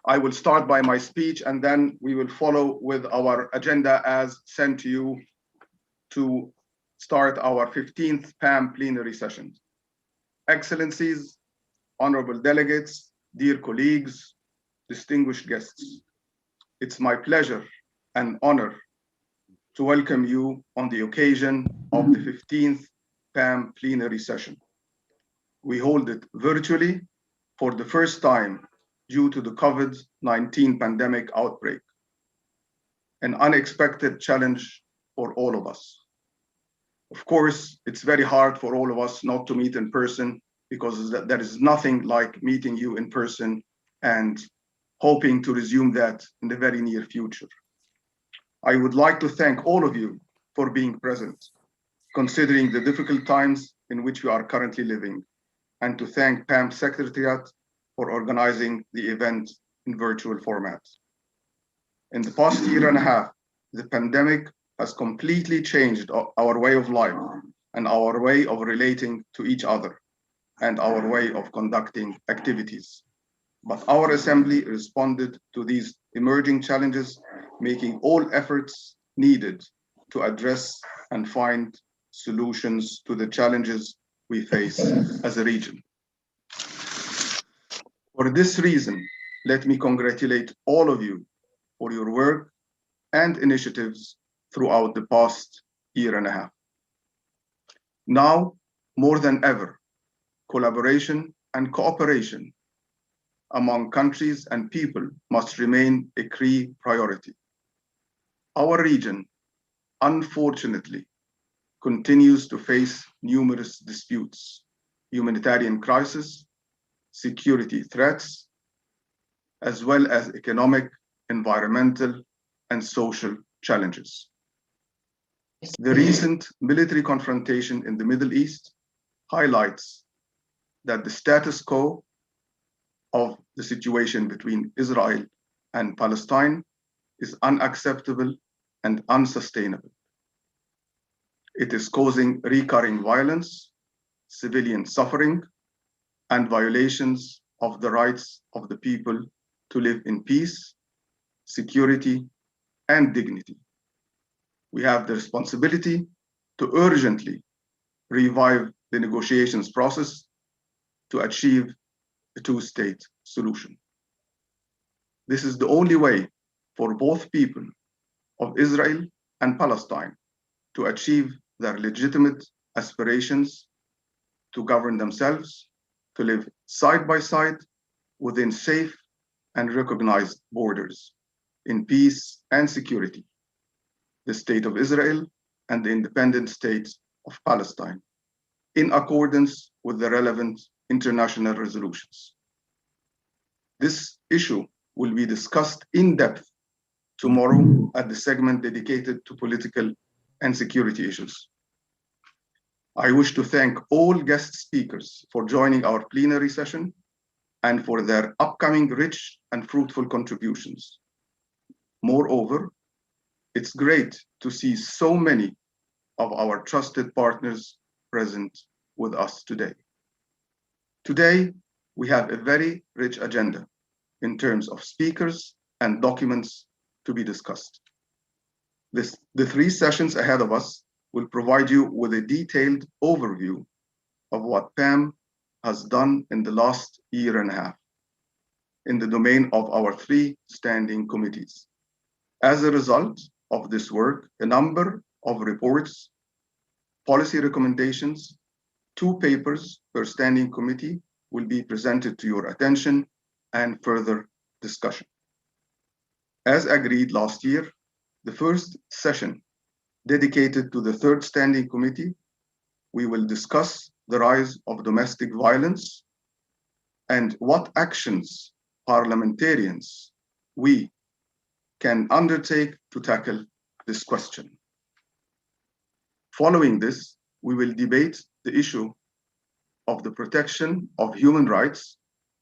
I will start by my speech and then we will follow with our agenda as sent to you to start our 15th PAM plenary session. Excellencies, honorable delegates, dear colleagues, distinguished guests, it's my pleasure and honor to welcome you on the occasion of the 15th PAM plenary session. We hold it virtually for the first time due to the COVID-19 pandemic outbreak, an unexpected challenge for all of us. Of course, it's very hard for all of us not to meet in person because there is nothing like meeting you in person and hoping to resume that in the very near future. I would like to thank all of you for being present, considering the difficult times in which we are currently living, and to thank PAM Secretariat for organizing the event in virtual format. In the past year and a half, the pandemic has completely changed our way of life and our way of relating to each other and our way of conducting activities. But our Assembly responded to these emerging challenges, making all efforts needed to address and find solutions to the challenges we face as a region. For this reason, let me congratulate all of you for your work and initiatives throughout the past year and a half. Now, more than ever, collaboration and cooperation among countries and people must remain a key priority. Our region, unfortunately, continues to face numerous disputes, humanitarian crises, security threats, as well as economic, environmental, and social challenges. The recent military confrontation in the Middle East highlights that the status quo of the situation between Israel and Palestine is unacceptable and unsustainable. It is causing recurring violence, civilian suffering, and violations of the rights of the people to live in peace, security, and dignity. We have the responsibility to urgently revive the negotiations process to achieve a two-state solution. This is the only way for both people of Israel and Palestine to achieve their legitimate aspirations to govern themselves, to live side by side within safe and recognized borders in peace and security, the State of Israel and the independent state of Palestine, in accordance with the relevant international resolutions. This issue will be discussed in depth tomorrow at the segment dedicated to political and security issues. I wish to thank all guest speakers for joining our plenary session and for their upcoming rich and fruitful contributions. Moreover, it's great to see so many of our trusted partners present with us today. Today, we have a very rich agenda in terms of speakers and documents to be discussed. The three sessions ahead of us will provide you with a detailed overview of what PAM has done in the last year and a half in the domain of our three standing committees. As a result of this work, a number of reports, policy recommendations, 2 papers per standing committee will be presented to your attention and further discussion. As agreed last year, the first session dedicated to the third standing committee, we will discuss the rise of domestic violence and what actions parliamentarians we can undertake to tackle this question. Following this, we will debate the issue of the protection of human rights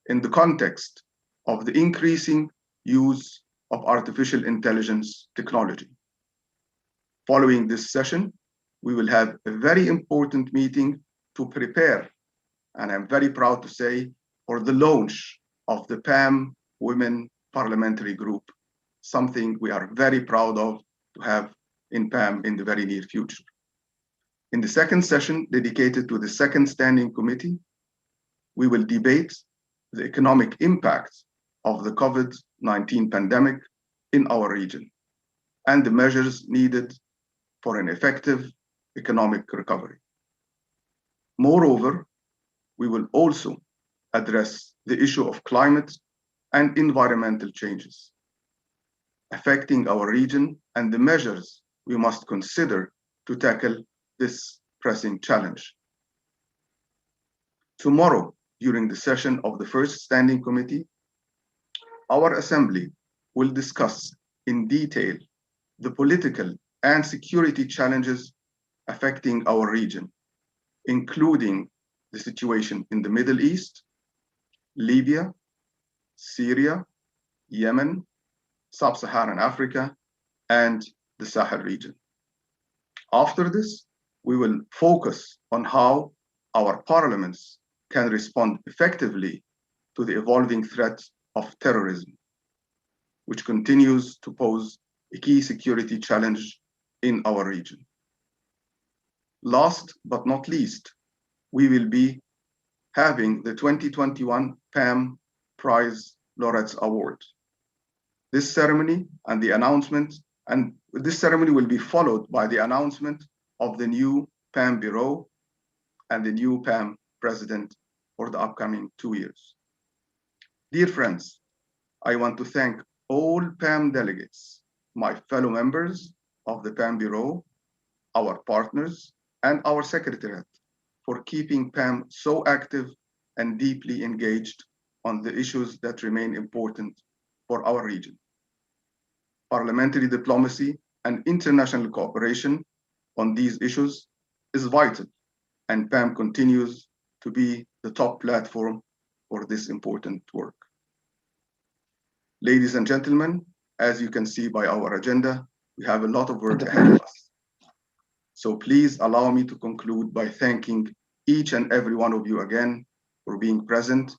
in the context of the increasing use of artificial intelligence technology. Following this session, we will have a very important meeting to prepare, and I'm very proud to say, for the launch of the PAM Women parliamentary group, something we are very proud of to have in PAM in the very near future. In the second session dedicated to the second standing committee, we will debate the economic impact of the COVID-19 pandemic in our region and the measures needed for an effective economic recovery. Moreover, we will also address the issue of climate and environmental changes affecting our region and the measures we must consider to tackle this pressing challenge. Tomorrow, during the session of the first standing committee, our assembly will discuss in detail the political and security challenges affecting our region, including the situation in the Middle East, Libya, Syria, Yemen, Sub-Saharan Africa, and the Sahel region. After this, we will focus on how our parliaments can respond effectively to the evolving threat of terrorism, which continues to pose a key security challenge in our region. Last but not least, we will be having the 2021 PAM Prize Laureates Award. This ceremony and the announcement, and this ceremony will be followed by the announcement of the new PAM Bureau and the new PAM President for the upcoming 2 years. Dear friends, I want to thank all PAM delegates, my fellow members of the PAM Bureau, our partners, and our Secretariat for keeping PAM so active and deeply engaged on the issues that remain important for our region. Parliamentary diplomacy and international cooperation on these issues is vital, and PAM continues to be the top platform for this important work. Ladies and gentlemen, as you can see by our agenda, we have a lot of work ahead of us. So please allow me to conclude by thanking each and every one of you again for being present,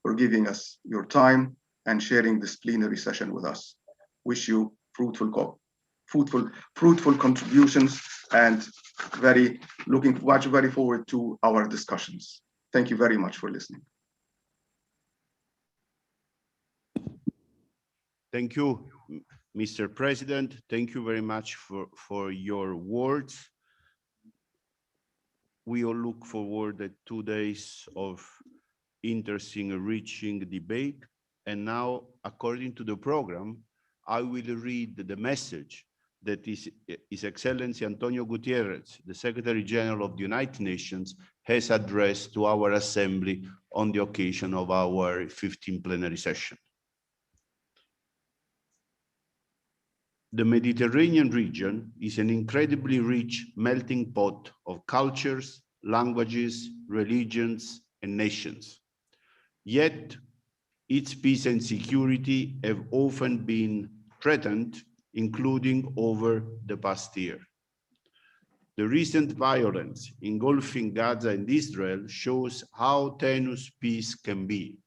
for giving us your time and sharing this plenary session with us. Wish you fruitful contributions and very forward to our discussions. Thank you very much for listening. Thank you, Mr. President. Thank you very much for your words. We all look forward to 2 days of interesting, enriching debate. And now, according to the program, I will read the message that His Excellency Antonio Gutierrez, the Secretary General of the United Nations, has addressed to our Assembly on the occasion of our 15th plenary session. The Mediterranean region is an incredibly rich melting pot of cultures, languages, religions, and nations. Yet, its peace and security have often been threatened, including over the past year. The recent violence engulfing Gaza and Israel shows how tenuous peace can be.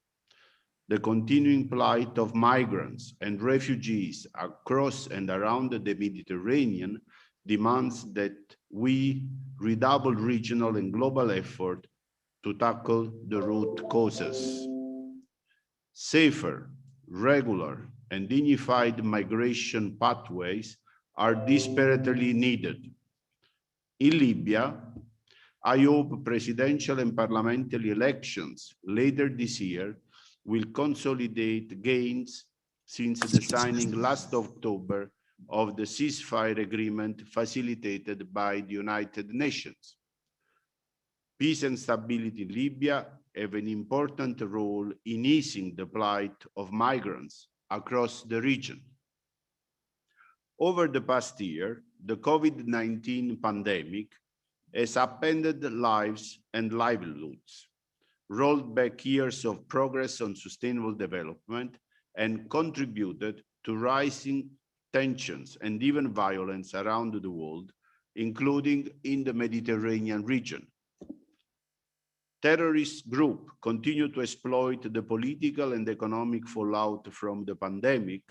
The continuing plight of migrants and refugees across and around the Mediterranean demands that we redouble regional and global effort to tackle the root causes. Safer, regular, and dignified migration pathways are desperately needed. In Libya, I hope presidential and parliamentary elections later this year will consolidate gains since the signing last October of the ceasefire agreement facilitated by the United Nations. Peace and stability in Libya have an important role in easing the plight of migrants across the region. Over the past year, the COVID-19 pandemic has upended lives and livelihoods, rolled back years of progress on sustainable development, and contributed to rising tensions and even violence around the world, including in the Mediterranean region. terrorist groups continue to exploit the political and economic fallout from the pandemic,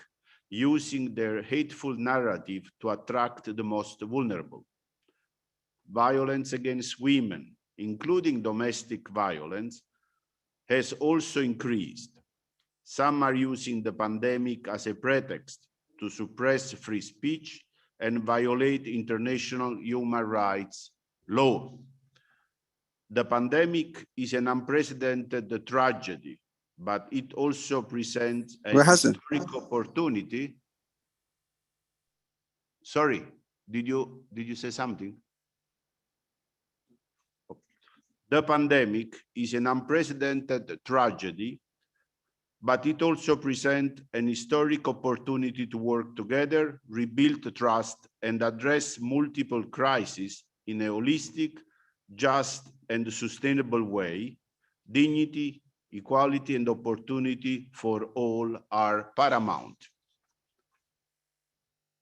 using their hateful narrative to attract the most vulnerable. Violence against women, including domestic violence, has also increased. Some are using the pandemic as a pretext to suppress free speech and violate international human rights law. The pandemic is an unprecedented tragedy, but it also presents a historic opportunity. Sorry, did you say something? The pandemic is an unprecedented tragedy, but it also presents an historic opportunity to work together, rebuild trust, and address multiple crises in a holistic, just, and sustainable way. Dignity, equality, and opportunity for all are paramount.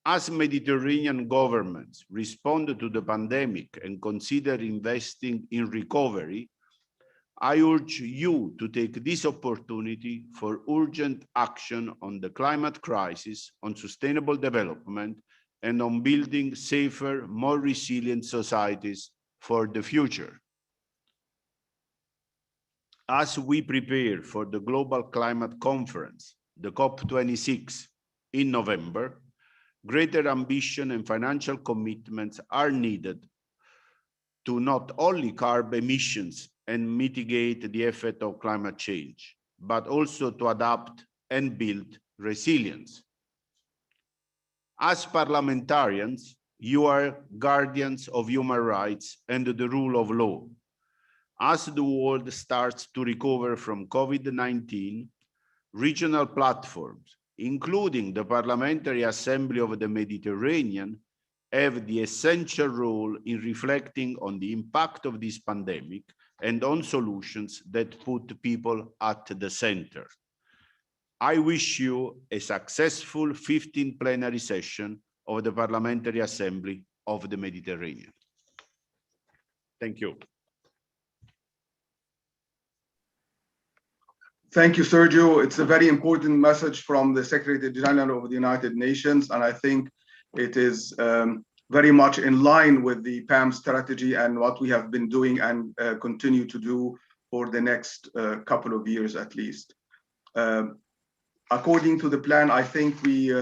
As Mediterranean governments respond to the pandemic and consider investing in recovery, I urge you to take this opportunity for urgent action on the climate crisis, on sustainable development, and on building safer, more resilient societies for the future. As we prepare for the Global Climate Conference, the COP26, in November, greater ambition and financial commitments are needed to not only curb emissions and mitigate the effect of climate change, but also to adapt and build resilience. As parliamentarians, you are guardians of human rights and the rule of law. As the world starts to recover from COVID-19, regional platforms, including the Parliamentary Assembly of the Mediterranean, have the essential role in reflecting on the impact of this pandemic and on solutions that put people at the center. I wish you a successful 15th plenary session of the Parliamentary Assembly of the Mediterranean. Thank you. Thank you, Sergio. It's a very important message from the Secretary General of the United Nations, and I think it is very much in line with the PAM strategy and what we have been doing and continue to do for the next couple of years at least. According to the plan, I think we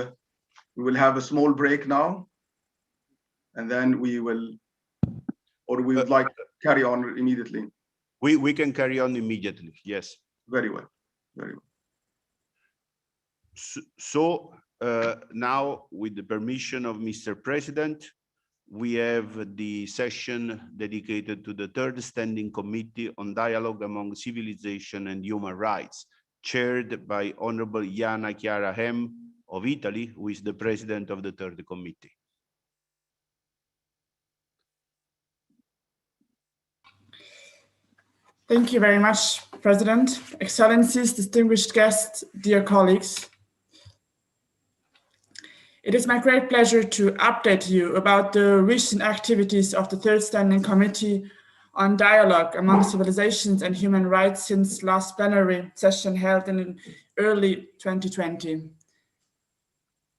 will have a small break now, and then we will, or we would like to carry on immediately. We can carry on immediately, yes. Very well, very well. So now, with the permission of Mr. President, we have the session dedicated to the Third Standing Committee on Dialogue Among Civilization and Human Rights, chaired by Honorable Jana Chiara Hem of Italy, who is the President of the Third Committee. Thank you very much, President. Excellencies, distinguished guests, dear colleagues. It is my great pleasure to update you about the recent activities of the Third Standing Committee on Dialogue Among Civilizations and Human Rights since last plenary session held in early 2020.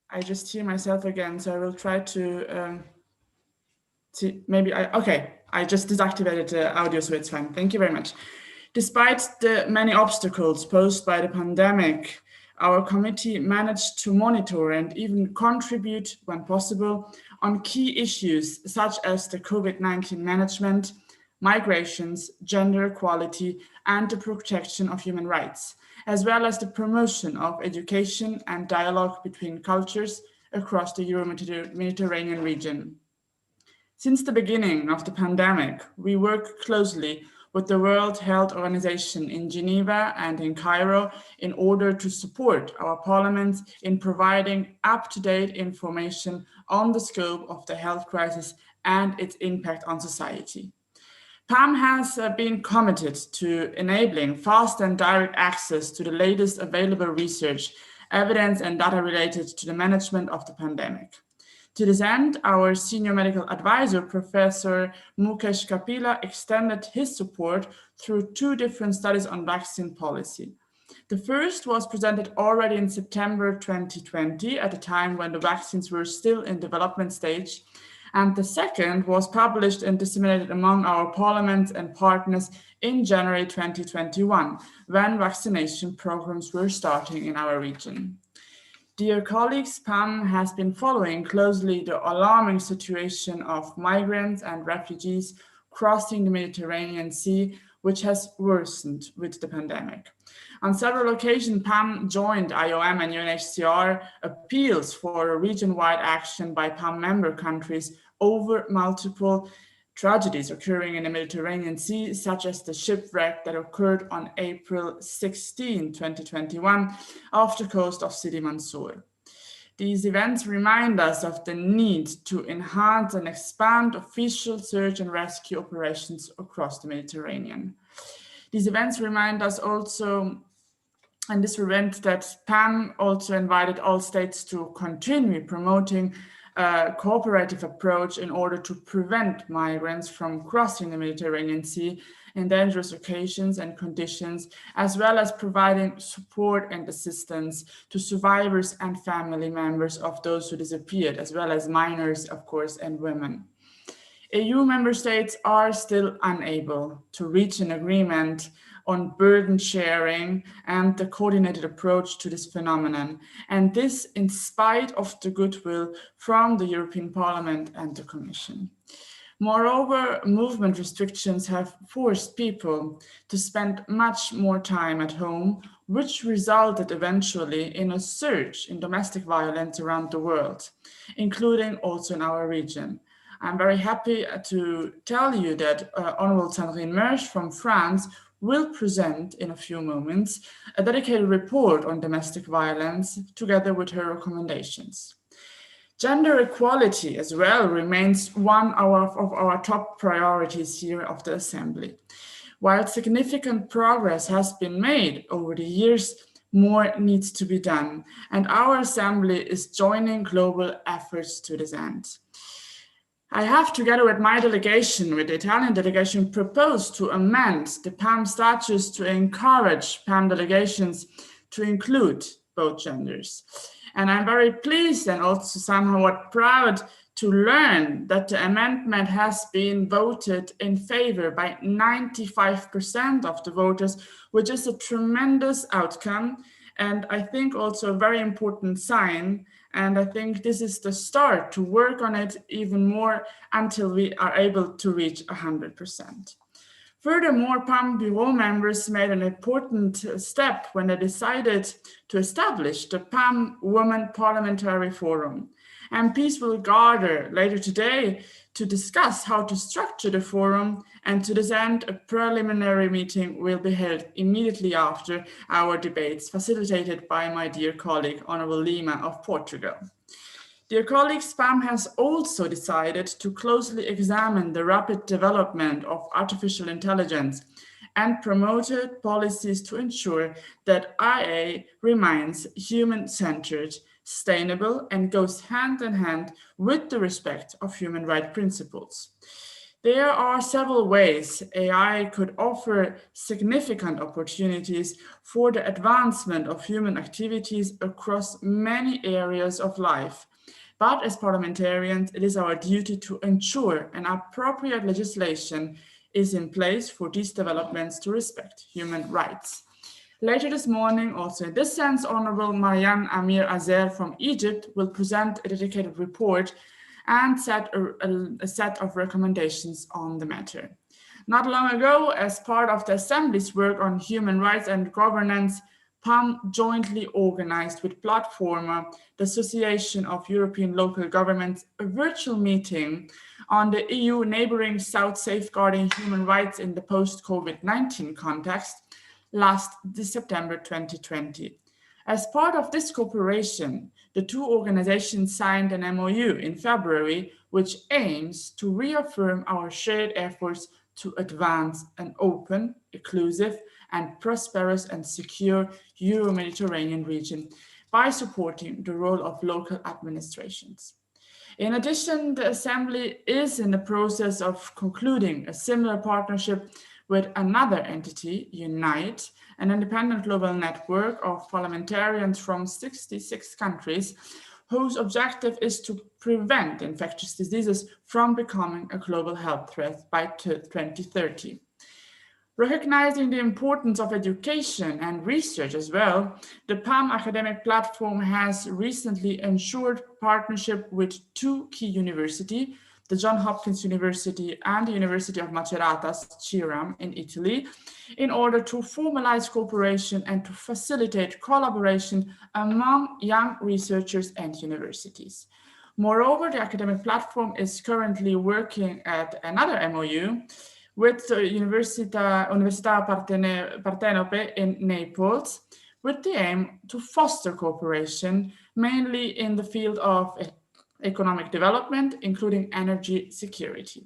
I just hear myself again, so I will try to see, maybe I just deactivated the audio, so it's fine. Thank you very much. Despite the many obstacles posed by the pandemic, our committee managed to monitor and even contribute, when possible, on key issues such as the COVID-19 management, migrations, gender equality, and the protection of human rights, as well as the promotion of education and dialogue between cultures across the Euro-Mediterranean region. Since the beginning of the pandemic, we work closely with the World Health Organization in Geneva and in Cairo in order to support our parliaments in providing up-to-date information on the scope of the health crisis and its impact on society. PAM has been committed to enabling fast and direct access to the latest available research, evidence, and data related to the management of the pandemic. To this end, our senior medical advisor, Professor Mukesh Kapila, extended his support through 2 different studies on vaccine policy. The first was presented already in September 2020, at a time when the vaccines were still in development stage. And the second was published and disseminated among our parliaments and partners in January 2021, when vaccination programs were starting in our region. Dear colleagues, PAM has been following closely the alarming situation of migrants and refugees crossing the Mediterranean Sea, which has worsened with the pandemic. On several occasions, PAM joined IOM and UNHCR appeals for a region-wide action by PAM member countries over multiple tragedies occurring in the Mediterranean Sea, such as the shipwreck that occurred on April 16, 2021, off the coast of Sidi Mansour. These events remind us of the need to enhance and expand official search and rescue operations across the Mediterranean. These events remind us also, and this event, that PAM also invited all states to continue promoting a cooperative approach in order to prevent migrants from crossing the Mediterranean Sea in dangerous occasions and conditions, as well as providing support and assistance to survivors and family members of those who disappeared, as well as minors, of course, and women. EU member states are still unable to reach an agreement on burden sharing and the coordinated approach to this phenomenon, and this in spite of the goodwill from the European Parliament and the Commission. Moreover, movement restrictions have forced people to spend much more time at home, which resulted eventually in a surge in domestic violence around the world, including also in our region. I'm very happy to tell you that Honorable Sandrine Mersch from France will present in a few moments a dedicated report on domestic violence together with her recommendations. Gender equality as well remains one of our top priorities here of the Assembly. While significant progress has been made over the years, more needs to be done, and our Assembly is joining global efforts to this end. I have, together with my delegation, with the Italian delegation, proposed to amend the PAM statutes to encourage PAM delegations to include both genders. And I'm very pleased and also somewhat proud to learn that the amendment has been voted in favor by 95% of the voters, which is a tremendous outcome, and I think also a very important sign. And I think this is the start to work on it even more until we are able to reach 100%. Furthermore, PAM Bureau members made an important step when they decided to establish the PAM Women Parliamentary Forum. MPs will gather later today to discuss how to structure the forum, and to this end, a preliminary meeting will be held immediately after our debates, facilitated by my dear colleague, Honorable Lima of Portugal. Dear colleagues, PAM has also decided to closely examine the rapid development of artificial intelligence and promoted policies to ensure that IA remains human-centered, sustainable, and goes hand in hand with the respect of human rights principles. There are several ways AI could offer significant opportunities for the advancement of human activities across many areas of life. But as parliamentarians, it is our duty to ensure an appropriate legislation is in place for these developments to respect human rights. Later this morning, also in this sense, Honorable Mariam Amir Azer from Egypt will present a dedicated report and set a set of recommendations on the matter. Not long ago, as part of the Assembly's work on human rights and governance, PAM jointly organized with Platforma, the Association of European Local Governments, a virtual meeting on the EU neighboring South safeguarding human rights in the post-COVID-19 context last September 2020. As part of this cooperation, the two organizations signed an MOU in February, which aims to reaffirm our shared efforts to advance an open, inclusive, and prosperous and secure Euro-Mediterranean region by supporting the role of local administrations. In addition, the Assembly is in the process of concluding a similar partnership with another entity, Unite, an independent global network of parliamentarians from 66 countries, whose objective is to prevent infectious diseases from becoming a global health threat by 2030. Recognizing the importance of education and research as well, the PAM academic platform has recently ensured partnership with two key universities, the Johns Hopkins University and the University of Macerata's Ciram in Italy, in order to formalize cooperation and to facilitate collaboration among young researchers and universities. Moreover, the academic platform is currently working at another MOU with the Università Partenope in Naples, with the aim to foster cooperation, mainly in the field of economic development, including energy security.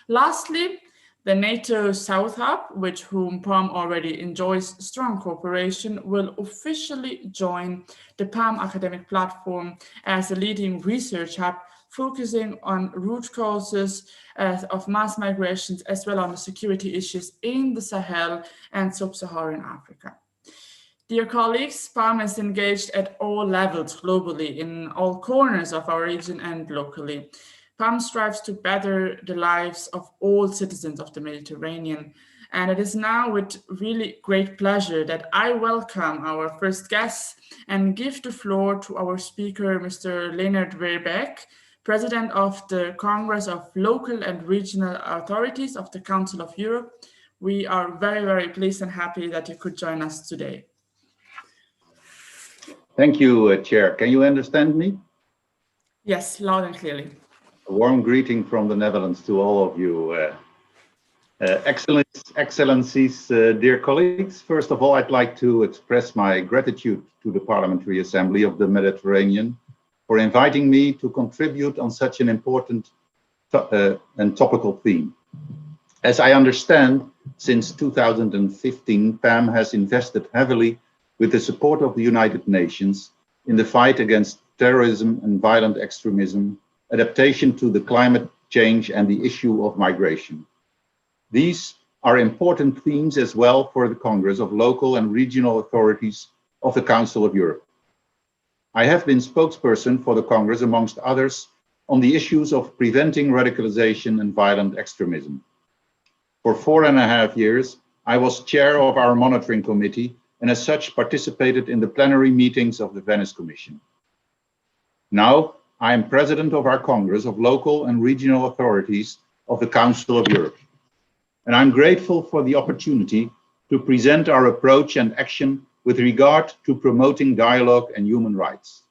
Lastly, the NATO South Hub, with whom PAM already enjoys strong cooperation, will officially join the PAM academic platform as a leading research hub focusing on root causes of mass migrations, as well as on security issues in the Sahel and sub-Saharan Africa. Dear colleagues, PAM is engaged at all levels globally, in all corners of our region and locally. PAM strives to better the lives of all citizens of the Mediterranean. And it is now with really great pleasure that I welcome our first guest and give the floor to our speaker, Mr. Leonard Welbeck, President of the Congress of Local and Regional Authorities of the Council of Europe. We are very, very pleased and happy that you could join us today. Thank you, Chair. Can you understand me? Yes, loud and clearly. A warm greeting from the Netherlands to all of you. Excellencies, dear colleagues. First of all, I'd like to express my gratitude to the Parliamentary Assembly of the Mediterranean for inviting me to contribute on such an important and topical theme. As I understand, since 2015, PAM has invested heavily with the support of the United Nations in the fight against terrorism and violent extremism, adaptation to the climate change, and the issue of migration. These are important themes as well for the Congress of Local and Regional Authorities of the Council of Europe. I have been spokesperson for the Congress, amongst others, on the issues of preventing radicalization and violent extremism. For 4.5 years, I was chair of our monitoring committee and as such participated in the plenary meetings of the Venice Commission. Now, I am president of our Congress of Local and Regional Authorities of the Council of Europe. And I'm grateful for the opportunity to present our approach and action with regard to promoting dialogue and human rights.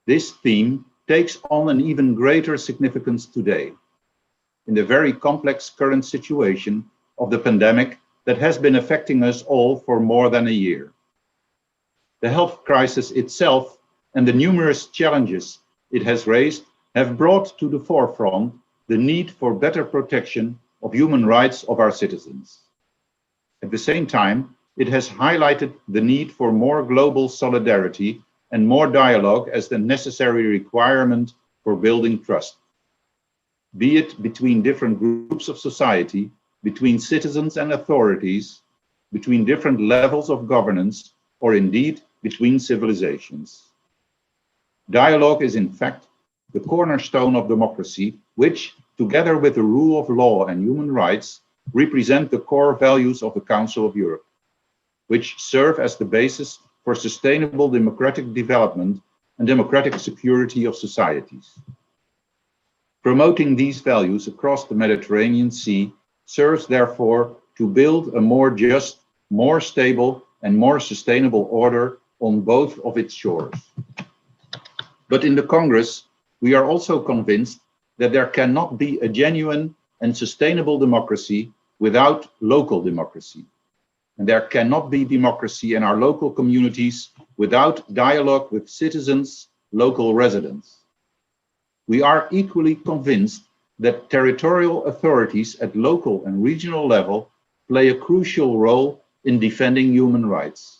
This theme takes on an even greater significance today, in the very complex current situation of the pandemic that has been affecting us all for more than a year. The health crisis itself and the numerous challenges it has raised have brought to the forefront the need for better protection of human rights of our citizens. At the same time, it has highlighted the need for more global solidarity and more dialogue as the necessary requirement for building trust, be it between different groups of society, between citizens and authorities, between different levels of governance, or indeed between civilizations. Dialogue is in fact the cornerstone of democracy, which, together with the rule of law and human rights, represent the core values of the Council of Europe, which serve as the basis for sustainable democratic development and democratic security of societies. Promoting these values across the Mediterranean Sea serves therefore to build a more just, more stable, and more sustainable order on both of its shores. But in the Congress, we are also convinced that there cannot be a genuine and sustainable democracy without local democracy. And there cannot be democracy in our local communities without dialogue with citizens, local residents. We are equally convinced that territorial authorities at local and regional level play a crucial role in defending human rights.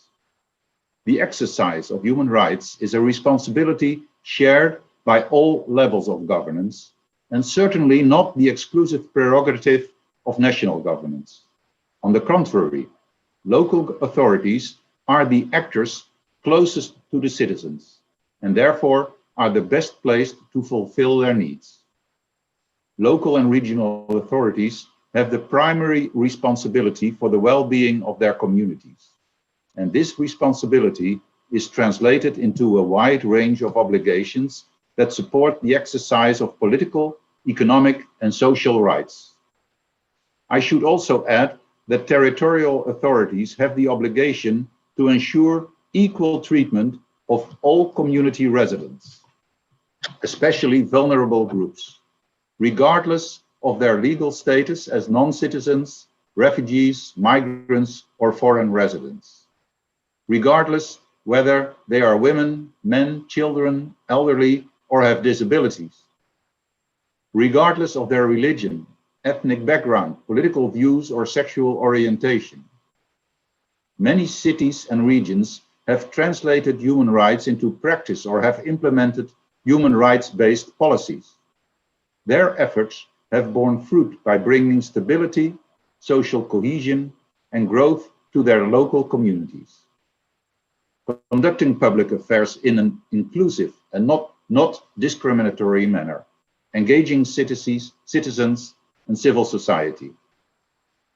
The exercise of human rights is a responsibility shared by all levels of governance, and certainly not the exclusive prerogative of national governments. On the contrary, local authorities are the actors closest to the citizens and therefore are the best placed to fulfill their needs. Local and regional authorities have the primary responsibility for the well-being of their communities. And this responsibility is translated into a wide range of obligations that support the exercise of political, economic, and social rights. I should also add that territorial authorities have the obligation to ensure equal treatment of all community residents, especially vulnerable groups, regardless of their legal status as non-citizens, refugees, migrants, or foreign residents, regardless whether they are women, men, children, elderly, or have disabilities, regardless of their religion, ethnic background, political views, or sexual orientation. Many cities and regions have translated human rights into practice or have implemented human rights-based policies. Their efforts have borne fruit by bringing stability, social cohesion, and growth to their local communities. Conducting public affairs in an inclusive and not discriminatory manner, engaging citizens and civil society,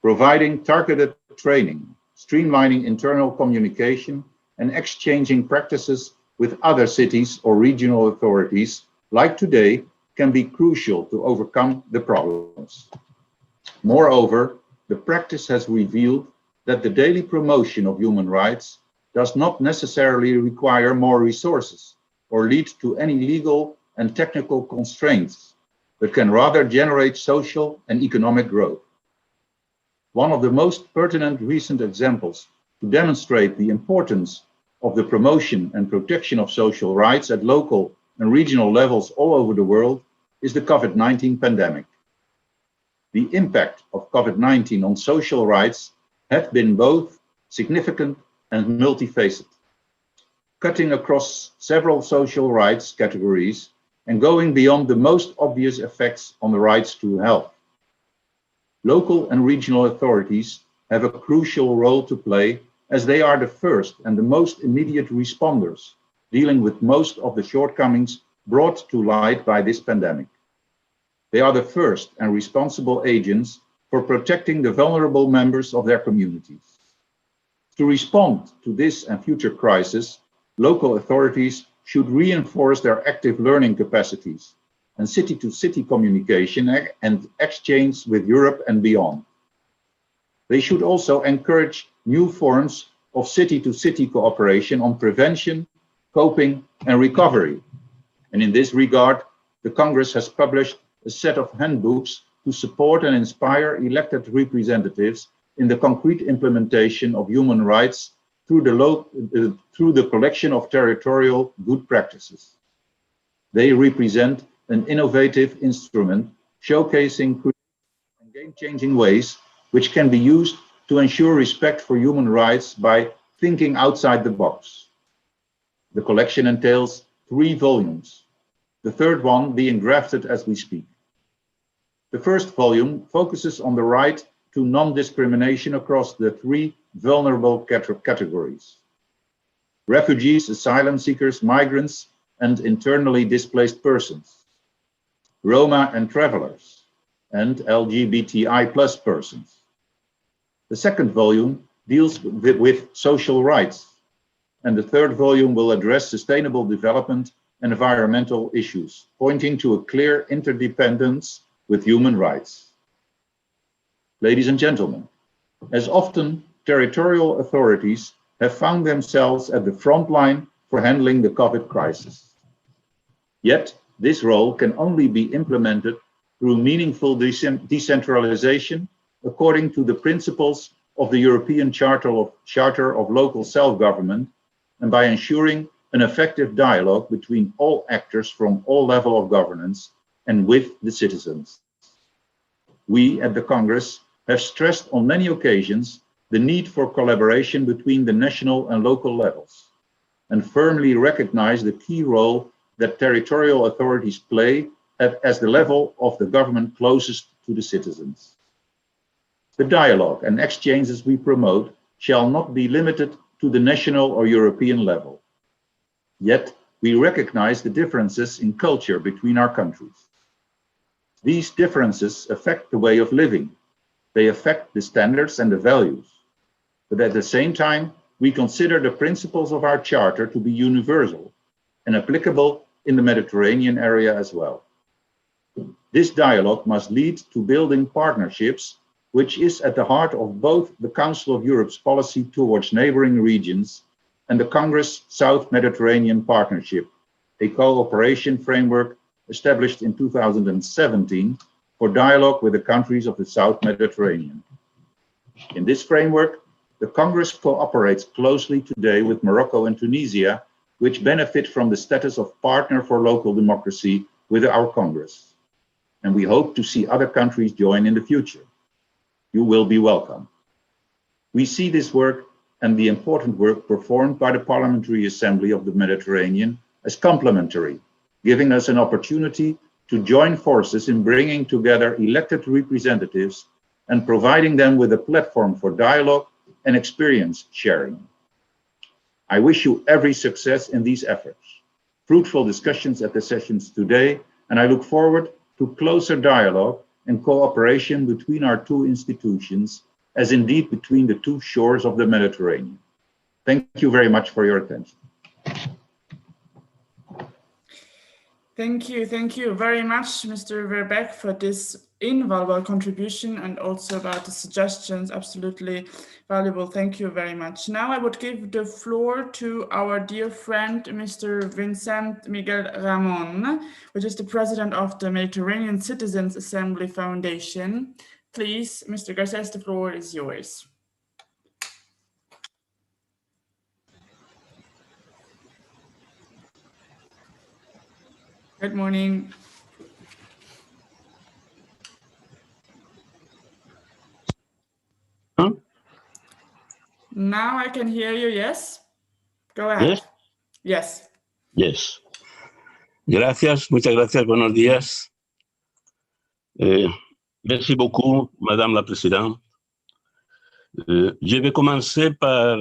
providing targeted training, streamlining internal communication, and exchanging practices with other cities or regional authorities, like today, can be crucial to overcome the problems. Moreover, the practice has revealed that the daily promotion of human rights does not necessarily require more resources or lead to any legal and technical constraints, but can rather generate social and economic growth. One of the most pertinent recent examples to demonstrate the importance of the promotion and protection of social rights at local and regional levels all over the world is the Covid-19 pandemic. The impact of Covid-19 on social rights has been both significant and multifaceted, cutting across several social rights categories and going beyond the most obvious effects on the rights to health. Local and regional authorities have a crucial role to play as they are the first and the most immediate responders dealing with most of the shortcomings brought to light by this pandemic. They are the first and responsible agents for protecting the vulnerable members of their communities. To respond to this and future crises, local authorities should reinforce their active learning capacities and city-to-city communication and exchange with Europe and beyond. They should also encourage new forms of city-to-city cooperation on prevention, coping, and recovery. And in this regard, the Congress has published a set of handbooks to support and inspire elected representatives in the concrete implementation of human rights through the collection of territorial good practices. They represent an innovative instrument showcasing creative and game-changing ways which can be used to ensure respect for human rights by thinking outside the box. The collection entails 3 volumes, the third one being drafted as we speak. The first volume focuses on the right to non-discrimination across the 3 vulnerable categories: refugees, asylum seekers, migrants, and internally displaced persons, Roma and travelers, and LGBTI+ persons. The second volume deals with social rights, and the third volume will address sustainable development and environmental issues, pointing to a clear interdependence with human rights. Ladies and gentlemen, as often, territorial authorities have found themselves at the front line for handling the COVID crisis. Yet, this role can only be implemented through meaningful decentralization according to the principles of the European Charter of Local Self-Government and by ensuring an effective dialogue between all actors from all levels of governance and with the citizens. We at the Congress have stressed on many occasions the need for collaboration between the national and local levels, and firmly recognize the key role that territorial authorities play as the level of the government closest to the citizens. The dialogue and exchanges we promote shall not be limited to the national or European level. Yet, we recognize the differences in culture between our countries. These differences affect the way of living. They affect the standards and the values. But at the same time, we consider the principles of our charter to be universal and applicable in the Mediterranean area as well. This dialogue must lead to building partnerships, which is at the heart of both the Council of Europe's policy towards neighboring regions and the Congress South Mediterranean Partnership, a cooperation framework established in 2017 for dialogue with the countries of the South Mediterranean. In this framework, the Congress cooperates closely today with Morocco and Tunisia, which benefit from the status of partner for local democracy with our Congress. And we hope to see other countries join in the future. You will be welcome. We see this work and the important work performed by the Parliamentary Assembly of the Mediterranean as complementary, giving us an opportunity to join forces in bringing together elected representatives and providing them with a platform for dialogue and experience sharing. I wish you every success in these efforts, fruitful discussions at the sessions today, and I look forward to closer dialogue and cooperation between our two institutions, as indeed between the two shores of the Mediterranean. Thank you very much for your attention. Thank you very much, Mr. Welbeck, for this invaluable contribution and also about the suggestions, absolutely valuable. Thank you very much. Now I would give the floor to our dear friend, Mr. Vincent Miguel Ramon, which is the president of the Mediterranean Citizens Assembly Foundation. Please, Mr. Garces, the floor is yours. Good morning. Huh? Now I can hear you, yes? Go ahead. Yes? Yes. Yes. Gracias, muchas gracias, buenos días. Merci beaucoup, Madame la Présidente. Je vais commencer par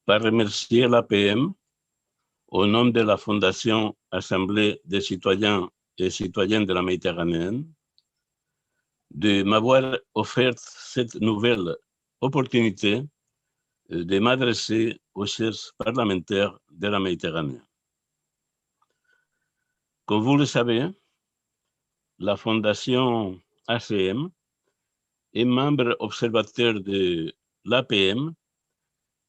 remercier l'APM au nom de la Fondation Assemblée des citoyens et citoyennes de la Méditerranée de m'avoir offert cette nouvelle opportunité de m'adresser aux chers parlementaires de la Méditerranée. Comme vous le savez, la Fondation ACM est membre observateur de l'APM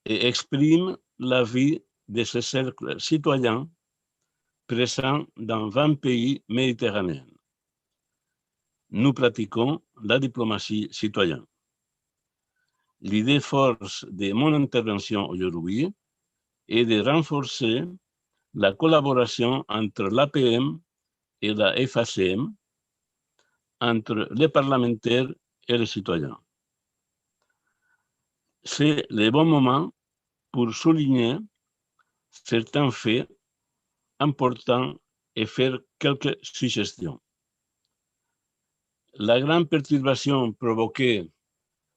et exprime l'avis de ses cercles citoyens présents dans 20 pays méditerranéens. Nous pratiquons la diplomatie citoyenne. L'idée force de mon intervention aujourd'hui est de renforcer la collaboration entre l'APM et la FACM, entre les parlementaires et les citoyens. C'est le bon moment pour souligner certains faits importants et faire quelques suggestions. La grande perturbation provoquée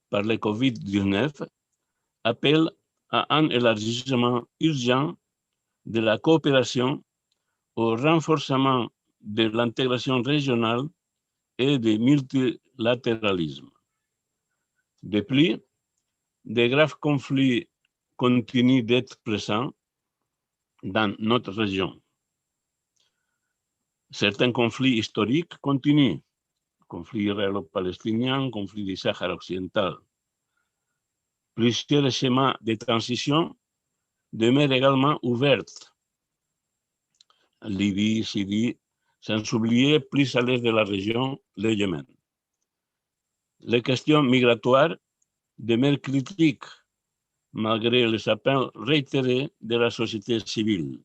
par le Covid-19 appelle à un élargissement urgent de la coopération au renforcement de l'intégration régionale et du multilatéralisme. De plus, de graves conflits continuent d'être présents dans notre région. Certains conflits historiques continuent. Conflit israélo-palestinien, conflit du Sahara occidental. Plusieurs schémas de transition demeurent également ouverts. Libye, Syrie, sans oublier plus à l'est de la région, le Yémen. Les questions migratoires demeurent critiques malgré les appels réitérés de la société civile.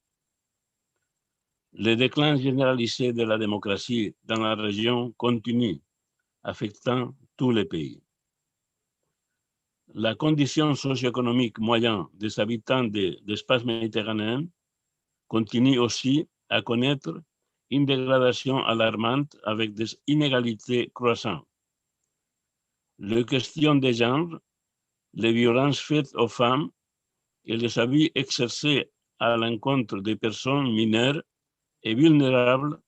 Le déclin généralisé de la démocratie dans la région continue, affectant tous les pays. La condition socio-économique moyenne des habitants de l'espace méditerranéen continue aussi à connaître une dégradation alarmante avec des inégalités croissantes. les questions des genres, les violences faites aux femmes et les abus exercés à l'encontre des personnes mineures et vulnérables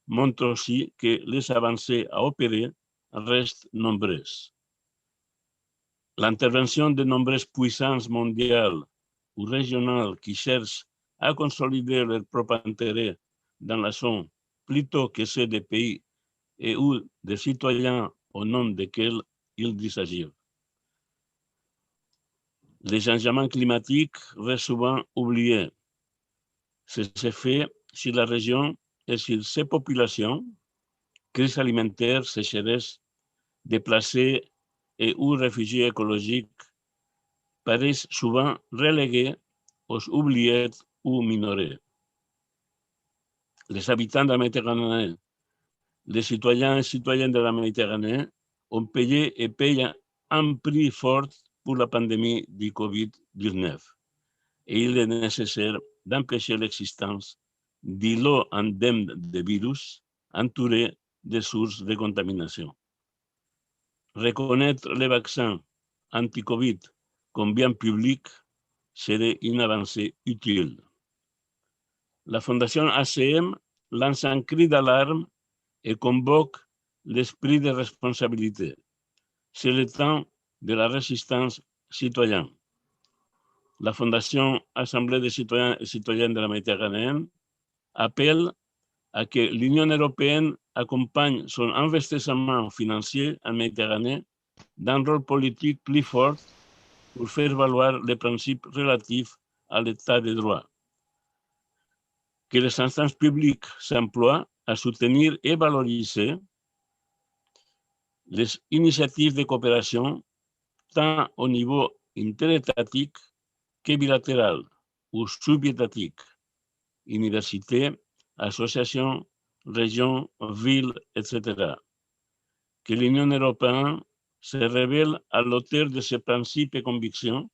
montrent aussi que les avancées à opérer restent nombreuses. L'intervention de nombreuses puissances mondiales ou régionales qui cherchent à consolider leur propre intérêt dans la zone plutôt que ceux des pays et ou des citoyens au nom desquels il dit s'agir. Les changements climatiques restent souvent oubliés. C'est fait sur la région et sur ses populations, crise alimentaire, sécheresse, déplacés et ou réfugiés écologiques paraissent souvent relégués aux oubliettes ou minorés. Les habitants de la Méditerranée, les citoyens et citoyennes de la Méditerranée ont payé et payent un prix fort pour la pandémie du Covid-19. Et il est nécessaire d'empêcher l'existence d'îlots indemnes de virus entourés de sources de contamination. Reconnaître les vaccins anti-Covid comme bien public serait une avancée utile. La Fondation ACM lance un cri d'alarme et convoque l'esprit de responsabilité. C'est le temps de la résistance citoyenne. La Fondation Assemblée des citoyens et citoyennes de la Méditerranée appelle à que l'Union européenne accompagne son investissement financier en Méditerranée d'un rôle politique plus fort pour faire valoir les principes relatifs à l'état de droit. Que les instances publiques s'emploient à soutenir et valoriser les initiatives de coopération tant au niveau interétatique que bilatéral ou subétatique, universités, associations, régions, villes, etc. Que l'Union européenne se révèle à l'auteur de ses principes et convictions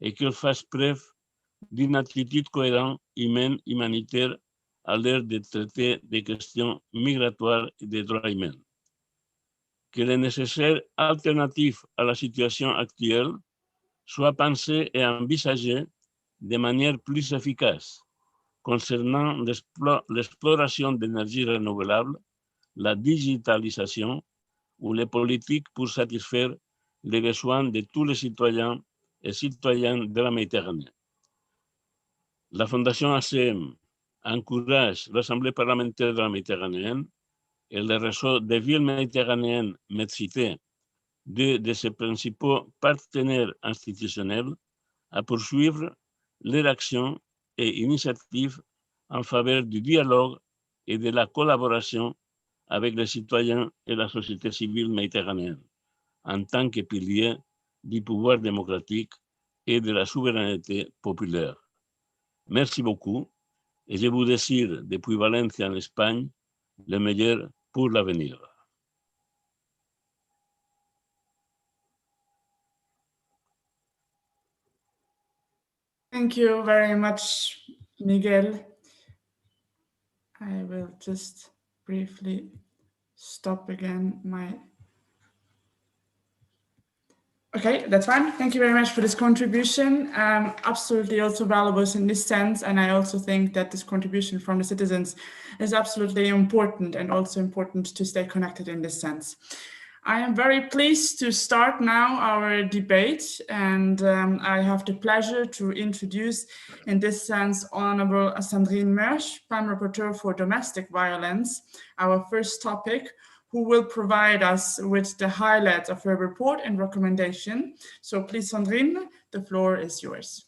et qu'elle fasse preuve d'une attitude cohérente, humaine, humanitaire à l'heure de traiter des questions migratoires et des droits humains. Que les nécessaires alternatives à la situation actuelle soient pensées et envisagées de manière plus efficace concernant l'exploration d'énergies renouvelables, la digitalisation ou les politiques pour satisfaire les besoins de tous les citoyens et citoyennes de la Méditerranée. La Fondation ACM encourage l'Assemblée parlementaire de la Méditerranée et le réseau des villes méditerranéennes MedCité, deux de ses principaux partenaires institutionnels, à poursuivre leur action et initiatives en faveur du dialogue et de la collaboration avec les citoyens et la société civile méditerranéenne, en tant que pilier du pouvoir démocratique et de la souveraineté populaire. Merci beaucoup et je vous désire depuis Valencia en Espagne le meilleur pour l'avenir. Thank you very much, Miguel. I will just briefly stop again my... Okay, that's fine. Thank you very much for this contribution. Absolutely also valuable in this sense. And I also think that this contribution from the citizens is absolutely important and also important to stay connected in this sense. I am very pleased to start now our debate, and I have the pleasure to introduce, in this sense, Honorable Sandrine Mersch, PAM Rapporteur for Domestic Violence, our first topic, who will provide us with the highlights of her report and recommendation. So please, Sandrine, the floor is yours.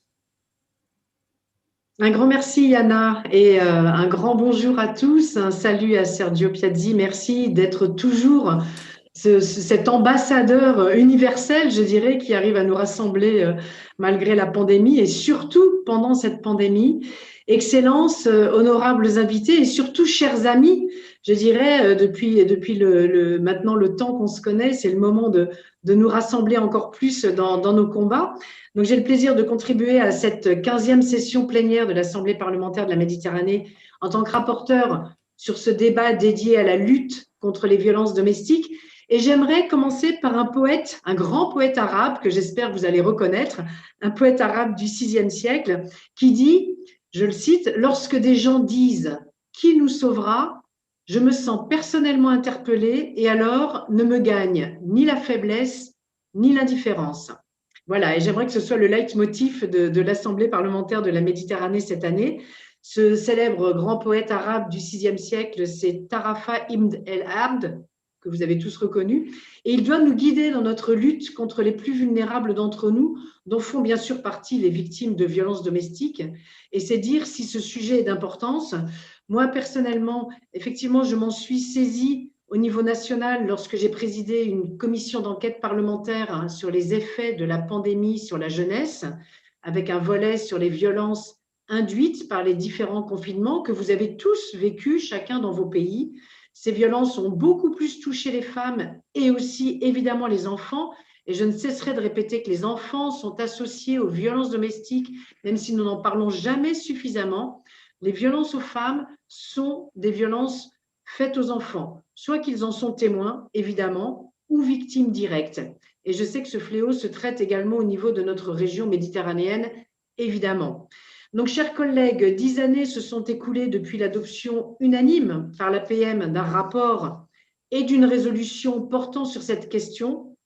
Un grand merci, Yana, et un grand bonjour à tous. Un salut à Sergio Piazzi. Merci d'être toujours cet ambassadeur universel, je dirais, qui arrive à nous rassembler malgré la pandémie et surtout pendant cette pandémie. Excellences, honorables invités et surtout chers amis, je dirais, depuis maintenant le temps qu'on se connaît, c'est le moment de nous rassembler encore plus dans nos combats. Donc j'ai le plaisir de contribuer à cette 15e session plénière de l'Assemblée parlementaire de la Méditerranée en tant que rapporteur sur ce débat dédié à la lutte contre les violences domestiques. Et j'aimerais commencer par un poète, un grand poète arabe que j'espère vous allez reconnaître, un poète arabe du VIe siècle qui dit, je le cite, « Lorsque des gens disent « Qui nous sauvera ?» je me sens personnellement interpellée et alors ne me gagne ni la faiblesse ni l'indifférence. » Voilà, et j'aimerais que ce soit le leitmotiv de l'Assemblée parlementaire de la Méditerranée cette année. Ce célèbre grand poète arabe du VIe siècle, c'est Tarafa Ibn el-Abd, que vous avez tous reconnu, et il doit nous guider dans notre lutte contre les plus vulnérables d'entre nous, dont font bien sûr partie les victimes de violences domestiques. Et c'est dire si ce sujet est d'importance. Moi, personnellement, effectivement, je m'en suis saisie au niveau national lorsque j'ai présidé une commission d'enquête parlementaire sur les effets de la pandémie sur la jeunesse, avec un volet sur les violences induites par les différents confinements que vous avez tous vécus, chacun dans vos pays. Ces violences ont beaucoup plus touché les femmes et aussi évidemment les enfants. Et je ne cesserai de répéter que les enfants sont associés aux violences domestiques, même si nous n'en parlons jamais suffisamment. Les violences aux femmes sont des violences faites aux enfants, soit qu'ils en sont témoins, évidemment, ou victimes directes. Et je sais que ce fléau se traite également au niveau de notre région méditerranéenne, évidemment. Donc, chers collègues, 10 années se sont écoulées depuis l'adoption unanime par la PM d'un rapport et d'une résolution portant sur cette question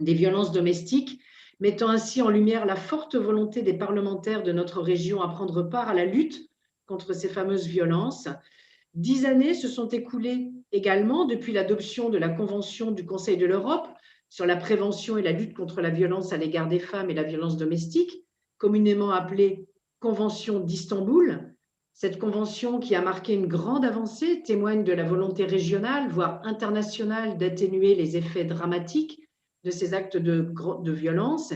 des violences domestiques, mettant ainsi en lumière la forte volonté des parlementaires de notre région à prendre part à la lutte contre ces fameuses violences. 10 années se sont écoulées également depuis l'adoption de la Convention du Conseil de l'Europe sur la prévention et la lutte contre la violence à l'égard des femmes et la violence domestique, communément appelée Convention d'Istanbul. Cette convention qui a marqué une grande avancée témoigne de la volonté régionale, voire internationale, d'atténuer les effets dramatiques de ces actes de violence.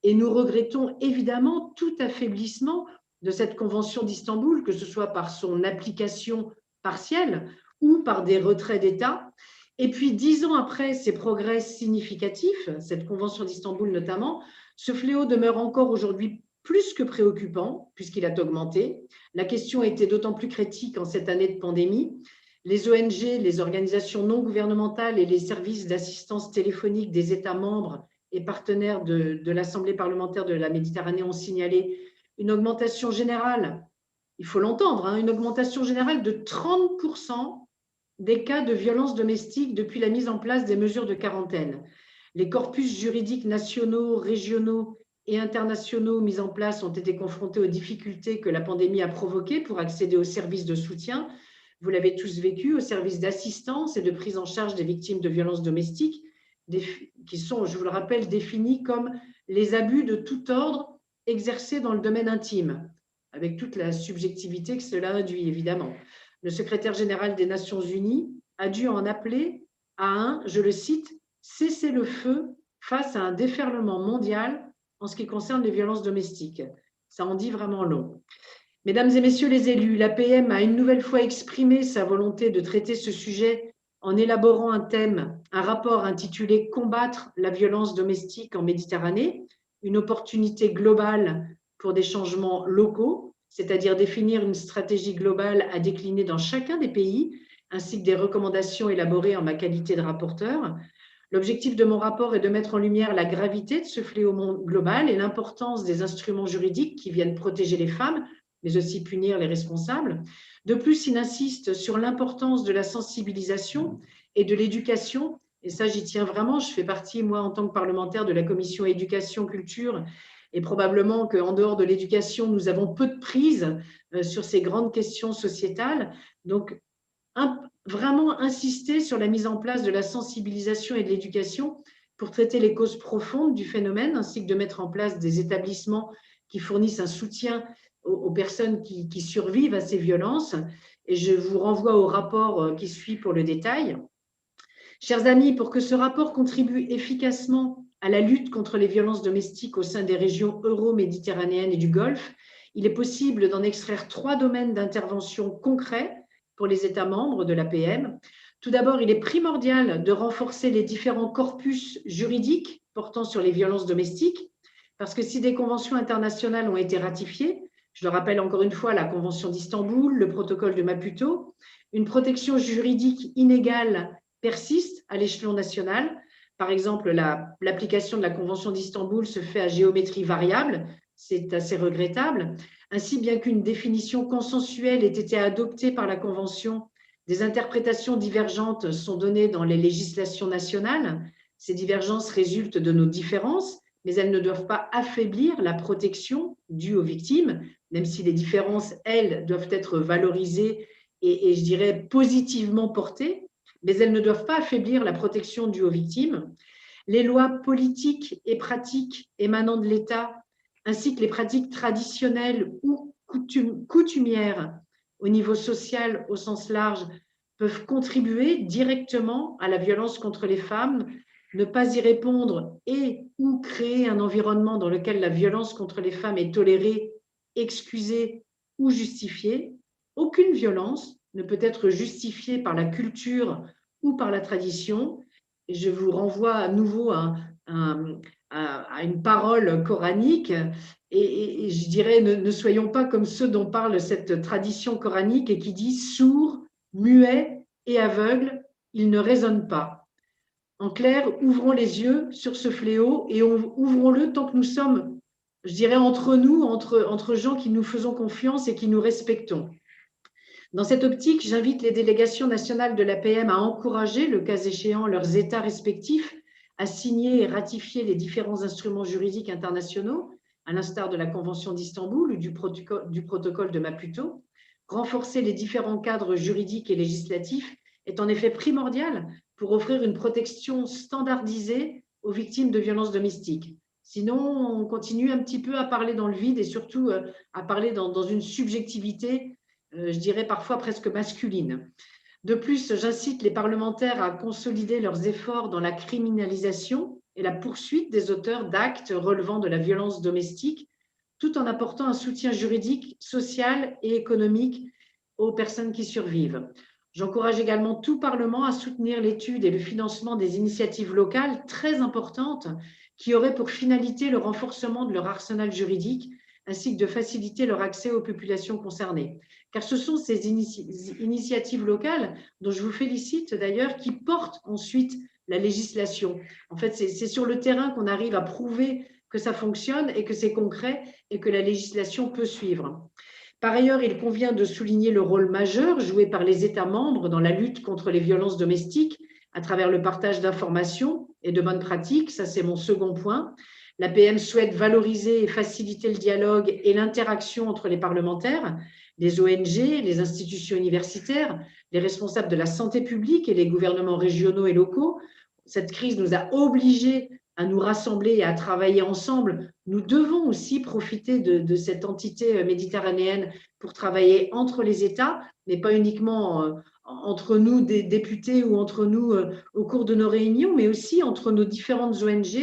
Et nous regrettons évidemment tout affaiblissement de cette convention d'Istanbul, que ce soit par son application partielle ou par des retraits d'État. Et puis, 10 ans après ces progrès significatifs, cette convention d'Istanbul notamment, ce fléau demeure encore aujourd'hui plus que préoccupant, puisqu'il a augmenté. La question a été d'autant plus critique en cette année de pandémie. Les ONG, les organisations non gouvernementales et les services d'assistance téléphonique des États membres et partenaires de l'Assemblée parlementaire de la Méditerranée ont signalé une augmentation générale, il faut l'entendre, une augmentation générale de 30% des cas de violences domestiques depuis la mise en place des mesures de quarantaine. Les corpus juridiques nationaux, régionaux et internationaux mis en place ont été confrontés aux difficultés que la pandémie a provoquées pour accéder aux services de soutien. Vous l'avez tous vécu, aux services d'assistance et de prise en charge des victimes de violences domestiques, qui sont, je vous le rappelle, définis comme les abus de tout ordre exercés dans le domaine intime, avec toute la subjectivité que cela induit, évidemment. Le secrétaire général des Nations Unies a dû en appeler à un, je le cite, « cessez-le-feu face à un déferlement mondial en ce qui concerne les violences domestiques ». Ça en dit vraiment long. Mesdames et messieurs les élus, l'APM a une nouvelle fois exprimé sa volonté de traiter ce sujet en élaborant un rapport intitulé « Combattre la violence domestique en Méditerranée, une opportunité globale pour des changements locaux », c'est-à-dire définir une stratégie globale à décliner dans chacun des pays, ainsi que des recommandations élaborées en ma qualité de rapporteur. L'objectif de mon rapport est de mettre en lumière la gravité de ce fléau global et l'importance des instruments juridiques qui viennent protéger les femmes, mais aussi punir les responsables. De plus, il insiste sur l'importance de la sensibilisation et de l'éducation. Et ça, j'y tiens vraiment. Je fais partie, moi, en tant que parlementaire, de la commission éducation, culture. Et probablement qu'en dehors de l'éducation, nous avons peu de prise sur ces grandes questions sociétales. Donc, vraiment insister sur la mise en place de la sensibilisation et de l'éducation pour traiter les causes profondes du phénomène, ainsi que de mettre en place des établissements qui fournissent un soutien aux personnes qui survivent à ces violences. Et je vous renvoie au rapport qui suit pour le détail. Chers amis, pour que ce rapport contribue efficacement à la lutte contre les violences domestiques au sein des régions euro-méditerranéennes et du Golfe, il est possible d'en extraire 3 domaines d'intervention concrets pour les États membres de l'APM. Tout d'abord, il est primordial de renforcer les différents corpus juridiques portant sur les violences domestiques, parce que si des conventions internationales ont été ratifiées, je le rappelle encore une fois, la Convention d'Istanbul, le protocole de Maputo, une protection juridique inégale persistent à l'échelon national. Par exemple, l'application de la Convention d'Istanbul se fait à géométrie variable, c'est assez regrettable. Ainsi, bien qu'une définition consensuelle ait été adoptée par la Convention, des interprétations divergentes sont données dans les législations nationales. Ces divergences résultent de nos différences, mais elles ne doivent pas affaiblir la protection due aux victimes, même si les différences, elles, doivent être valorisées et je dirais positivement portées, mais elles ne doivent pas affaiblir la protection due aux victimes. Les lois politiques et pratiques émanant de l'État, ainsi que les pratiques traditionnelles ou coutumières au niveau social au sens large, peuvent contribuer directement à la violence contre les femmes. Ne pas y répondre et ou créer un environnement dans lequel la violence contre les femmes est tolérée, excusée ou justifiée. Aucune violence ne peut être justifiée par la culture ou par la tradition. Et je vous renvoie à nouveau à une parole coranique et je dirais ne soyons pas comme ceux dont parle cette tradition coranique et qui dit « sourd, muet et aveugle, il ne raisonne pas ». En clair, ouvrons les yeux sur ce fléau et ouvrons-le tant que nous sommes, je dirais, entre nous, entre gens qui nous faisons confiance et qui nous respectons. Dans cette optique, j'invite les délégations nationales de l'APM à encourager, le cas échéant, leurs États respectifs à signer et ratifier les différents instruments juridiques internationaux, à l'instar de la Convention d'Istanbul ou du protocole de Maputo. Renforcer les différents cadres juridiques et législatifs est en effet primordial pour offrir une protection standardisée aux victimes de violences domestiques. Sinon, on continue un petit peu à parler dans le vide et surtout à parler dans une subjectivité, je dirais parfois presque masculine. De plus, j'incite les parlementaires à consolider leurs efforts dans la criminalisation et la poursuite des auteurs d'actes relevant de la violence domestique, tout en apportant un soutien juridique, social et économique aux personnes qui survivent. J'encourage également tout Parlement à soutenir l'étude et le financement des initiatives locales très importantes qui auraient pour finalité le renforcement de leur arsenal juridique ainsi que de faciliter leur accès aux populations concernées. Car ce sont ces initiatives locales, dont je vous félicite d'ailleurs, qui portent ensuite la législation. En fait, c'est sur le terrain qu'on arrive à prouver que ça fonctionne et que c'est concret et que la législation peut suivre. Par ailleurs, il convient de souligner le rôle majeur joué par les États membres dans la lutte contre les violences domestiques à travers le partage d'informations et de bonnes pratiques. Ça, c'est mon second point. L'APM souhaite valoriser et faciliter le dialogue et l'interaction entre les parlementaires, les ONG, les institutions universitaires, les responsables de la santé publique et les gouvernements régionaux et locaux. Cette crise nous a obligés à nous rassembler et à travailler ensemble. Nous devons aussi profiter de cette entité méditerranéenne pour travailler entre les États, mais pas uniquement entre nous, des députés, ou entre nous au cours de nos réunions, mais aussi entre nos différentes ONG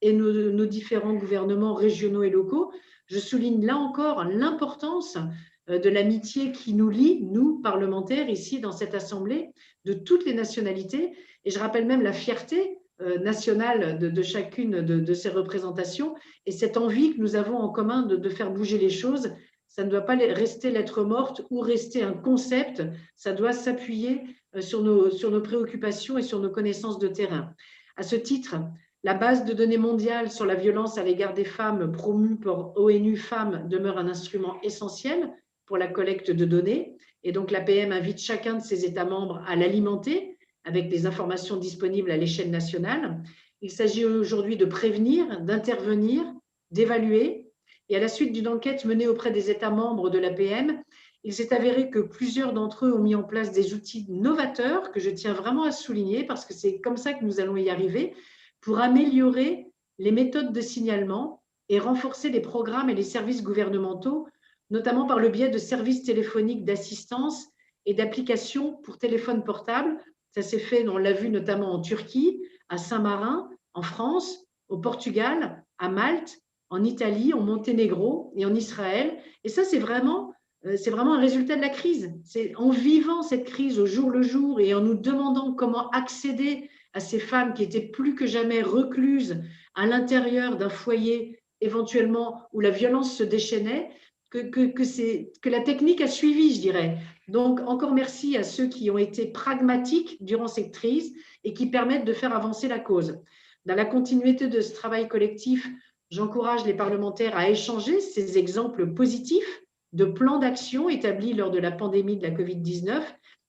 et nos différents gouvernements régionaux et locaux. Je souligne là encore l'importance de l'amitié qui nous lie, nous, parlementaires, ici dans cette Assemblée, de toutes les nationalités. Et je rappelle même la fierté nationale de chacune de ces représentations et cette envie que nous avons en commun de faire bouger les choses. Ça ne doit pas rester lettre morte ou rester un concept, ça doit s'appuyer sur nos préoccupations et sur nos connaissances de terrain. À ce titre, la base de données mondiale sur la violence à l'égard des femmes promue par ONU Femmes demeure un instrument essentiel pour la collecte de données. Et donc, l'APM invite chacun de ses États membres à l'alimenter avec des informations disponibles à l'échelle nationale. Il s'agit aujourd'hui de prévenir, d'intervenir, d'évaluer. Et à la suite d'une enquête menée auprès des États membres de l'APM, il s'est avéré que plusieurs d'entre eux ont mis en place des outils novateurs que je tiens vraiment à souligner parce que c'est comme ça que nous allons y arriver, pour améliorer les méthodes de signalement et renforcer les programmes et les services gouvernementaux, notamment par le biais de services téléphoniques d'assistance et d'applications pour téléphone portable. Ça s'est fait, on l'a vu notamment en Turquie, à Saint-Marin, en France, au Portugal, à Malte, en Italie, en Monténégro et en Israël. Et ça, c'est vraiment un résultat de la crise. C'est en vivant cette crise au jour le jour et en nous demandant comment accéder à ces femmes qui étaient plus que jamais recluses à l'intérieur d'un foyer, éventuellement où la violence se déchaînait, que la technique a suivi, je dirais. Donc, encore merci à ceux qui ont été pragmatiques durant cette crise et qui permettent de faire avancer la cause. Dans la continuité de ce travail collectif, j'encourage les parlementaires à échanger ces exemples positifs de plans d'action établis lors de la pandémie de la Covid-19.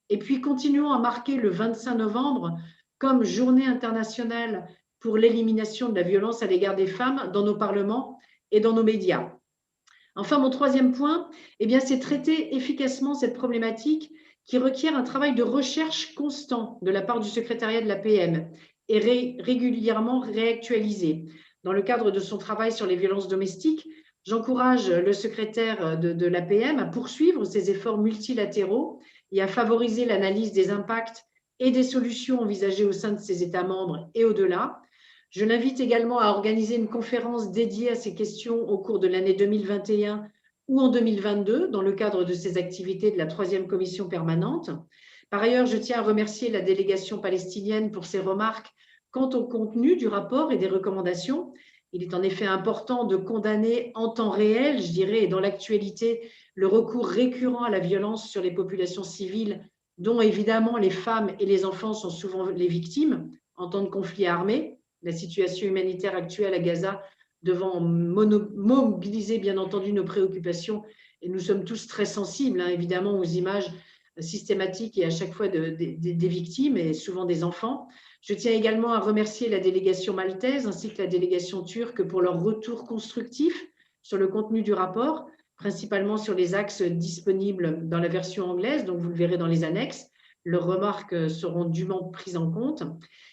Et puis, continuons à marquer le 25 novembre comme journée internationale pour l'élimination de la violence à l'égard des femmes dans nos parlements et dans nos médias. Enfin, mon troisième point, c'est traiter efficacement cette problématique qui requiert un travail de recherche constant de la part du secrétariat de la PM et régulièrement réactualisé. Dans le cadre de son travail sur les violences domestiques, j'encourage le secrétaire de la PM à poursuivre ses efforts multilatéraux et à favoriser l'analyse des impacts et des solutions envisagées au sein de ses États membres et au-delà. Je l'invite également à organiser une conférence dédiée à ces questions au cours de l'année 2021 ou en 2022 dans le cadre de ses activités de la 3e commission permanente. Par ailleurs, je tiens à remercier la délégation palestinienne pour ses remarques quant au contenu du rapport et des recommandations. Il est en effet important de condamner en temps réel, je dirais, et dans l'actualité, le recours récurrent à la violence sur les populations civiles, dont évidemment les femmes et les enfants sont souvent les victimes en temps de conflit armé. La situation humanitaire actuelle à Gaza devant mobiliser bien entendu nos préoccupations, et nous sommes tous très sensibles évidemment aux images systématiques et à chaque fois des victimes et souvent des enfants. Je tiens également à remercier la délégation maltaise ainsi que la délégation turque pour leur retour constructif sur le contenu du rapport, principalement sur les axes disponibles dans la version anglaise, donc vous le verrez dans les annexes. Leurs remarques seront dûment prises en compte.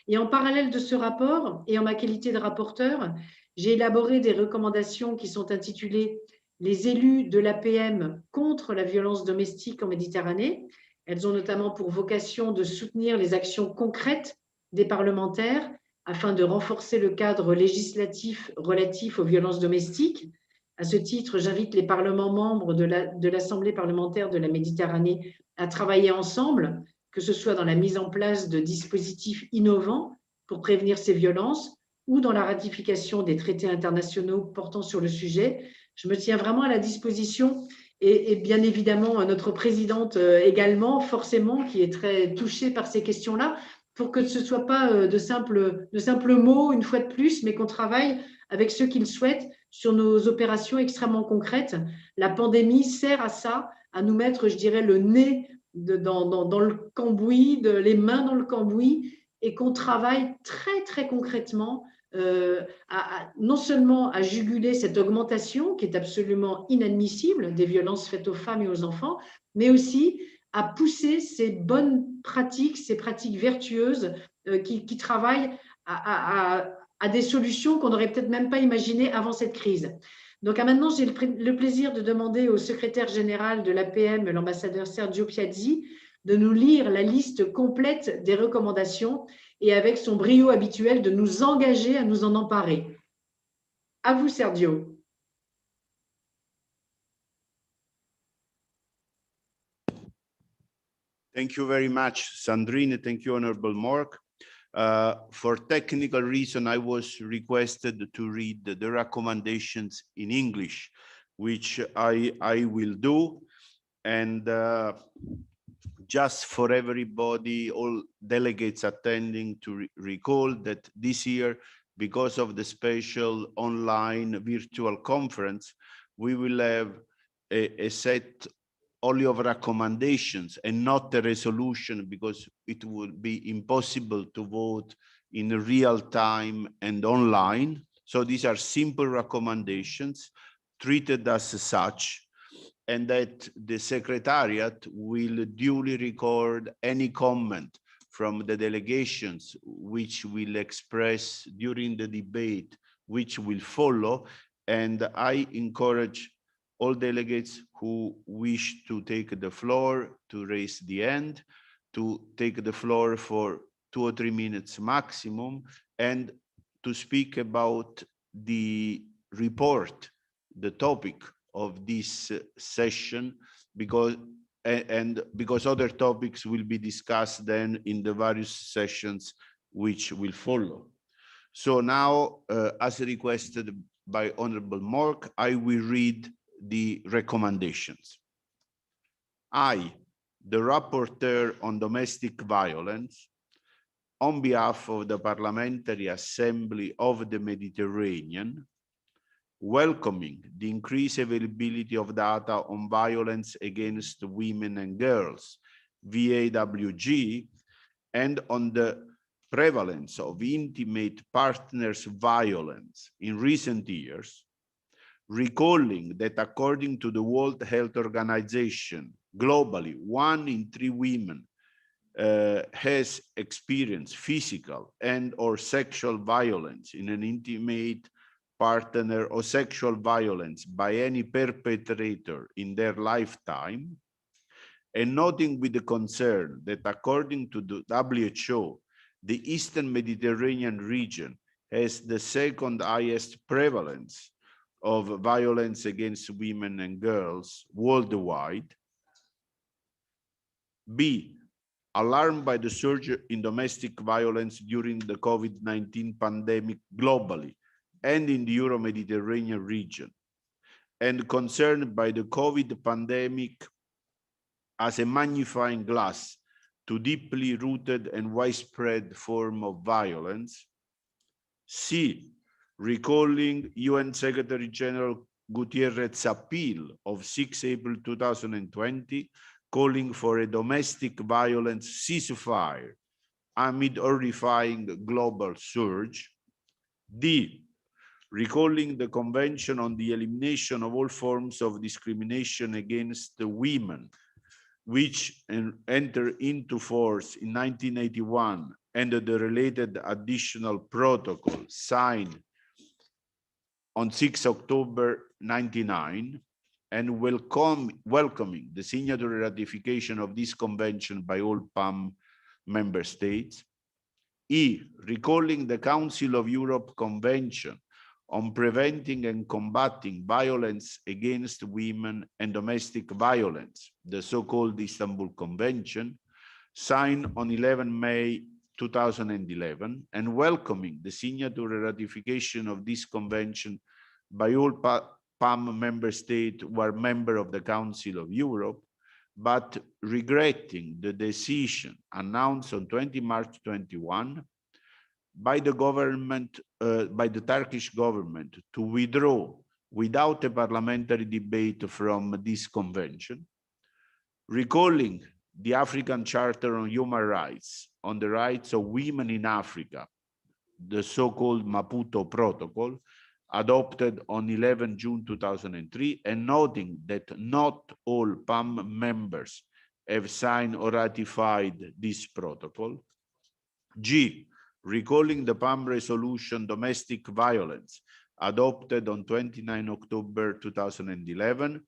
Et en parallèle de ce rapport, et en ma qualité de rapporteur, j'ai élaboré des recommandations qui sont intitulées « Les élus de l'APM contre la violence domestique en Méditerranée ». Elles ont notamment pour vocation de soutenir les actions concrètes des parlementaires afin de renforcer le cadre législatif relatif aux violences domestiques. À ce titre, j'invite les parlements membres de l'Assemblée parlementaire de la Méditerranée à travailler ensemble, que ce soit dans la mise en place de dispositifs innovants pour prévenir ces violences ou dans la ratification des traités internationaux portant sur le sujet. Je me tiens vraiment à la disposition et bien évidemment notre présidente également, forcément, qui est très touchée par ces questions-là, pour que ce ne soit pas de simples mots une fois de plus, mais qu'on travaille avec ceux qui le souhaitent sur nos opérations extrêmement concrètes. La pandémie sert à ça, à nous mettre, je dirais, le nez dans le cambouis, les mains dans le cambouis, et qu'on travaille très, très concrètement non seulement à juguler cette augmentation qui est absolument inadmissible des violences faites aux femmes et aux enfants, mais aussi à pousser ces bonnes pratiques, ces pratiques vertueuses qui travaillent à des solutions qu'on n'aurait peut-être même pas imaginées avant cette crise. Donc maintenant, j'ai le plaisir de demander au secrétaire général de l'APM, l'ambassadeur Sergio Piazzi, de nous lire la liste complète des recommandations et avec son brio habituel de nous engager à nous en emparer. À vous, Sergio. Thank you very much, Sandrine. Thank you, Honorable Mark. For technical reason, I was requested to read the recommendations in English, which I will do. And just for everybody, all delegates attending, to recall that this year, because of the special online virtual conference, we will have a set only of recommendations and not a resolution, because it would be impossible to vote in real time and online. So these are simple recommendations treated as such, and that the Secretariat will duly record any comment from the delegations which will express during the debate, which will follow. And I encourage all delegates who wish to take the floor to raise the hand, to take the floor for 2 or 3 minutes maximum, and to speak about the report, the topic of this session, because other topics will be discussed then in the various sessions which will follow. So now, as requested by Honorable Mark, I will read the recommendations. I, the rapporteur on domestic violence, on behalf of the Parliamentary Assembly of the Mediterranean, welcoming the increased availability of data on violence against women and girls, VAWG, and on the prevalence of intimate partners violence in recent years, recalling that according to the World Health Organization, globally, 1 in 3 women has experienced physical and or sexual violence in an intimate partner or sexual violence by any perpetrator in their lifetime, and noting with the concern that according to the WHO, the Eastern Mediterranean region has the second highest prevalence of violence against women and girls worldwide. B, alarmed by the surge in domestic violence during the COVID-19 pandemic globally and in the Euro-Mediterranean region, and concerned by the COVID pandemic as a magnifying glass to deeply rooted and widespread form of violence. C, recalling UN Secretary General Gutierrez's appeal of 6 April 2020, calling for a domestic violence ceasefire amid horrifying global surge. D, recalling the Convention on the Elimination of All Forms of Discrimination Against Women, which entered into force in 1981, and the related additional protocol signed on 6 October 1999, and welcoming the signatory ratification of this convention by all PAM member states. E, recalling the Council of Europe Convention on preventing and combating violence against women and domestic violence, the so-called Istanbul Convention, signed on 11 May 2011, and welcoming the signatory ratification of this convention by all PAM member states who are members of the Council of Europe, but regretting the decision announced on 20 March 21 by the government, by the Turkish government, to withdraw without a parliamentary debate from this convention, recalling the African Charter on Human Rights, on the rights of women in Africa, the so-called Maputo Protocol, adopted on 11 June 2003, and noting that not all PAM members have signed or ratified this protocol. G, recalling the PAM resolution Domestic Violence, adopted on 29 October 2011,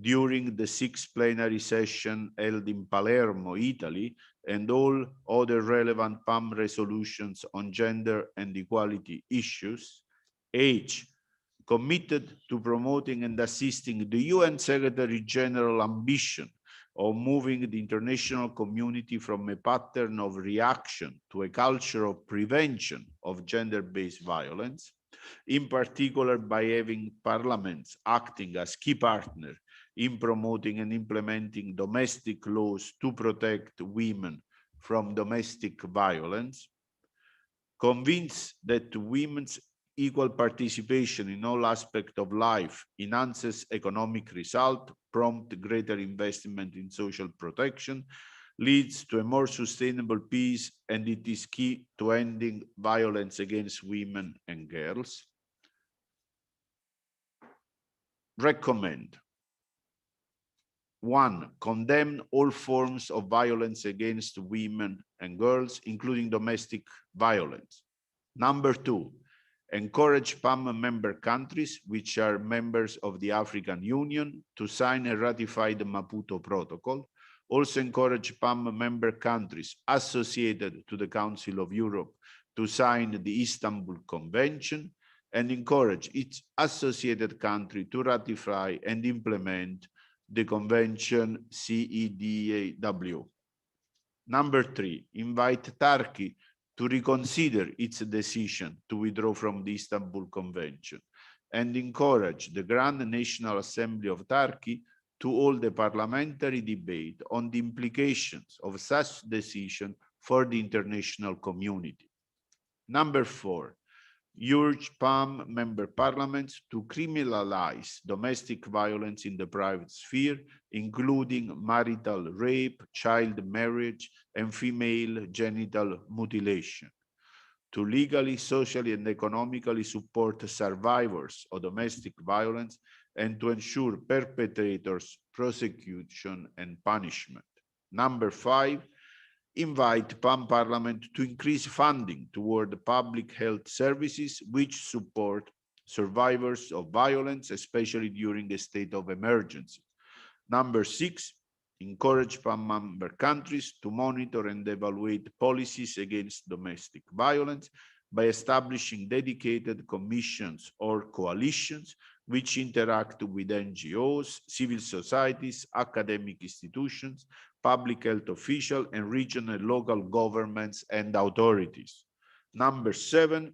during the 6th plenary session held in Palermo, Italy, and all other relevant PAM resolutions on gender and equality issues. H, committed to promoting and assisting the UN Secretary General ambition of moving the international community from a pattern of reaction to a culture of prevention of gender-based violence, in particular by having parliaments acting as key partners in promoting and implementing domestic laws to protect women from domestic violence, convinced that women's equal participation in all aspects of life enhances economic result, prompt greater investment in social protection, leads to a more sustainable peace, and it is key to ending violence against women and girls. Recommend. 1, condemn all forms of violence against women and girls, including domestic violence. Number 2, encourage PAM member countries, which are members of the African Union, to sign and ratify the Maputo Protocol. Also encourage PAM member countries associated to the Council of Europe to sign the Istanbul Convention, and encourage each associated country to ratify and implement the Convention CEDAW. Number 3, invite Turkey to reconsider its decision to withdraw from the Istanbul Convention, and encourage the Grand National Assembly of Turkey to hold the parliamentary debate on the implications of such decision for the international community. Number 4, urge PAM member parliaments to criminalize domestic violence in the private sphere, including marital rape, child marriage, and female genital mutilation, to legally, socially, and economically support survivors of domestic violence, and to ensure perpetrators' prosecution and punishment. Number 5, invite PAM Parliament to increase funding toward public health services which support survivors of violence, especially during a state of emergency. Number 6, encourage PAM member countries to monitor and evaluate policies against domestic violence by establishing dedicated commissions or coalitions which interact with NGOs, civil societies, academic institutions, public health officials, and regional and local governments and authorities. Number 7,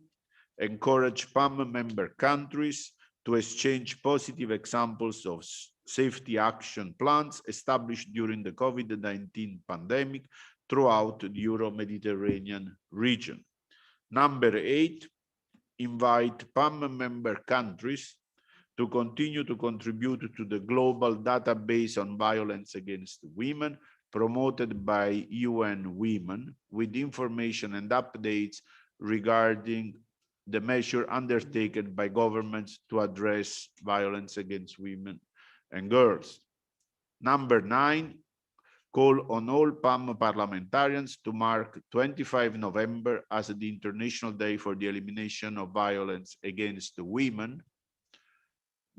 encourage PAM member countries to exchange positive examples of safety action plans established during the COVID-19 pandemic throughout the Euro-Mediterranean region. Number 8, invite PAM member countries to continue to contribute to the global database on violence against women promoted by UN Women, with information and updates regarding the measure undertaken by governments to address violence against women and girls. Number 9, call on all PAM parliamentarians to mark 25 November as the International Day for the Elimination of Violence Against Women.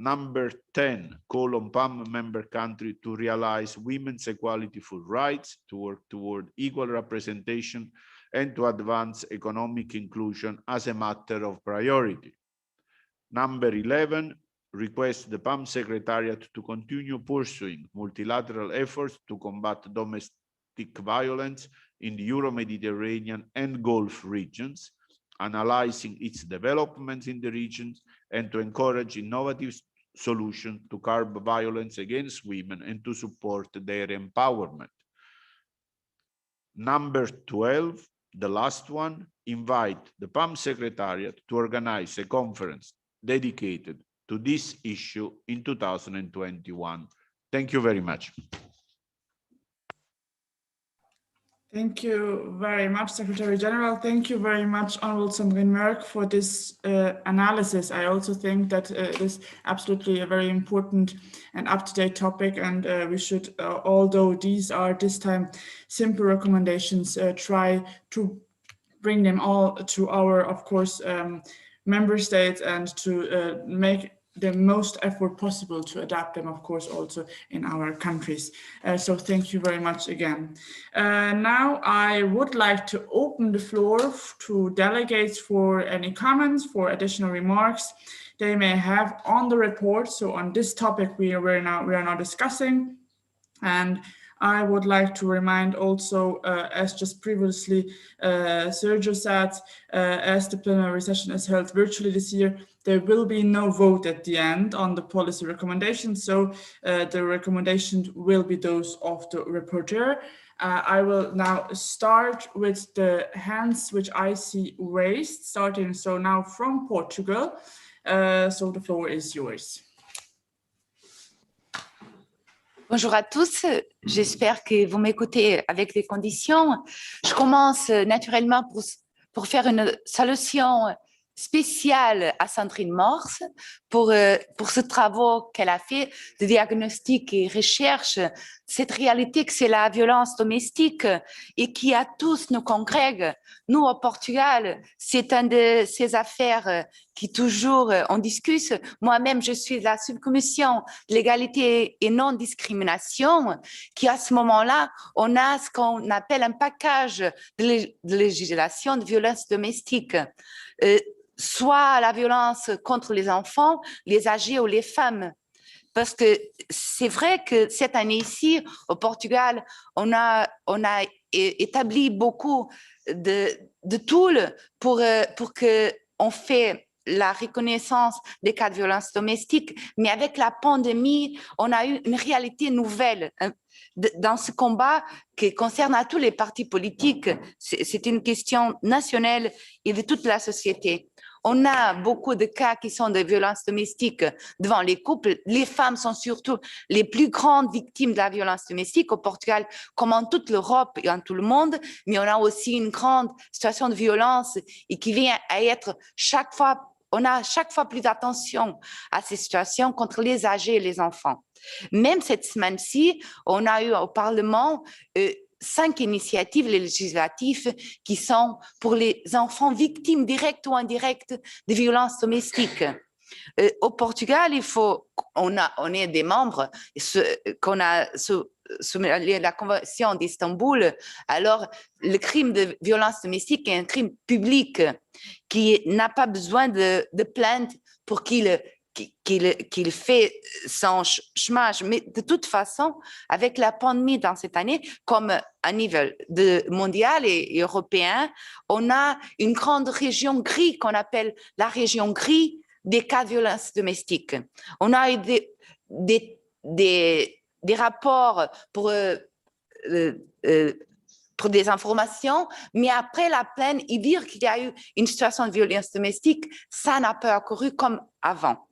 Number 10, call on PAM member country to realize women's equality for rights, to work toward equal representation, and to advance economic inclusion as a matter of priority. Number 11, request the PAM Secretariat to continue pursuing multilateral efforts to combat domestic violence in the Euro-Mediterranean and Gulf regions, analyzing its developments in the regions, and to encourage innovative solutions to curb violence against women and to support their empowerment. Number 12, the last one, invite the PAM Secretariat to organize a conference dedicated to this issue in 2021. Thank you very much. Thank you very much, Secretary General. Thank you very much, Honorable Sandrine Merck, for this analysis. I also think that it is absolutely a very important and up-to-date topic, and we should, although these are this time simple recommendations, try to bring them all to our, of course, member states, and to make the most effort possible to adapt them, of course, also in our countries. So thank you very much again. Now I would like to open the floor to delegates for any comments, for additional remarks they may have on the report. So on this topic we are now discussing. And I would like to remind also, as just previously Sergio said, as the plenary session is held virtually this year, there will be no vote at the end on the policy recommendations. So the recommendations will be those of the rapporteur. I will now start with the hands which I see raised, starting so now from Portugal. So the floor is yours. Bonjour à tous, j'espère que vous m'écoutez avec des conditions. Je commence naturellement pour faire une salutation spéciale à Sandrine Morse pour ce travail qu'elle a fait de diagnostic et recherche, cette réalité que c'est la violence domestique et qui à tous nous congrègue. Nous, au Portugal, c'est une de ces affaires qui toujours on discute. Moi-même, je suis de la subcommission de l'égalité et non-discrimination qui, à ce moment-là, on a ce qu'on appelle un package de législation de violence domestique. Soit la violence contre les enfants, les âgés ou les femmes. Parce que c'est vrai que cette année ici, au Portugal, on a établi beaucoup de tools pour qu'on fait la reconnaissance des cas de violence domestique, mais avec la pandémie, on a eu une réalité nouvelle dans ce combat qui concerne à tous les partis politiques. C'est une question nationale et de toute la société. On a beaucoup de cas qui sont de violences domestiques devant les couples. Les femmes sont surtout les plus grandes victimes de la violence domestique au Portugal, comme en toute l'Europe et en tout le monde. Mais on a aussi une grande situation de violence et qui vient à être chaque fois, on a chaque fois plus d'attention à ces situations contre les âgés et les enfants. Même cette semaine-ci, on a eu au Parlement 5 initiatives législatives qui sont pour les enfants victimes directes ou indirectes de violences domestiques. Au Portugal, on est des membres qu'on a sous la Convention d'Istanbul. Alors, le crime de violence domestique est un crime public qui n'a pas besoin de plainte pour qu'il fait son chômage. Mais de toute façon, avec la pandémie dans cette année, comme à niveau mondial et européen, on a une grande région grise qu'on appelle la région grise des cas de violence domestique. On a eu des rapports pour des informations, mais après la plainte, et dire qu'il y a eu une situation de violence domestique, ça n'a pas occuru comme avant.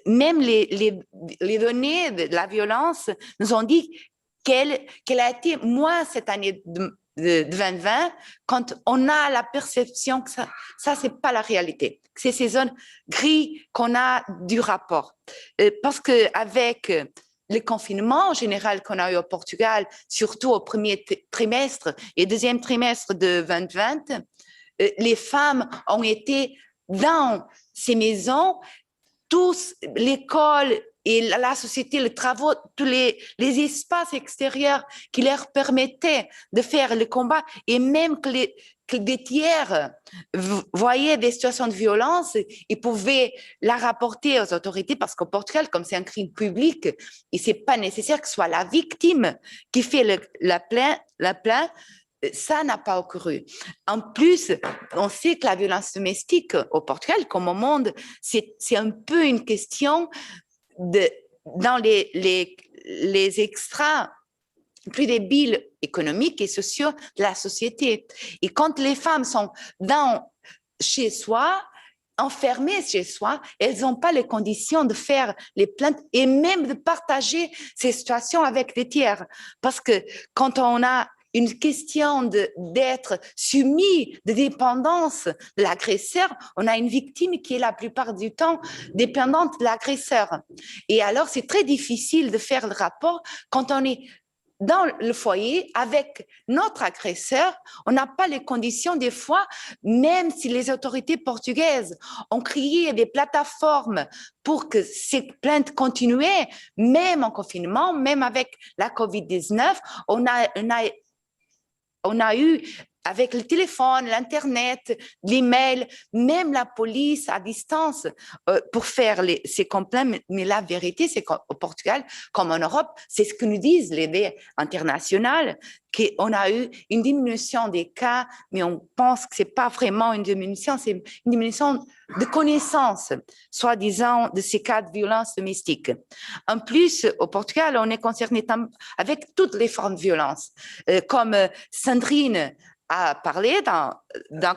Même les données de la violence nous ont dit qu'elle a été moins cette année de 2020 quand on a la perception que ça c'est pas la réalité. C'est ces zones grises qu'on a du rapport. Parce qu'avec le confinement en général qu'on a eu au Portugal, surtout au premier trimestre et deuxième trimestre de 2020, les femmes ont été dans ces maisons, tous, l'école et la société, les travaux, tous les espaces extérieurs qui leur permettaient de faire le combat, et même que des tiers voyaient des situations de violence, ils pouvaient la rapporter aux autorités, parce qu'au Portugal, comme c'est un crime public, et c'est pas nécessaire que ce soit la victime qui fait la plainte, ça n'a pas occuru. En plus, on sait que la violence domestique au Portugal, comme au monde, c'est un peu une question dans les extras plus débiles économiques et sociaux de la société. Et quand les femmes sont chez soi, enfermées chez soi, elles n'ont pas les conditions de faire les plaintes et même de partager ces situations avec des tiers. Parce que quand on a une question d'être soumis, de dépendance de l'agresseur, on a une victime qui est la plupart du temps dépendante de l'agresseur. Et alors, c'est très difficile de faire le rapport quand on est dans le foyer avec notre agresseur. On n'a pas les conditions des fois, même si les autorités portugaises ont créé des plateformes pour que ces plaintes continuaient, même en confinement, même avec la Covid-19, on a eu, avec le téléphone, l'Internet, l'email, même la police à distance pour faire ces complaintes. Mais la vérité, c'est qu'au Portugal, comme en Europe, c'est ce que nous disent les dés internationales, qu'on a eu une diminution des cas, mais on pense que ce n'est pas vraiment une diminution, c'est une diminution de connaissance, soi-disant, de ces cas de violence domestique. En plus, au Portugal, on est concerné avec toutes les formes de violence, comme Sandrine a parlé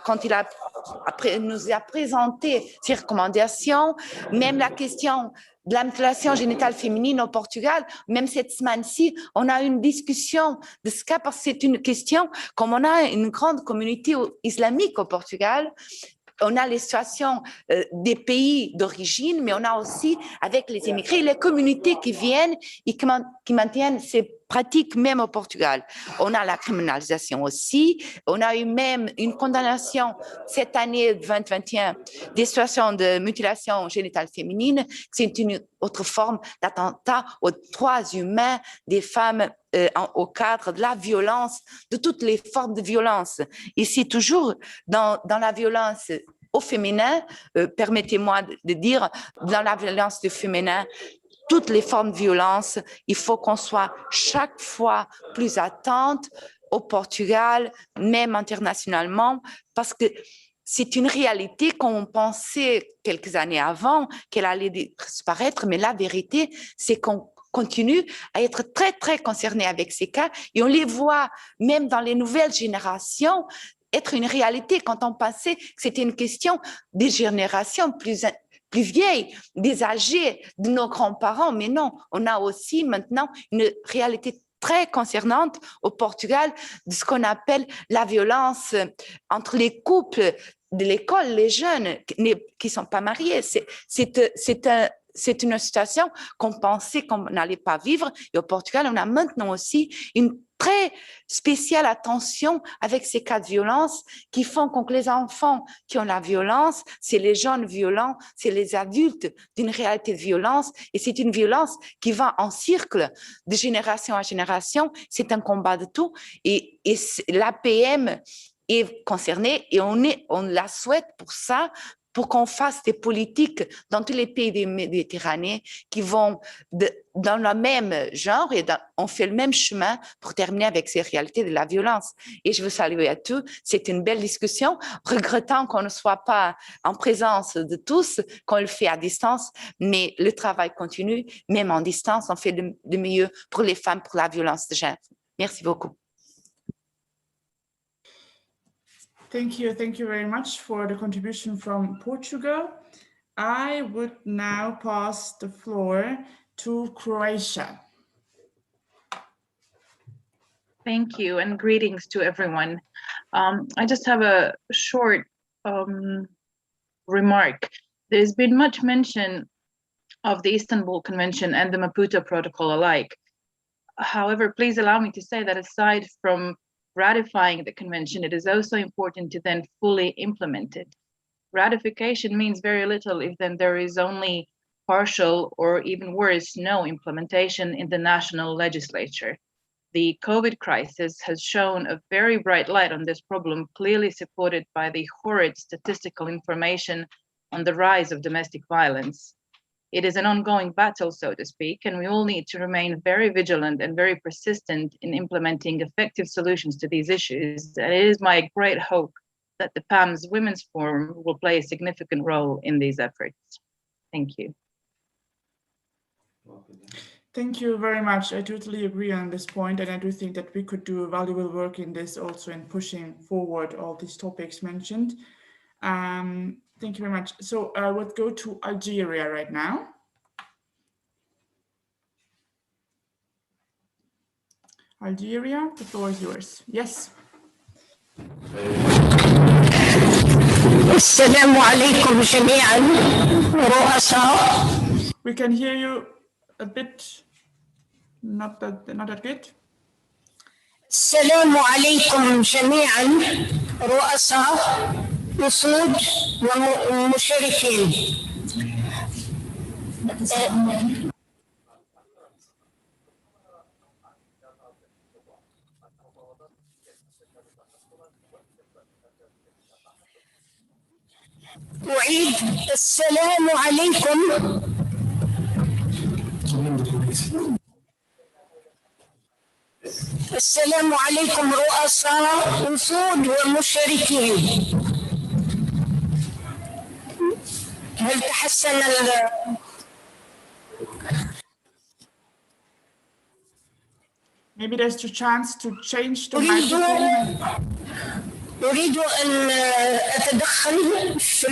quand il nous a présenté ses recommandations, même la question de la mutilation génitale féminine au Portugal, même cette semaine-ci, on a une discussion de ce cas parce que c'est une question, comme on a une grande communauté islamique au Portugal, on a les situations des pays d'origine, mais on a aussi avec les immigrés, les communautés qui viennent et qui maintiennent ces pratiques même au Portugal. On a la criminalisation aussi. On a eu même une condamnation cette année 2021 des situations de mutilation génitale féminine. C'est une autre forme d'attentat aux droits humains des femmes au cadre de la violence, de toutes les formes de violence. Et c'est toujours dans la violence au féminin, permettez-moi de dire, dans la violence du féminin, toutes les formes de violence, il faut qu'on soit chaque fois plus attente au Portugal, même internationalement, parce que c'est une réalité qu'on pensait quelques années avant qu'elle allait disparaître, mais la vérité, c'est qu'on continue à être très, très concernés avec ces cas et on les voit même dans les nouvelles générations être une réalité quand on pensait que c'était une question des générations plus vieilles, des âgés, de nos grands-parents. Mais non, on a aussi maintenant une réalité très concernante au Portugal de ce qu'on appelle la violence entre les couples de l'école, les jeunes qui ne sont pas mariés. C'est une situation qu'on pensait qu'on n'allait pas vivre. Et au Portugal, on a maintenant aussi une très spéciale attention avec ces cas de violence qui font que les enfants qui ont la violence, c'est les jeunes violents, c'est les adultes d'une réalité de violence. Et c'est une violence qui va en cercle de génération à génération. C'est un combat de tout. Et l'APM est concernée et on la souhaite pour ça, pour qu'on fasse des politiques dans tous les pays de Méditerranée qui vont dans le même genre et on fait le même chemin pour terminer avec ces réalités de la violence. Et je veux saluer à tous. C'est une belle discussion, regrettant qu'on ne soit pas en présence de tous, qu'on le fait à distance, mais le travail continue, même en distance, on fait de mieux pour les femmes, pour la violence de genre. Merci beaucoup. Thank you very much for the contribution from Portugal. I would now pass the floor to Croatia. Thank you and greetings to everyone. I just have a short remark. There's been much mention of the Istanbul Convention and the Maputo Protocol alike. However, please allow me to say that aside from ratifying the convention, it is also important to then fully implement it. Ratification means very little if then there is only partial or even worse, no implementation in the national legislature. The COVID crisis has shown a very bright light on this problem, clearly supported by the horrid statistical information on the rise of domestic violence. It is an ongoing battle, so to speak, and we all need to remain very vigilant and very persistent in implementing effective solutions to these issues. And it is my great hope that the PAM's Women's Forum will play a significant role in these efforts. Thank you. Thank you very much. I totally agree on this point, and I do think that we could do valuable work in this also in pushing forward all these topics mentioned. Thank you very much. So I would go to Algeria right now. Algeria, the floor is yours. Yes. السلام عليكم جميعا رؤساء. We can hear you a bit, not that good. السلام عليكم جميعا رؤساء وفود ومشاركين. أعيد السلام عليكم. السلام عليكم رؤساء وفود ومشاركين. هل تحسن Maybe there's a chance to change the microphone. أريد أن أتدخل في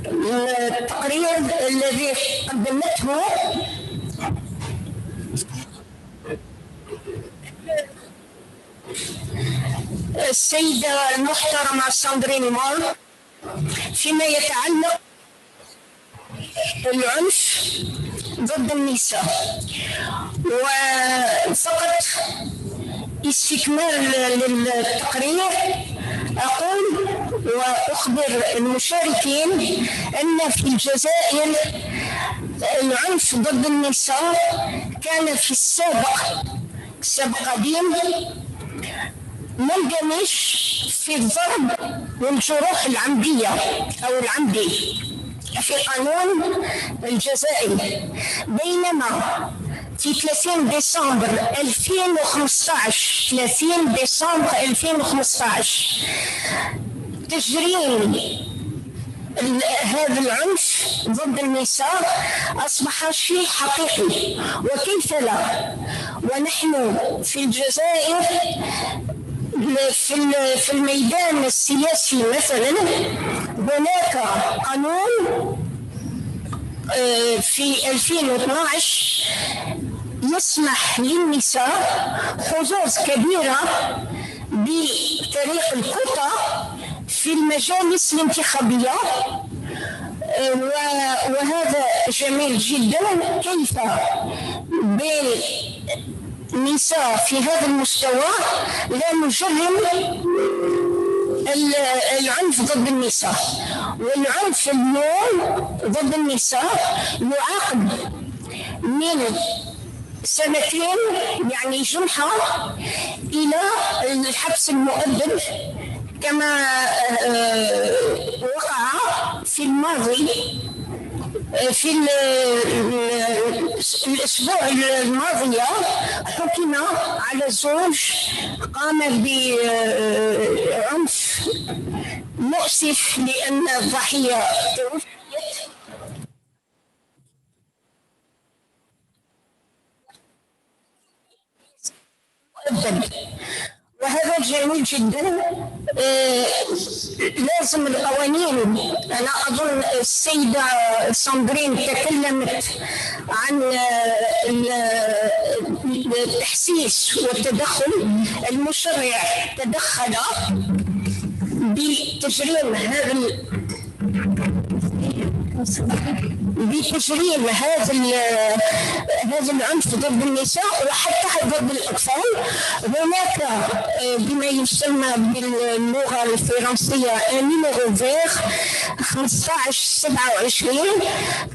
التقرير الذي قدمته السيدة المحترمة ساندرين مار فيما يتعلق بالعنف ضد النساء. وفقط استكمال للتقرير أقول وأخبر المشاركين أن في الجزائر العنف ضد النساء كان في السابق قديم مندمج في الضرب والجروح العمدية أو العمدي في قانون الجزائري، بينما في 30 ديسمبر 2015 تجريم هذا العنف ضد النساء أصبح شيء حقيقي، وكيف لا؟ ونحن في الجزائر في الميدان السياسي مثلا هناك قانون في 2012 يسمح للنساء حظوظ كبيرة بطريق الكوتا في المجالس الانتخابية، وهذا جميل جدا. كيف بين النساء في هذا المستوى لا نجرم العنف ضد النساء، والعنف اليوم ضد النساء يعاقب من 2 سنين يعني جنحة إلى الحبس المؤبد كما وقع في الماضي. في الأسبوع الماضي حكم على زوج قام بعنف مؤسف لأن الضحية توفيت مؤبد، وهذا جميل جدا. لازم القوانين، أنا أظن السيدة ساندرين تكلمت عن التحسيس والتدخل، المشرع تدخل بتجريم هذا العنف ضد النساء وحتى ضد الأطفال. هناك بما يسمى باللغة الفرنسية نيميرو فيغ 1527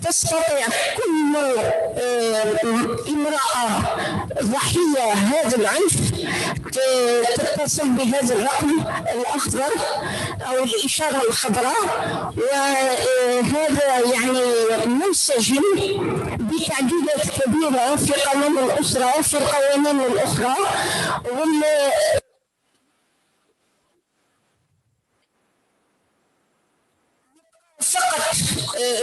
تستطيع كل امرأة ضحية هذا العنف تتصل بهذا الرقم الأخضر أو الإشارة الخضراء، وهذا يعني منسجم بتعديلات كبيرة في قانون الأسرة وفي القوانين الأخرى. فقط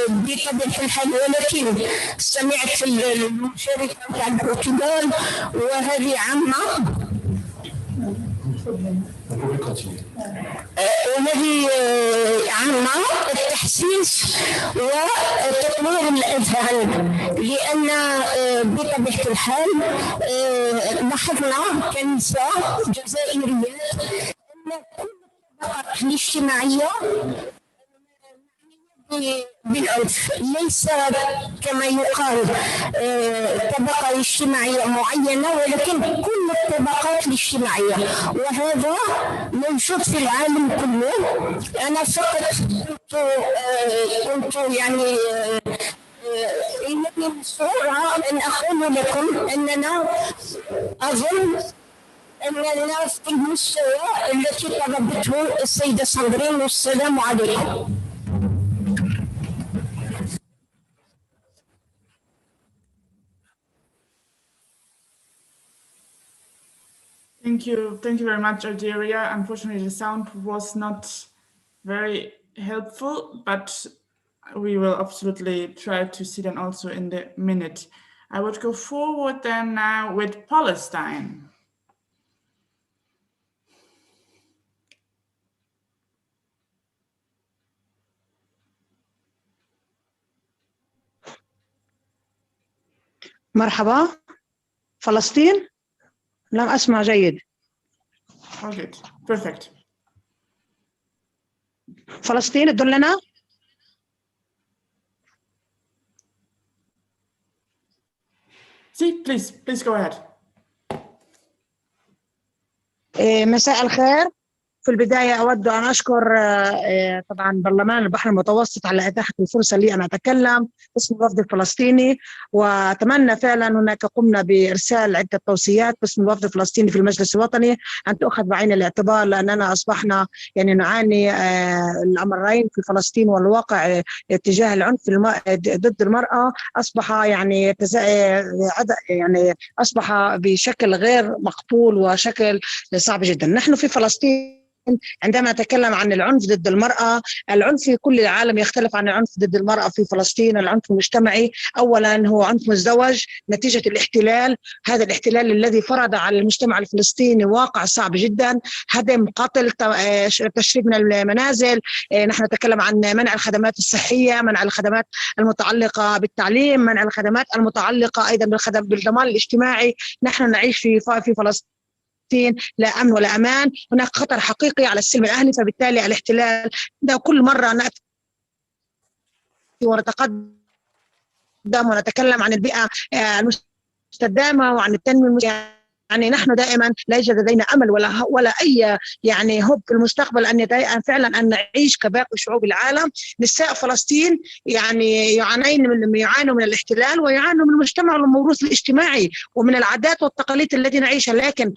بطبيعة الحال، ولكن سمعت المشاركة بتاع البرتغال وهذه عامة، وهذه عامة التحسيس وتطوير الأذهان، لأن بطبيعة الحال لاحظنا كنساء جزائريات أن كل الطبقات الاجتماعية بالعنف، ليس كما يقال طبقة اجتماعية معينة، ولكن كل الطبقات الاجتماعية، وهذا موجود في العالم كله. أنا فقط كنت يعني إنني مسرورة أن أقول لكم أننا أظن أننا في المستوى التي طلبته السيدة ساندرين، والسلام عليكم. Thank you very much, Algeria. Unfortunately, the sound was not very helpful, but we will absolutely try to see them also in the minute. I would go forward then now with Palestine. مرحبا. فلسطين؟ لم أسمع جيد. Okay, perfect. فلسطين تدلنا؟ Please go ahead. مساء الخير. في البداية أود أن أشكر طبعا برلمان البحر المتوسط على إتاحة الفرصة لي أن أتكلم باسم الوفد الفلسطيني، وأتمنى فعلا هناك قمنا بإرسال عدة توصيات باسم الوفد الفلسطيني في المجلس الوطني أن تؤخذ بعين الاعتبار، لأننا أصبحنا يعني نعاني الأمرين في فلسطين، والواقع اتجاه العنف ضد المرأة أصبح يعني أصبح بشكل غير مقبول وشكل صعب جدا. نحن في فلسطين عندما نتكلم عن العنف ضد المرأة، العنف في كل العالم يختلف عن العنف ضد المرأة في فلسطين. العنف المجتمعي أولا هو عنف مزدوج نتيجة الاحتلال، هذا الاحتلال الذي فرض على المجتمع الفلسطيني واقع صعب جدا، هدم، قتل، تشريد من المنازل. نحن نتكلم عن منع الخدمات الصحية، منع الخدمات المتعلقة بالتعليم، منع الخدمات المتعلقة أيضا بالضمان الاجتماعي. نحن نعيش في فلسطين لا أمن ولا أمان، هناك خطر حقيقي على السلم الأهلي. فبالتالي الاحتلال ده كل مرة نأتي ونتقدم ونتكلم عن البيئة المستدامة وعن التنمية، يعني نحن دائما لا يوجد لدينا امل ولا اي يعني هوب في المستقبل ان فعلا ان نعيش كباقي شعوب العالم. نساء فلسطين يعني يعانوا من الاحتلال ويعانوا من المجتمع والموروث الاجتماعي ومن العادات والتقاليد التي نعيشها، لكن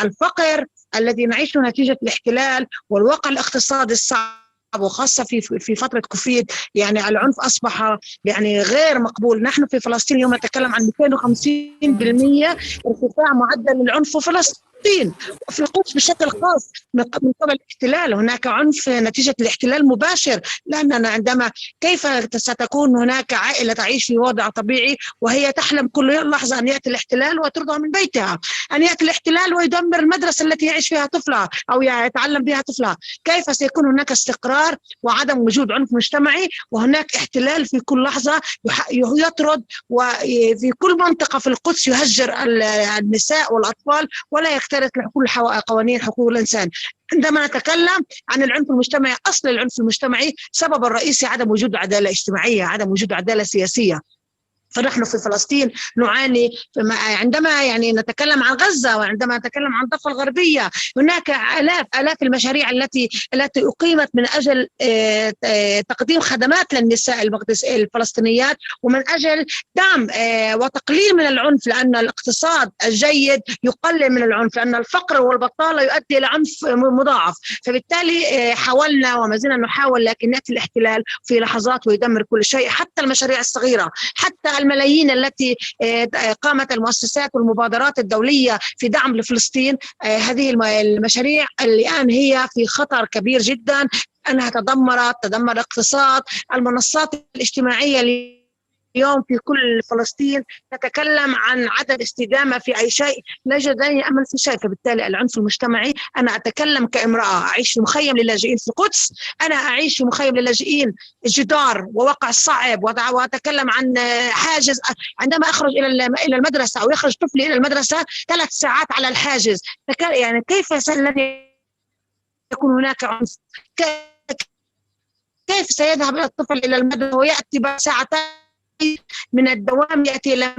الفقر الذي نعيشه نتيجه الاحتلال والواقع الاقتصادي الصعب وخاصة في فترة كوفيد، يعني العنف أصبح يعني غير مقبول. نحن في فلسطين اليوم نتكلم عن 250% ارتفاع معدل العنف في فلسطين، وفي القدس بشكل خاص من قبل الاحتلال. هناك عنف نتيجة الاحتلال مباشر، لأننا عندما كيف ستكون هناك عائلة تعيش في وضع طبيعي وهي تحلم كل لحظة أن يأتي الاحتلال وترضى من بيتها، أن يأتي الاحتلال ويدمر المدرسة التي يعيش فيها طفلها أو يتعلم بها طفلها؟ كيف سيكون هناك استقرار وعدم وجود عنف مجتمعي وهناك احتلال في كل لحظة يطرد، وفي كل منطقة في القدس يهجر النساء والأطفال ولا يكترث كل قوانين حقوق الإنسان؟ عندما نتكلم عن العنف المجتمعي، أصل العنف المجتمعي سبب الرئيسي عدم وجود عدالة اجتماعية، عدم وجود عدالة سياسية. فنحن في فلسطين نعاني عندما يعني نتكلم عن غزة وعندما نتكلم عن الضفة الغربية، هناك آلاف المشاريع التي أقيمت من أجل تقديم خدمات للنساء الفلسطينيات ومن أجل دعم وتقليل من العنف، لأن الاقتصاد الجيد يقلل من العنف، لأن الفقر والبطالة يؤدي إلى عنف مضاعف. فبالتالي حاولنا وما زلنا نحاول، لكن يأتي الاحتلال في لحظات ويدمر كل شيء، حتى المشاريع الصغيرة، حتى الملايين التي قامت المؤسسات والمبادرات الدولية في دعم لفلسطين. هذه المشاريع الآن هي في خطر كبير جدا أنها تدمر الاقتصاد. المنصات الاجتماعية اليوم في كل فلسطين نتكلم عن عدم استدامة في أي شيء، لا يوجد أي أمل في شيء. فبالتالي العنف المجتمعي، أنا أتكلم كامرأة أعيش في مخيم للاجئين في القدس، أنا أعيش في مخيم للاجئين جدار وواقع صعب، وأتكلم عن حاجز عندما أخرج إلى المدرسة أو يخرج طفلي إلى المدرسة 3 ساعات على الحاجز. يعني كيف يكون هناك عنف؟ كيف سيذهب الطفل إلى المدرسة ويأتي بعد ساعتين من الدوام يأتي إلى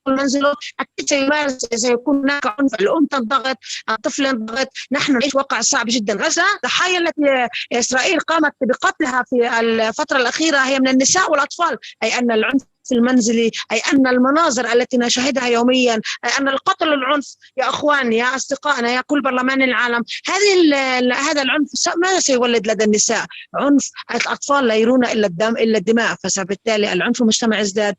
منزله؟ أكيد سيكون هناك عنف، الأم تنضغط، الطفل ينضغط. نحن نعيش واقع صعب جدا. غزة الضحايا التي إسرائيل قامت بقتلها في الفترة الأخيرة هي من النساء والأطفال، أي أن العنف المنزلي، أي أن المناظر التي نشاهدها يوميا، أي أن القتل والعنف يا أخواني يا أصدقائنا يا كل برلمان العالم، هذا العنف ماذا سيولد لدى النساء؟ عنف. الأطفال لا يرون إلا الدم إلا الدماء، فبالتالي العنف المجتمعي ازداد.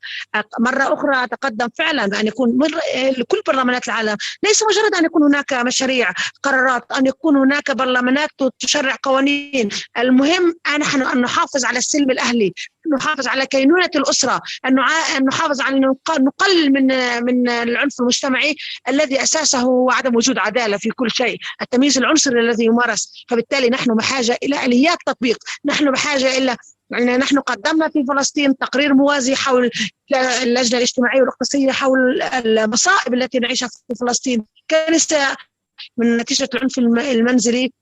مرة أخرى أتقدم فعلا بأن يكون لكل برلمانات العالم، ليس مجرد أن يكون هناك مشاريع قرارات، أن يكون هناك برلمانات تشرع قوانين. المهم نحن أن نحافظ على السلم الأهلي، نحافظ على كينونة الأسرة، أن نحافظ على نقلل من العنف المجتمعي الذي أساسه هو عدم وجود عدالة في كل شيء، التمييز العنصري الذي يمارس. فبالتالي نحن بحاجة إلى آليات تطبيق، نحن بحاجة إلى يعني نحن قدمنا في فلسطين تقرير موازي حول اللجنة الاجتماعية والاقتصادية حول المصائب التي نعيشها في فلسطين كنساء من نتيجة العنف المنزلي.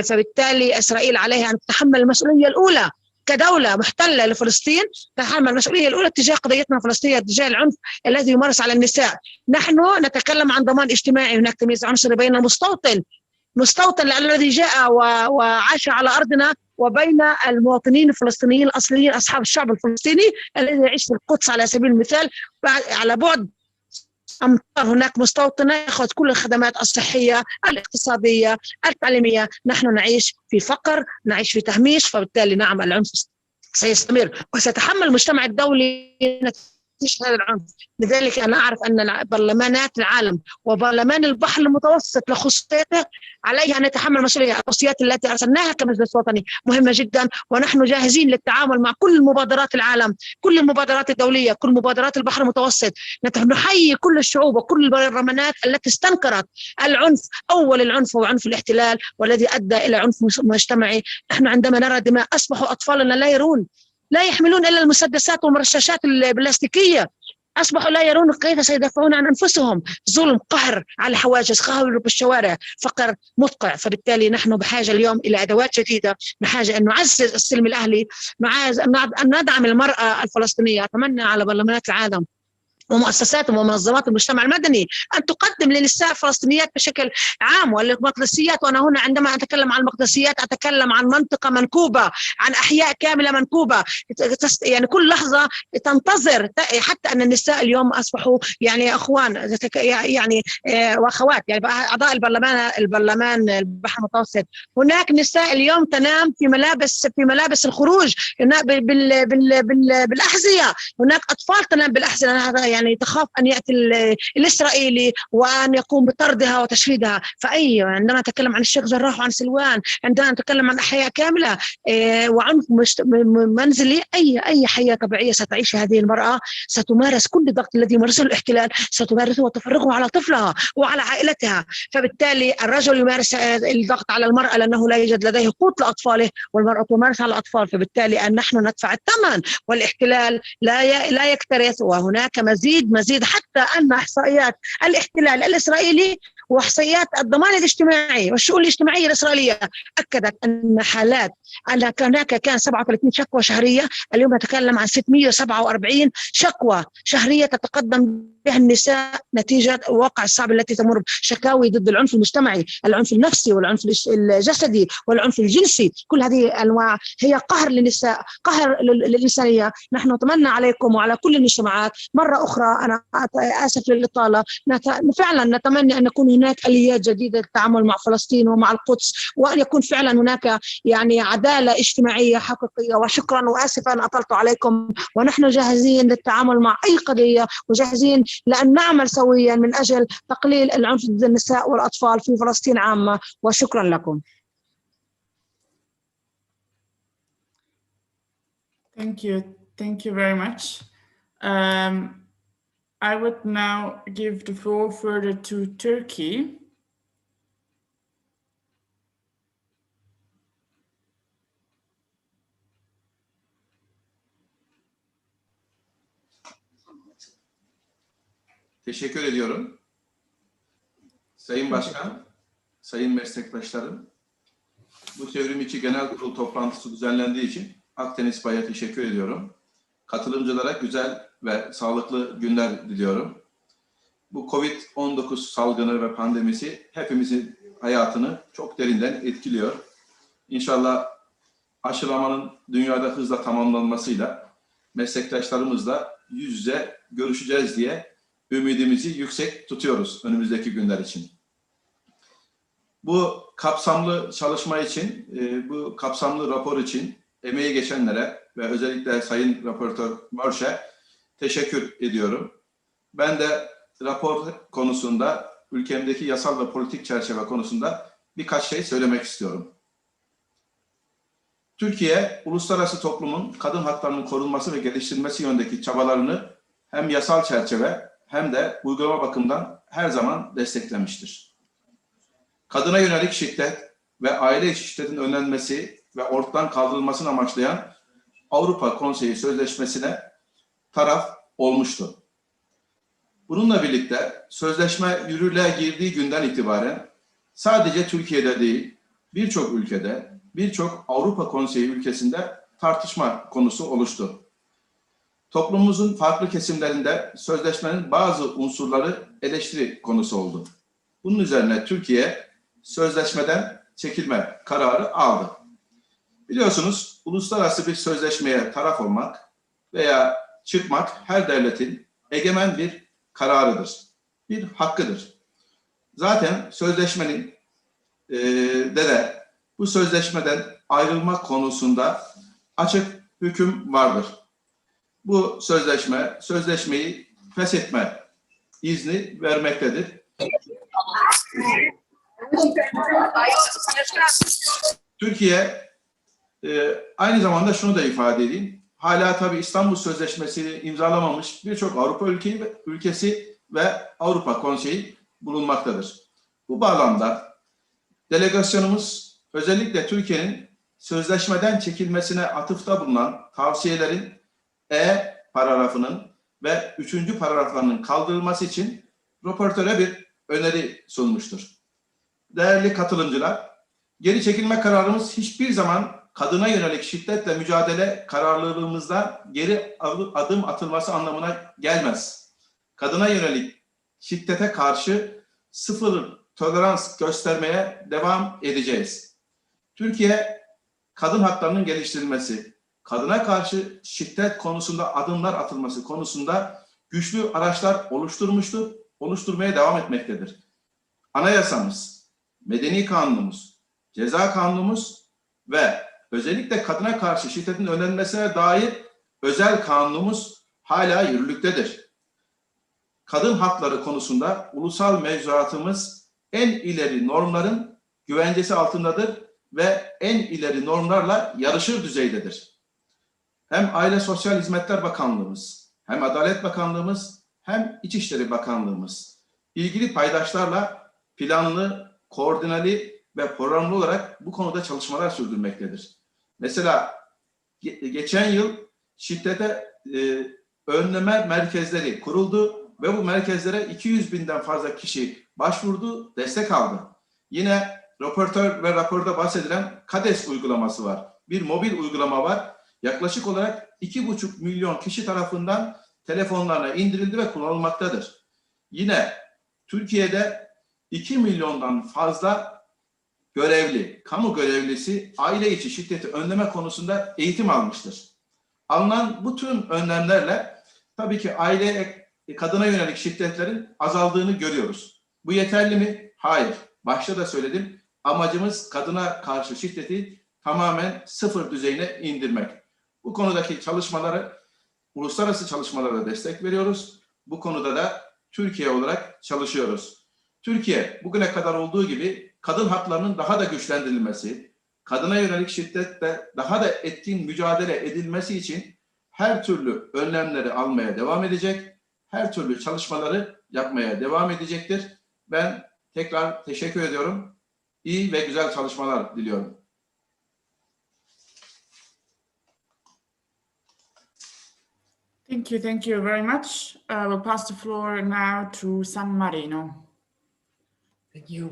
فبالتالي إسرائيل عليها أن تتحمل المسؤولية الأولى كدولة محتلة لفلسطين، تحمل المسؤولية الأولى تجاه قضيتنا الفلسطينية، تجاه العنف الذي يمارس على النساء. نحن نتكلم عن ضمان اجتماعي، هناك تمييز عنصري بين المستوطن الذي جاء وعاش على أرضنا وبين المواطنين الفلسطينيين الأصليين أصحاب الشعب الفلسطيني الذي يعيش في القدس على سبيل المثال على بعد أمطار. هناك مستوطنة يأخذ كل الخدمات الصحية الاقتصادية التعليمية. نحن نعيش في فقر، نعيش في تهميش. فبالتالي نعم العنف سيستمر وسيتحمل المجتمع الدولي تشهد العنف. لذلك أنا أعرف أن برلمانات العالم وبرلمان البحر المتوسط لخصوصيته عليها أن يتحمل مسؤولية. التوصيات التي أرسلناها كمجلس وطني مهمة جدا، ونحن جاهزين للتعامل مع كل مبادرات العالم، كل المبادرات الدولية، كل مبادرات البحر المتوسط. نحيي كل الشعوب وكل البرلمانات التي استنكرت العنف، أول العنف هو عنف الاحتلال والذي أدى إلى عنف مجتمعي. نحن عندما نرى دماء أصبحوا أطفالنا لا يحملون إلا المسدسات والمرشاشات البلاستيكية، أصبحوا لا يرون كيف سيدافعون عن أنفسهم. ظلم، قهر على حواجز، قهر بالشوارع، فقر مدقع. فبالتالي نحن بحاجة اليوم إلى أدوات جديدة، بحاجة أن نعزز السلم الأهلي، أن ندعم المرأة الفلسطينية. أتمنى على برلمانات العالم ومؤسسات ومنظمات المجتمع المدني أن تقدم للنساء الفلسطينيات بشكل عام والمقدسيات. وأنا هنا عندما أتكلم عن المقدسيات أتكلم عن منطقة منكوبة، عن أحياء كاملة منكوبة، يعني كل لحظة تنتظر. حتى أن النساء اليوم أصبحوا يعني أخوان يعني وأخوات، يعني أعضاء البرلمان البحر المتوسط. هناك نساء اليوم تنام في ملابس الخروج بالأحذية، هناك أطفال تنام بالأحذية. هذا يعني تخاف أن يأتي الإسرائيلي وأن يقوم بطردها وتشريدها. عندما نتكلم عن الشيخ جراح وعن سلوان، عندما نتكلم عن أحياء كاملة وعنف منزلي، أي حياة طبيعية ستعيش هذه المرأة ستمارس كل الضغط الذي يمارسه الاحتلال، ستمارسه وتفرغه على طفلها وعلى عائلتها. فبالتالي الرجل يمارس الضغط على المرأة لأنه لا يوجد لديه قوت لأطفاله، والمرأة تمارس على الأطفال. فبالتالي أن نحن ندفع الثمن والاحتلال لا يكترث. وهناك مزيد حتى أن إحصائيات الاحتلال الإسرائيلي وإحصائيات الضمان الاجتماعي والشؤون الاجتماعية الإسرائيلية أكدت أن حالات هناك كان 37 شكوى شهرية، اليوم نتكلم عن 647 شكوى شهرية تتقدم بها النساء نتيجة الواقع الصعب التي تمر. شكاوي ضد العنف المجتمعي، العنف النفسي والعنف الجسدي والعنف الجنسي، كل هذه الأنواع هي قهر للنساء، قهر للإنسانية. نحن نتمنى عليكم وعلى كل المجتمعات مرة أخرى، أنا آسف للإطالة، فعلا نتمنى أن يكون هناك آليات جديدة للتعامل مع فلسطين ومع القدس، وأن يكون فعلا هناك يعني عدالة اجتماعية حقيقية. وشكرا وآسفا أن أطلت عليكم، ونحن جاهزين للتعامل مع أي قضية وجاهزين لأن نعمل سويا من أجل تقليل العنف ضد النساء والأطفال في فلسطين عامة. وشكرا لكم. Thank you very much. I would now give the floor further to Turkey. Teşekkür ediyorum. Sayın Başkan, sayın meslektaşlarım, bu çevrim içi genel kurul toplantısı düzenlendiği için Akdeniz Pay'a teşekkür ediyorum. Katılımcılara güzel ve sağlıklı günler diliyorum. Bu Covid-19 salgını ve pandemisi hepimizin hayatını çok derinden etkiliyor. İnşallah aşılamanın dünyada hızla tamamlanmasıyla meslektaşlarımızla yüz yüze görüşeceğiz diye ümidimizi yüksek tutuyoruz önümüzdeki günler için. Bu kapsamlı çalışma için, bu kapsamlı rapor için emeği geçenlere ve özellikle Sayın Raportör Mörş'e teşekkür ediyorum. Ben de rapor konusunda, ülkemdeki yasal ve politik çerçeve konusunda birkaç şey söylemek istiyorum. Türkiye, uluslararası toplumun kadın haklarının korunması ve geliştirilmesi yönündeki çabalarını hem yasal çerçeve hem de uygulama bakımından her zaman desteklemiştir. Kadına yönelik şiddet ve aile içi şiddetin önlenmesi ve ortadan kaldırılmasını amaçlayan Avrupa Konseyi Sözleşmesi'ne taraf olmuştu. Bununla birlikte sözleşme yürürlüğe girdiği günden itibaren sadece Türkiye'de değil, birçok ülkede, birçok Avrupa Konseyi ülkesinde tartışma konusu oluştu. Toplumumuzun farklı kesimlerinde sözleşmenin bazı unsurları eleştiri konusu oldu. Bunun üzerine Türkiye sözleşmeden çekilme kararı aldı. Biliyorsunuz, uluslararası bir sözleşmeye taraf olmak veya çıkmak her devletin egemen bir kararıdır, bir hakkıdır. Zaten sözleşmenin de bu sözleşmeden ayrılma konusunda açık hüküm vardır. bu sözleşmeyi feshetme izni vermektedir. Türkiye aynı zamanda şunu da ifade edeyim. Hala tabii İstanbul Sözleşmesi'ni imzalamamış birçok Avrupa ülkesi ve Avrupa Konseyi bulunmaktadır. Bu bağlamda delegasyonumuz özellikle Türkiye'nin sözleşmeden çekilmesine atıfta bulunan tavsiyelerin paragrafının ve 3. paragraflarının kaldırılması için raportöre bir öneri sunmuştur. Değerli katılımcılar, geri çekilme kararımız hiçbir zaman kadına yönelik şiddetle mücadele kararlılığımızda geri adım atılması anlamına gelmez. Kadına yönelik şiddete karşı sıfır tolerans göstermeye devam edeceğiz. Türkiye, kadın haklarının geliştirilmesi, kadına karşı şiddet konusunda adımlar atılması konusunda güçlü araçlar oluşturmuştur, oluşturmaya devam etmektedir. Anayasamız, medeni kanunumuz, ceza kanunumuz ve özellikle kadına karşı şiddetin önlenmesine dair özel kanunumuz hala yürürlüktedir. Kadın hakları konusunda ulusal mevzuatımız en ileri normların güvencesi altındadır ve en ileri normlarla yarışır düzeydedir. Hem Aile Sosyal Hizmetler Bakanlığımız, hem Adalet Bakanlığımız, hem İçişleri Bakanlığımız ilgili paydaşlarla planlı, koordineli ve programlı olarak bu konuda çalışmalar sürdürmektedir. Mesela geçen yıl şiddete önleme merkezleri kuruldu ve bu merkezlere 200.000'den fazla kişi başvurdu, destek aldı. Yine raportör ve raporda bahsedilen KADES uygulaması var. Bir mobil uygulama var. Yaklaşık olarak 2,5 milyon kişi tarafından telefonlarına indirildi ve kullanılmaktadır. Yine Türkiye'de 2 milyondan fazla görevli, kamu görevlisi aile içi şiddeti önleme konusunda eğitim almıştır. Alınan bu tüm önlemlerle tabii ki kadına yönelik şiddetlerin azaldığını görüyoruz. Bu yeterli mi? Hayır. Başta da söyledim. Amacımız kadına karşı şiddeti tamamen sıfır düzeyine indirmek. Bu konudaki çalışmaları, uluslararası çalışmalara destek veriyoruz. Bu konuda da Türkiye olarak çalışıyoruz. Türkiye bugüne kadar olduğu gibi kadın haklarının daha da güçlendirilmesi, kadına yönelik şiddetle daha da etkin mücadele edilmesi için her türlü önlemleri almaya devam edecek, her türlü çalışmaları yapmaya devam edecektir. Ben tekrar teşekkür ediyorum. İyi ve güzel çalışmalar diliyorum. Thank you very much. We'll pass the floor now to San Marino. Thank you.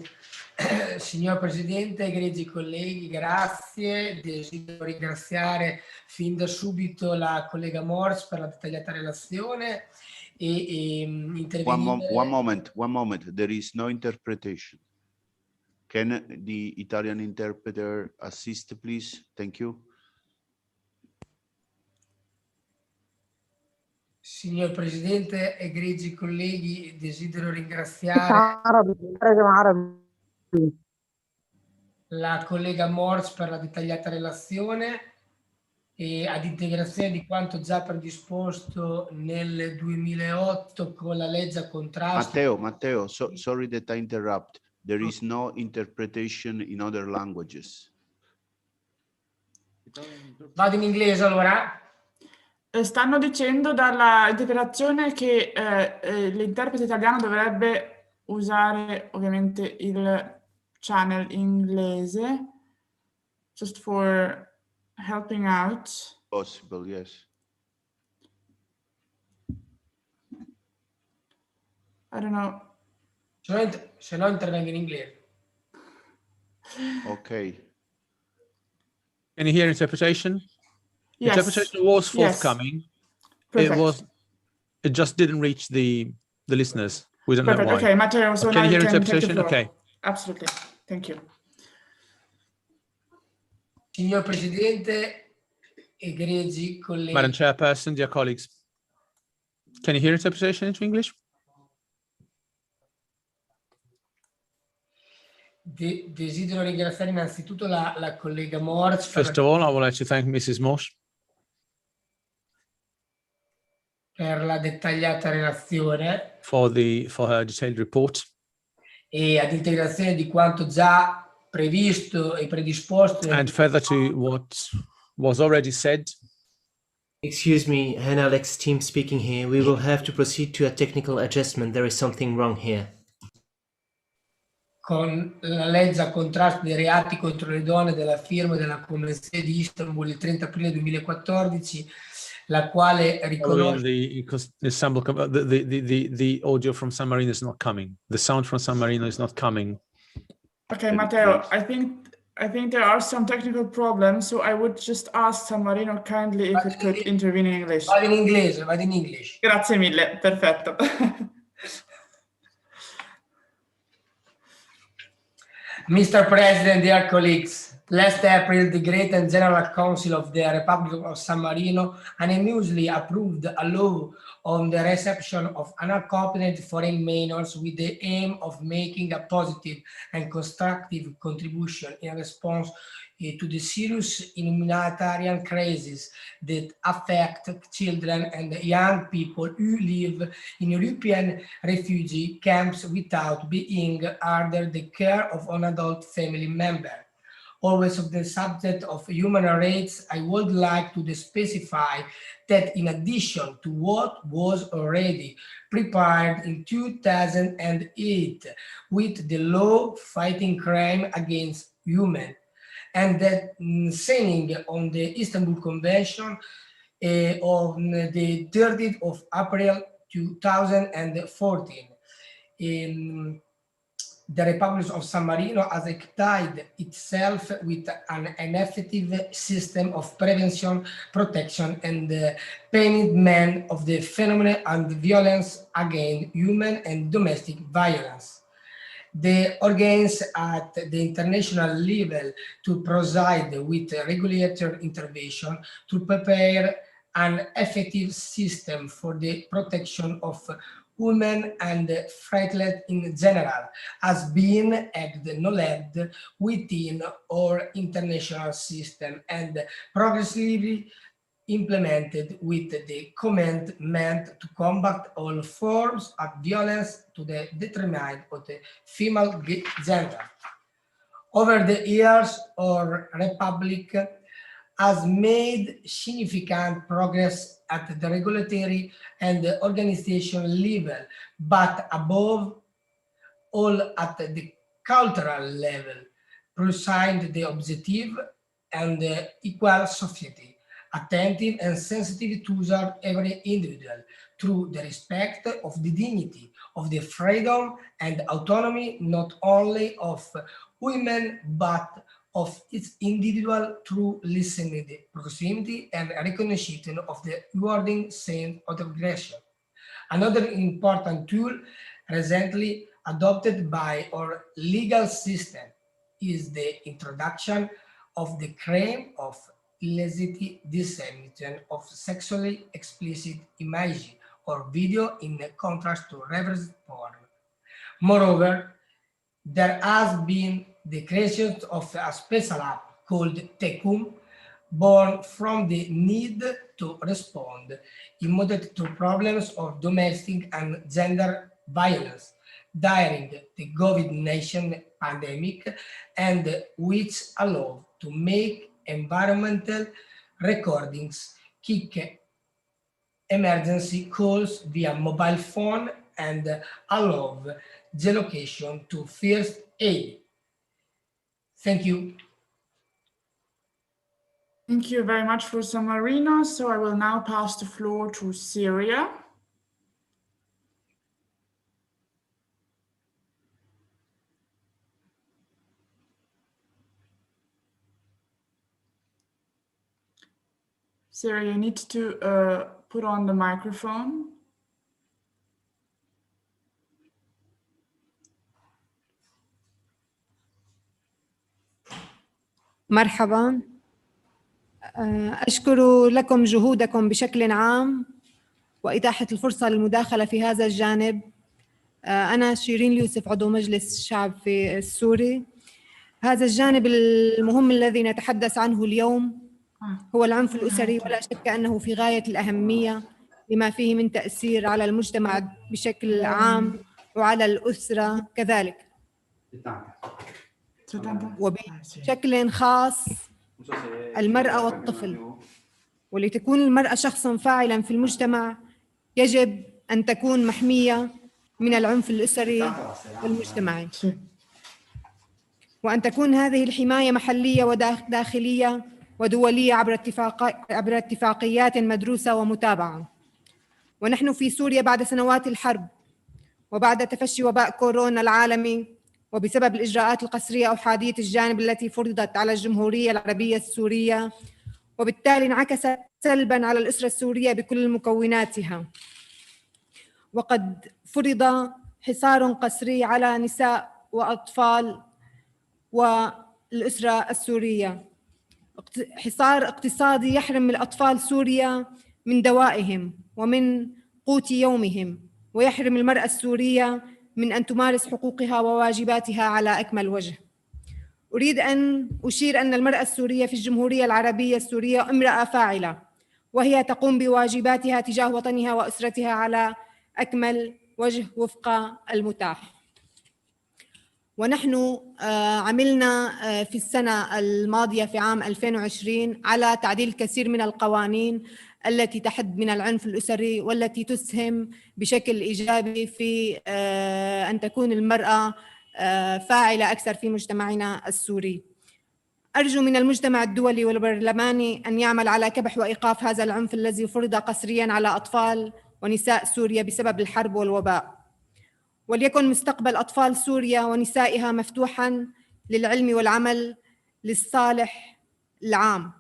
Signor Presidente, egregi colleghi, grazie. Desidero ringraziare fin da subito la collega Morse per la dettagliata relazione e intervenire... One moment. There is no interpretation. Can the Italian interpreter assist, please? Thank you. Signor Presidente, egregi colleghi, desidero ringraziare la collega Morse per la dettagliata relazione e ad integrazione di quanto già predisposto nel 2008 con la legge a contrasto. Matteo, sorry that I interrupt. There is no interpretation in other languages. Vado in inglese allora. Stanno dicendo dalla interpretazione che l'interprete italiano dovrebbe usare ovviamente il channel inglese, just for helping out. Possible, yes. I don't know. Se no intervengo in inglese. Okay. Can you hear interpretation? Yes. Interpretation was forthcoming. Yes. It just didn't reach the listeners. We don't know why. Okay, Matteo, so can now you hear can interpretation? Okay. Absolutely. Thank you. Signor Presidente, egregi colleghi. Madam Chairperson, dear colleagues. Can you hear interpretation into English? Desidero ringraziare innanzitutto la collega Morse. First of all, I would like to thank Mrs. Morse per la dettagliata relazione for her detailed report, e ad integrazione di quanto già previsto e predisposto. and further to what was already said. Excuse me, Alex team speaking here. We will have to proceed to a technical adjustment. There is something wrong here. Con la legge a contrasto dei reati contro le donne della firma della Convenzione di Istanbul il 30 aprile 2014, la quale riconosce the audio from San Marino is not coming. The sound from San Marino is not coming. Okay, Matteo, I think there are some technical problems, so I would just ask San Marino kindly if it could intervene in English. Vado in English. Grazie mille, perfetto. Mr. President, dear colleagues, last April, the Great and General Council of the Republic of San Marino unanimously approved a law on the reception of unaccompanied foreign minors with the aim of making a positive and constructive contribution in response to the serious humanitarian crises that affect children and young people who live in European refugee camps without being under the care of an adult family member. Always of the subject of human rights, I would like to specify that in addition to what was already prepared in 2008 with the law fighting crime against human, and that signing on the Istanbul Convention on the 30th of April 2014. The Republic of San Marino has equipped itself with an effective system of prevention, protection, and punishment of the phenomenon and violence against human and domestic violence. The organs at the international level to proceed with regulatory intervention to prepare an effective system for the protection of women and freelet in general has been acknowledged within our international system and progressively implemented with the commitment to combat all forms of violence to the detriment of the female gender. Over the years, our Republic has made significant progress at the regulatory and the organization level, but above all at the cultural level, pursuing the objective and the equal society, attentive and sensitive to every individual through the respect of the dignity, of the freedom and autonomy, not only of women, but of its individual through listening, proximity, and recognition of the rewarding sense of aggression. Another important tool recently adopted by our legal system is the introduction of the crime of illicit dissemination of sexually explicit images or video in contrast to reverse porn. Moreover, there has been the creation of a special app called Tekum, born from the need to respond immediately to problems of domestic and gender violence during the Covet-19 pandemic, and which allow to make environmental recordings, kick emergency calls via mobile phone, and allow geolocation to first aid. Thank you. Thank you very much for San Marino. So I will now pass the floor to Syria. Syria, you need to put on the microphone. مرحبا، أشكر لكم جهودكم بشكل عام وإتاحة الفرصة للمداخلة في هذا الجانب. أنا شيرين اليوسف، عضو مجلس الشعب في السوري. هذا الجانب المهم الذي نتحدث عنه اليوم هو العنف الأسري، ولا شك أنه في غاية الأهمية لما فيه من تأثير على المجتمع بشكل عام وعلى الأسرة كذلك، وبشكل خاص المرأة والطفل. ولتكون المرأة شخصاً فاعلاً في المجتمع يجب أن تكون محمية من العنف الأسري والمجتمعي، وأن تكون هذه الحماية محلية وداخلية ودولية عبر اتفاقيات مدروسة ومتابعة. ونحن في سوريا بعد سنوات الحرب وبعد تفشي وباء كورونا العالمي وبسبب الإجراءات القسرية أو حادية الجانب التي فرضت على الجمهورية العربية السورية، وبالتالي انعكست سلباً على الأسرة السورية بكل مكوناتها. وقد فرض حصار قسري على نساء وأطفال والأسرة السورية، حصار اقتصادي يحرم الأطفال سوريا من دوائهم ومن قوت يومهم، ويحرم المرأة السورية من أن تمارس حقوقها وواجباتها على أكمل وجه. أريد أن أشير أن المرأة السورية في الجمهورية العربية السورية امرأة فاعلة، وهي تقوم بواجباتها تجاه وطنها وأسرتها على أكمل وجه وفق المتاح. ونحن عملنا في السنة الماضية في عام 2020 على تعديل كثير من القوانين التي تحد من العنف الأسري والتي تسهم بشكل إيجابي في أن تكون المرأة فاعلة أكثر في مجتمعنا السوري. أرجو من المجتمع الدولي والبرلماني أن يعمل على كبح وإيقاف هذا العنف الذي فرض قسرياً على أطفال ونساء سوريا بسبب الحرب والوباء، وليكن مستقبل أطفال سوريا ونسائها مفتوحاً للعلم والعمل للصالح العام.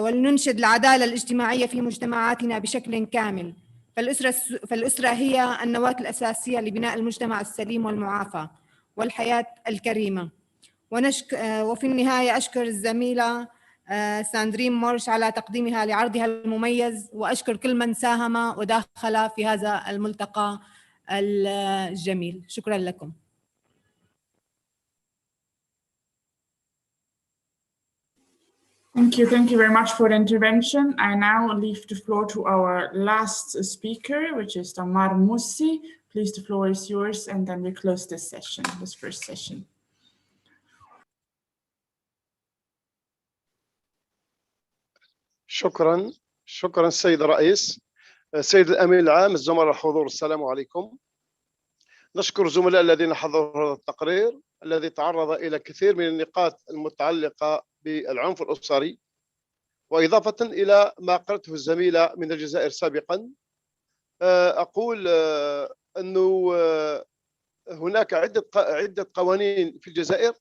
ولننشد العدالة الاجتماعية في مجتمعاتنا بشكل كامل، فالأسرة هي النواة الأساسية لبناء المجتمع السليم والمعافى والحياة الكريمة. وفي النهاية أشكر الزميلة ساندرين مورش على تقديمها لعرضها المميز، وأشكر كل من ساهم وداخل في هذا الملتقى الجميل. شكرا لكم. Thank you very much for the intervention. I now leave the floor to our last speaker, which is Tamar Moussi. Please, the floor is yours, and then we close this session, this first session. شكرا السيد الرئيس، سيد الأمين العام، الزملاء الحضور، السلام عليكم. نشكر الزملاء الذين حضروا هذا التقرير الذي تعرض إلى كثير من النقاط المتعلقة بالعنف الأسري، وإضافة إلى ما قالته الزميلة من الجزائر سابقا. أقول أنه هناك عدة قوانين في الجزائر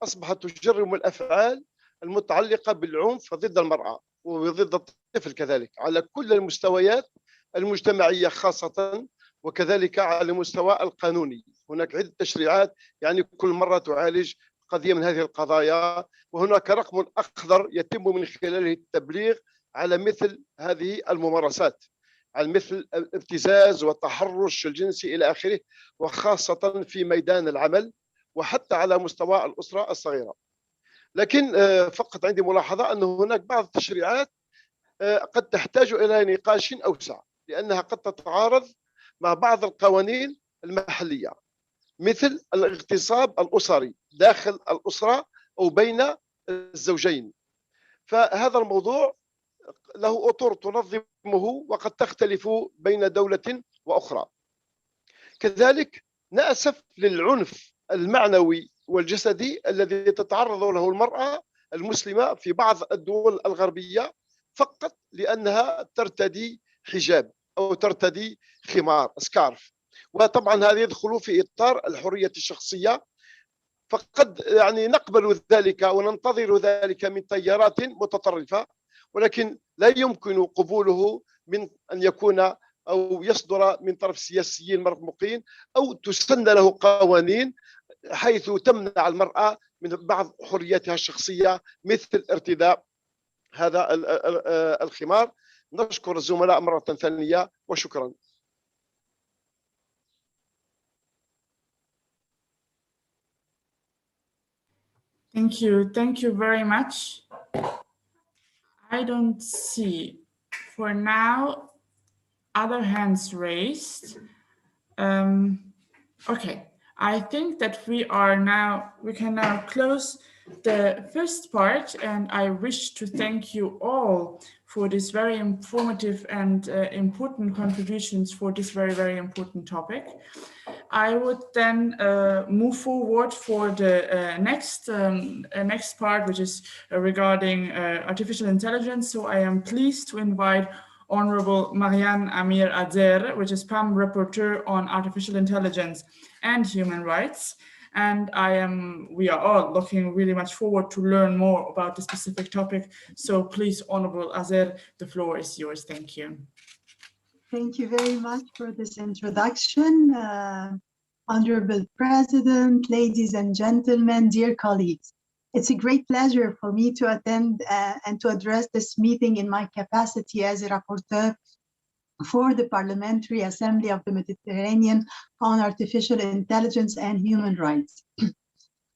أصبحت تجرم الأفعال المتعلقة بالعنف ضد المرأة وضد الطفل كذلك على كل المستويات المجتمعية خاصة، وكذلك على المستوى القانوني. هناك عدة تشريعات يعني كل مرة تعالج قضية من هذه القضايا، وهناك رقم أخضر يتم من خلاله التبليغ على مثل هذه الممارسات، على مثل الابتزاز والتحرش الجنسي إلى آخره، وخاصة في ميدان العمل وحتى على مستوى الأسرة الصغيرة. لكن فقط عندي ملاحظة أن هناك بعض التشريعات قد تحتاج إلى نقاش أوسع، لأنها قد تتعارض مع بعض القوانين المحلية، مثل الاغتصاب الأسري داخل الأسرة أو بين الزوجين. فهذا الموضوع له أطر تنظمه وقد تختلف بين دولة وأخرى. كذلك نأسف للعنف المعنوي والجسدي الذي تتعرض له المرأة المسلمة في بعض الدول الغربية فقط لأنها ترتدي حجاب أو ترتدي خمار سكارف. وطبعا هذا يدخل في إطار الحرية الشخصية، فقد يعني نقبل ذلك وننتظر ذلك من تيارات متطرفة، ولكن لا يمكن قبوله من أن يكون أو يصدر من طرف سياسيين مرموقين أو تسن له قوانين حيث تمنع المرأة من بعض حرياتها الشخصية مثل ارتداء هذا الخمار. نشكر الزملاء مرة ثانية وشكرا. Thank you very much. I don't see for now, other hands raised. Okay, I think that we can now close the first part, and I wish to thank you all for this very informative and important contributions for this very, very important topic. I would then move forward for the next part, which is regarding artificial intelligence. So I am pleased to invite Honorable Marianne Amir Azer, which is PAM Rapporteur on Artificial Intelligence and Human Rights. And we are all looking really much forward to learn more about the specific topic. So please, Honorable Azer, the floor is yours. Thank you. Thank you very much for this introduction. Honorable President, ladies and gentlemen, dear colleagues. It's a great pleasure for me to attend and to address this meeting in my capacity as a rapporteur for the Parliamentary Assembly of the Mediterranean on Artificial Intelligence and Human Rights.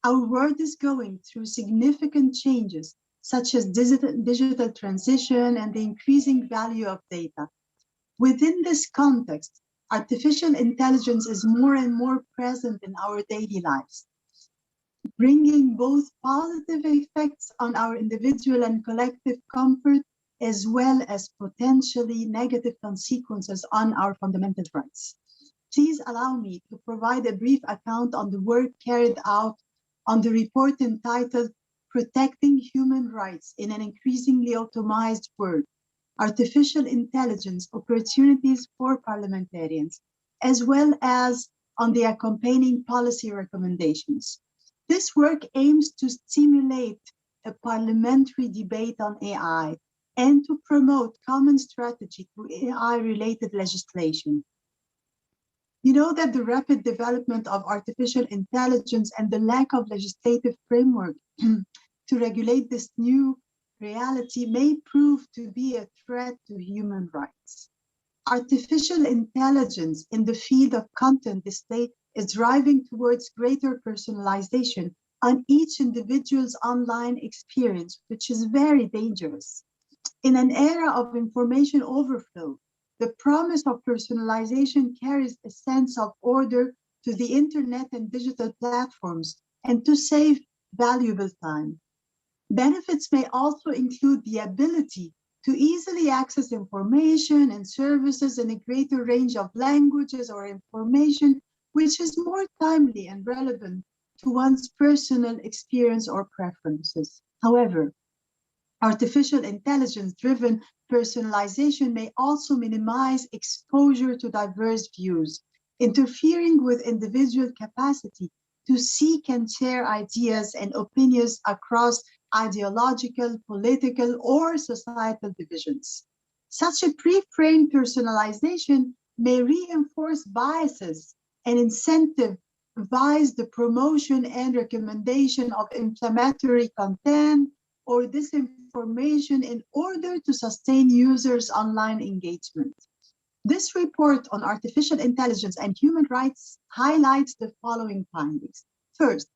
Our world is going through significant changes, such as digital transition and the increasing value of data. Within this context, artificial intelligence is more and more present in our daily lives, bringing both positive effects on our individual and collective comfort, as well as potentially negative consequences on our fundamental rights. Please allow me to provide a brief account on the work carried out on the report entitled Protecting Human Rights in an Increasingly Automized World, Artificial Intelligence Opportunities for Parliamentarians, as well as on the accompanying policy recommendations. This work aims to stimulate a parliamentary debate on AI and to promote common strategy through AI-related legislation. You know that the rapid development of artificial intelligence and the lack of legislative framework to regulate this new reality may prove to be a threat to human rights. Artificial intelligence in the field of content display is driving towards greater personalization on each individual's online experience, which is very dangerous. In an era of information overflow, the promise of personalization carries a sense of order to the internet and digital platforms and to save valuable time. Benefits may also include the ability to easily access information and services in a greater range of languages or information which is more timely and relevant to one's personal experience or preferences. However, artificial intelligence-driven personalization may also minimize exposure to diverse views, interfering with individual capacity to seek and share ideas and opinions across ideological, political, or societal divisions. Such a pre-framed personalization may reinforce biases and incentivize the promotion and recommendation of inflammatory content or disinformation in order to sustain users' online engagement. This report on artificial intelligence and human rights highlights the following findings. First,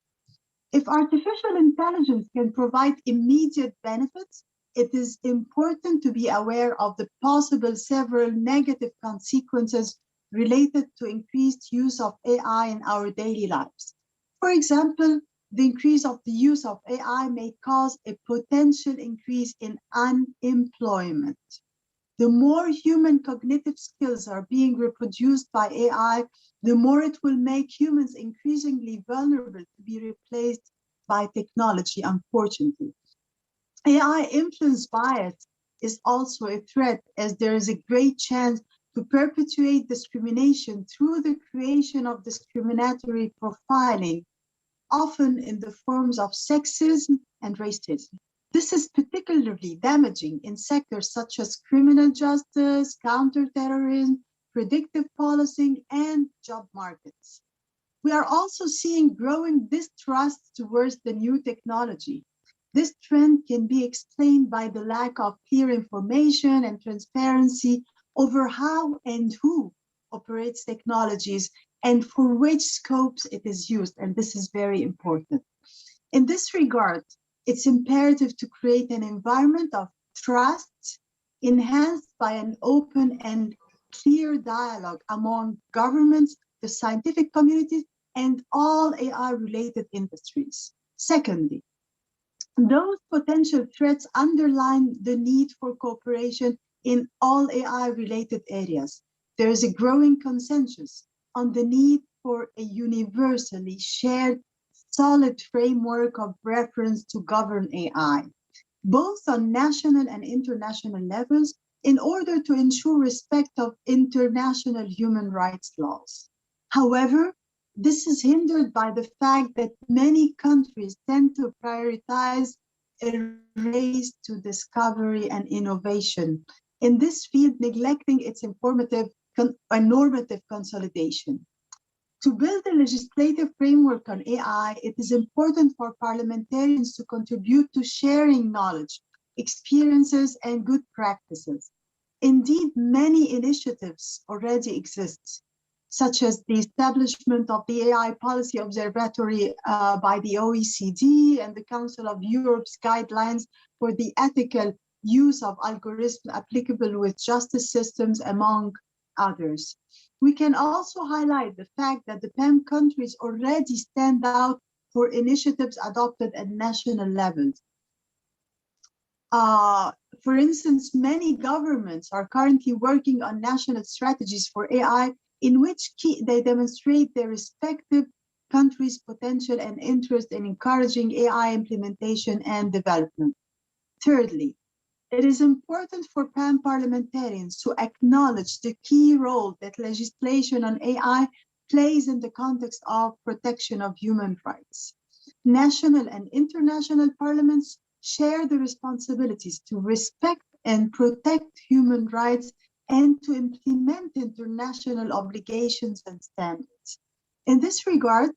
if artificial intelligence can provide immediate benefits, it is important to be aware of the possible several negative consequences related to increased use of AI in our daily lives. For example, the increase of the use of AI may cause a potential increase in unemployment. The more human cognitive skills are being reproduced by AI, the more it will make humans increasingly vulnerable to be replaced by technology, unfortunately. AI influence bias is also a threat, as there is a great chance to perpetuate discrimination through the creation of discriminatory profiling, often in the forms of sexism and racism. This is particularly damaging in sectors such as criminal justice, counterterrorism, predictive policing, and job markets. We are also seeing growing distrust towards the new technology. This trend can be explained by the lack of clear information and transparency over how and who operates technologies and for which scopes it is used, and this is very important. In this regard, it's imperative to create an environment of trust enhanced by an open and clear dialogue among governments, the scientific communities, and all AI-related industries. Secondly, those potential threats underline the need for cooperation in all AI-related areas. There is a growing consensus on the need for a universally shared, solid framework of reference to govern AI, both on national and international levels, in order to ensure respect of international human rights laws. However, this is hindered by the fact that many countries tend to prioritize a race to discovery and innovation in this field, neglecting its informative and normative consolidation. To build a legislative framework on AI, it is important for parliamentarians to contribute to sharing knowledge, experiences, and good practices. Indeed, many initiatives already exist, such as the establishment of the AI Policy Observatory by the OECD and the Council of Europe's guidelines for the ethical use of algorithms applicable with justice systems, among others. We can also highlight the fact that the PAM countries already stand out for initiatives adopted at national levels. For instance, many governments are currently working on national strategies for AI in which they demonstrate their respective countries' potential and interest in encouraging AI implementation and development. Thirdly, it is important for PAM parliamentarians to acknowledge the key role that legislation on AI plays in the context of protection of human rights. National and international parliaments share the responsibilities to respect and protect human rights and to implement international obligations and standards. In this regard,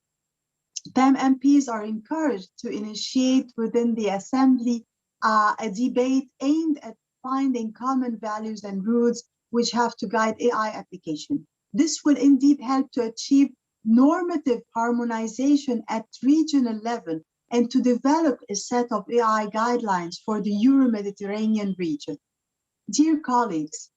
PAM MPs are encouraged to initiate within the Assembly a debate aimed at finding common values and rules which have to guide AI application. This will indeed help to achieve normative harmonization at regional level and to develop a set of AI guidelines for the Euro-Mediterranean region. Dear colleagues,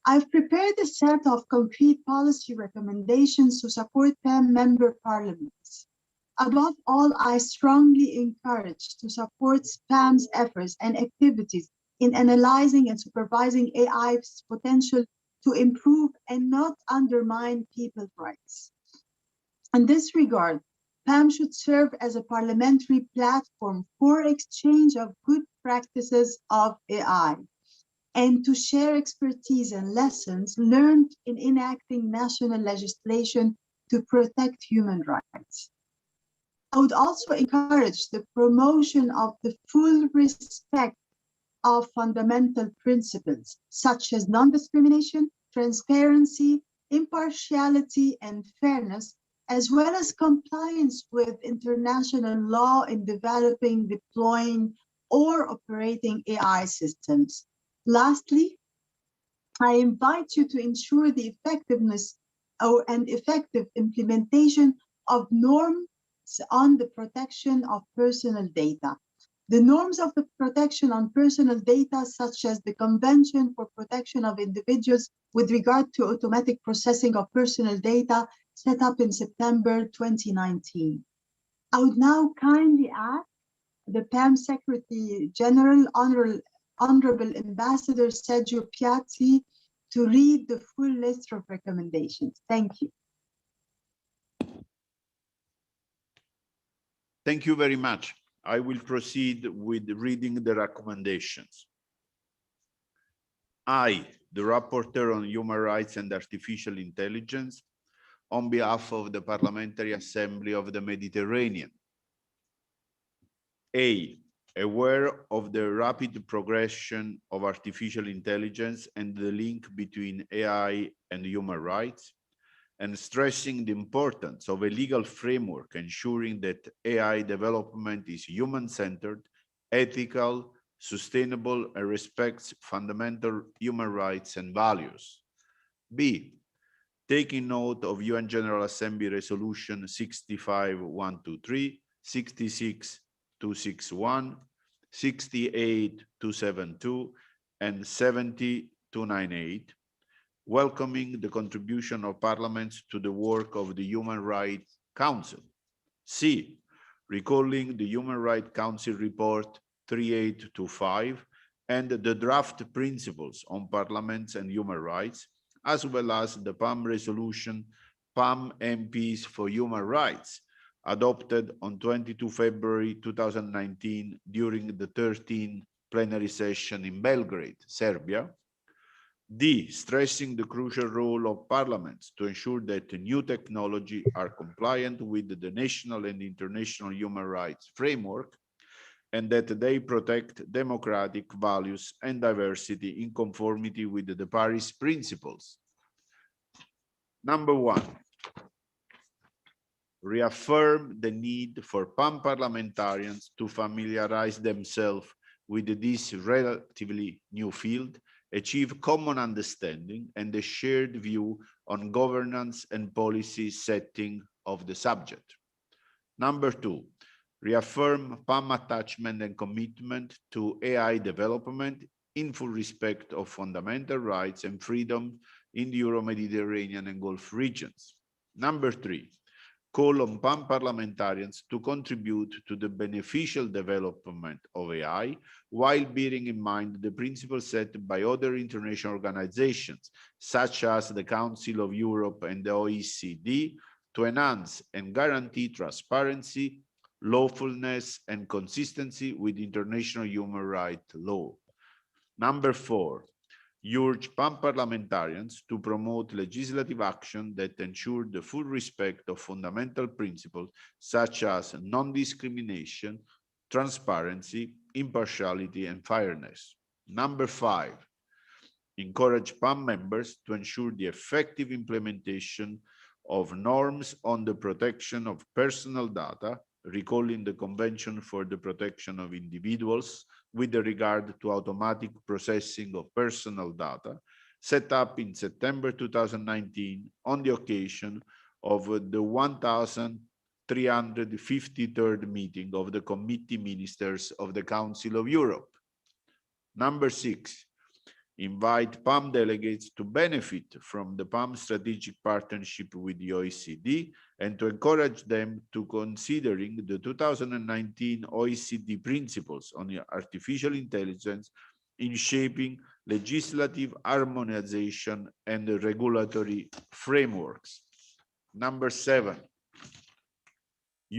I've prepared a set of concrete policy recommendations to support PAM member parliaments. Above all, I strongly encourage to support PAM's efforts and activities in analyzing and supervising AI's potential to improve and not undermine people's rights. In this regard, PAM should serve as a parliamentary platform for exchange of good practices of AI and to share expertise and lessons learned in enacting national legislation to protect human rights. I would also encourage the promotion of the full respect of fundamental principles, such as non-discrimination, transparency, impartiality, and fairness, as well as compliance with international law in developing, deploying, or operating AI systems. Lastly, I invite you to ensure the effectiveness and effective implementation of norms on the protection of personal data. The norms of the protection on personal data, such as the Convention for Protection of Individuals with regard to automatic processing of personal data, set up in September 2019. I would now kindly ask the PAM Secretary General, Honorable Ambassador Sergio Piazzi, to read the full list of recommendations. Thank you. Thank you very much. I will proceed with reading the recommendations. I, the Rapporteur on Human Rights and Artificial Intelligence, on behalf of the Parliamentary Assembly of the Mediterranean. A, aware of the rapid progression of artificial intelligence and the link between AI and human rights, and stressing the importance of a legal framework ensuring that AI development is human-centered, ethical, sustainable, and respects fundamental human rights and values. B, taking note of UN General Assembly Resolution 65123, 66261, 68272, and 70-98, welcoming the contribution of parliaments to the work of the Human Rights Council. C, recalling the Human Rights Council report 3825 and the draft principles on parliaments and human rights, as well as the PAM resolution, PAM MPs for Human Rights, adopted on 22 February 2019 during the 13th plenary session in Belgrade, Serbia. D, stressing the crucial role of parliaments to ensure that new technology are compliant with the national and international human rights framework and that they protect democratic values and diversity in conformity with the Paris principles. Number 1, reaffirm the need for PAM parliamentarians to familiarize themselves with this relatively new field, achieve common understanding and a shared view on governance and policy setting of the subject. Number 2, reaffirm PAM attachment and commitment to AI development in full respect of fundamental rights and freedom in the Euro-Mediterranean and Gulf regions. Number 3, call on PAM parliamentarians to contribute to the beneficial development of AI while bearing in mind the principles set by other international organizations, such as the Council of Europe and the OECD, to enhance and guarantee transparency, lawfulness, and consistency with international human rights law. Number 4, urge PAM parliamentarians to promote legislative action that ensure the full respect of fundamental principles such as non-discrimination, transparency, impartiality, and fairness. Number 5, encourage PAM members to ensure the effective implementation of norms on the protection of personal data, recalling the Convention for the Protection of Individuals with regard to automatic processing of personal data, set up in September 2019 on the occasion of the 1353rd meeting of the Committee Ministers of the Council of Europe. Number 6, invite PAM delegates to benefit from the PAM strategic partnership with the OECD and to encourage them to considering the 2019 OECD principles on artificial intelligence in shaping legislative harmonization and regulatory frameworks. Number 7,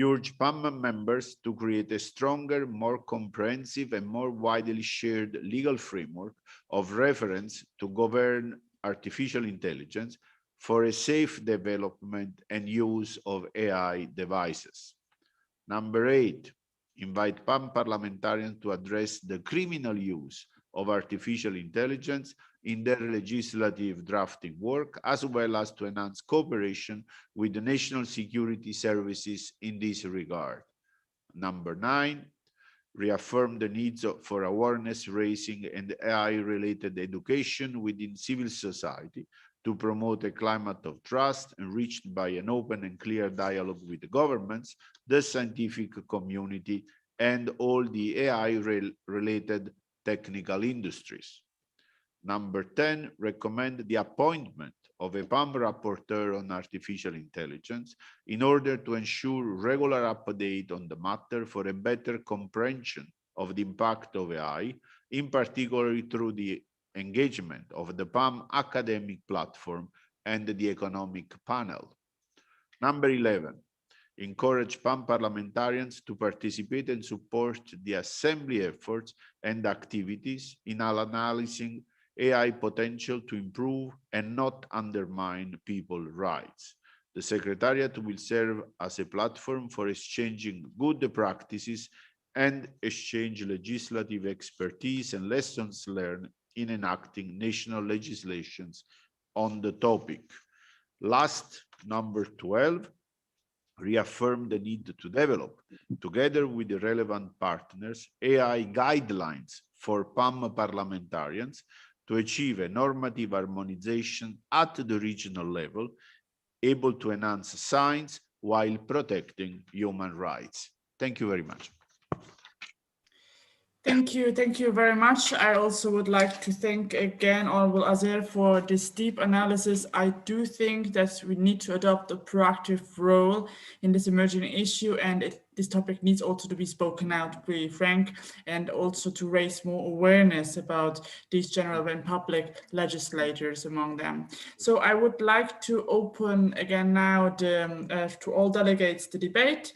urge PAM members to create a stronger, more comprehensive and more widely shared legal framework of reference to govern artificial intelligence for a safe development and use of AI devices. Number 8, invite PAM parliamentarians to address the criminal use of artificial intelligence in their legislative drafting work, as well as to enhance cooperation with the national security services in this regard. Number 9, reaffirm the needs for awareness raising and AI-related education within civil society to promote a climate of trust enriched by an open and clear dialogue with the governments, the scientific community, and all the AI-related technical industries. Number 10, recommend the appointment of a PAM rapporteur on artificial intelligence in order to ensure regular update on the matter for a better comprehension of the impact of AI, in particular through the engagement of the PAM academic platform and the economic panel. Number 11, encourage PAM parliamentarians to participate and support the Assembly efforts and activities in analyzing AI potential to improve and not undermine people's rights. The Secretariat will serve as a platform for exchanging good practices and exchange legislative expertise and lessons learned in enacting national legislations on the topic. Last, number 12, reaffirm the need to develop, together with the relevant partners, AI guidelines for PAM parliamentarians to achieve a normative harmonization at the regional level, able to enhance science while protecting human rights. Thank you very much. Thank Thank you very much. I also would like to thank again Honorable Azer for this deep analysis. I do think that we need to adopt a proactive role in this emerging issue, and this topic needs also to be spoken out, to be frank, and also to raise more awareness about these general and public legislators among them. So I would like to open again now to all delegates the debate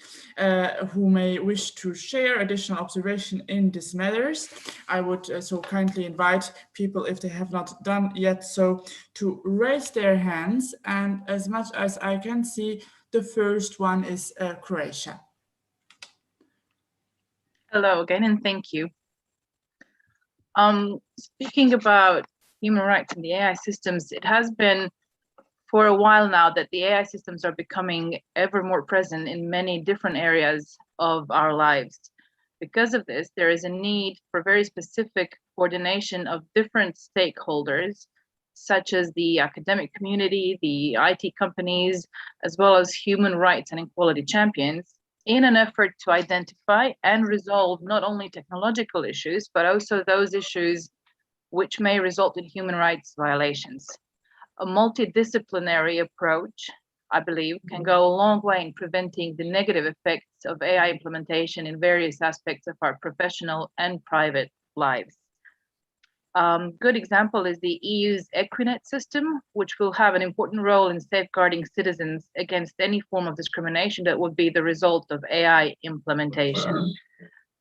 who may wish to share additional observation in these matters. I would so kindly invite people, if they have not done yet so, to raise their hands, and as much as I can see, the first one is Croatia. Hello again, and thank you. Speaking about human rights in the AI systems, it has been for a while now that the AI systems are becoming ever more present in many different areas of our lives. Because of this, there is a need for very specific coordination of different stakeholders, such as the academic community, the IT companies, as well as human rights and equality champions, in an effort to identify and resolve not only technological issues, but also those issues which may result in human rights violations. A multidisciplinary approach, I believe, can go a long way in preventing the negative effects of AI implementation in various aspects of our professional and private lives. Good example is the EU's Equinet system, which will have an important role in safeguarding citizens against any form of discrimination that would be the result of AI implementation.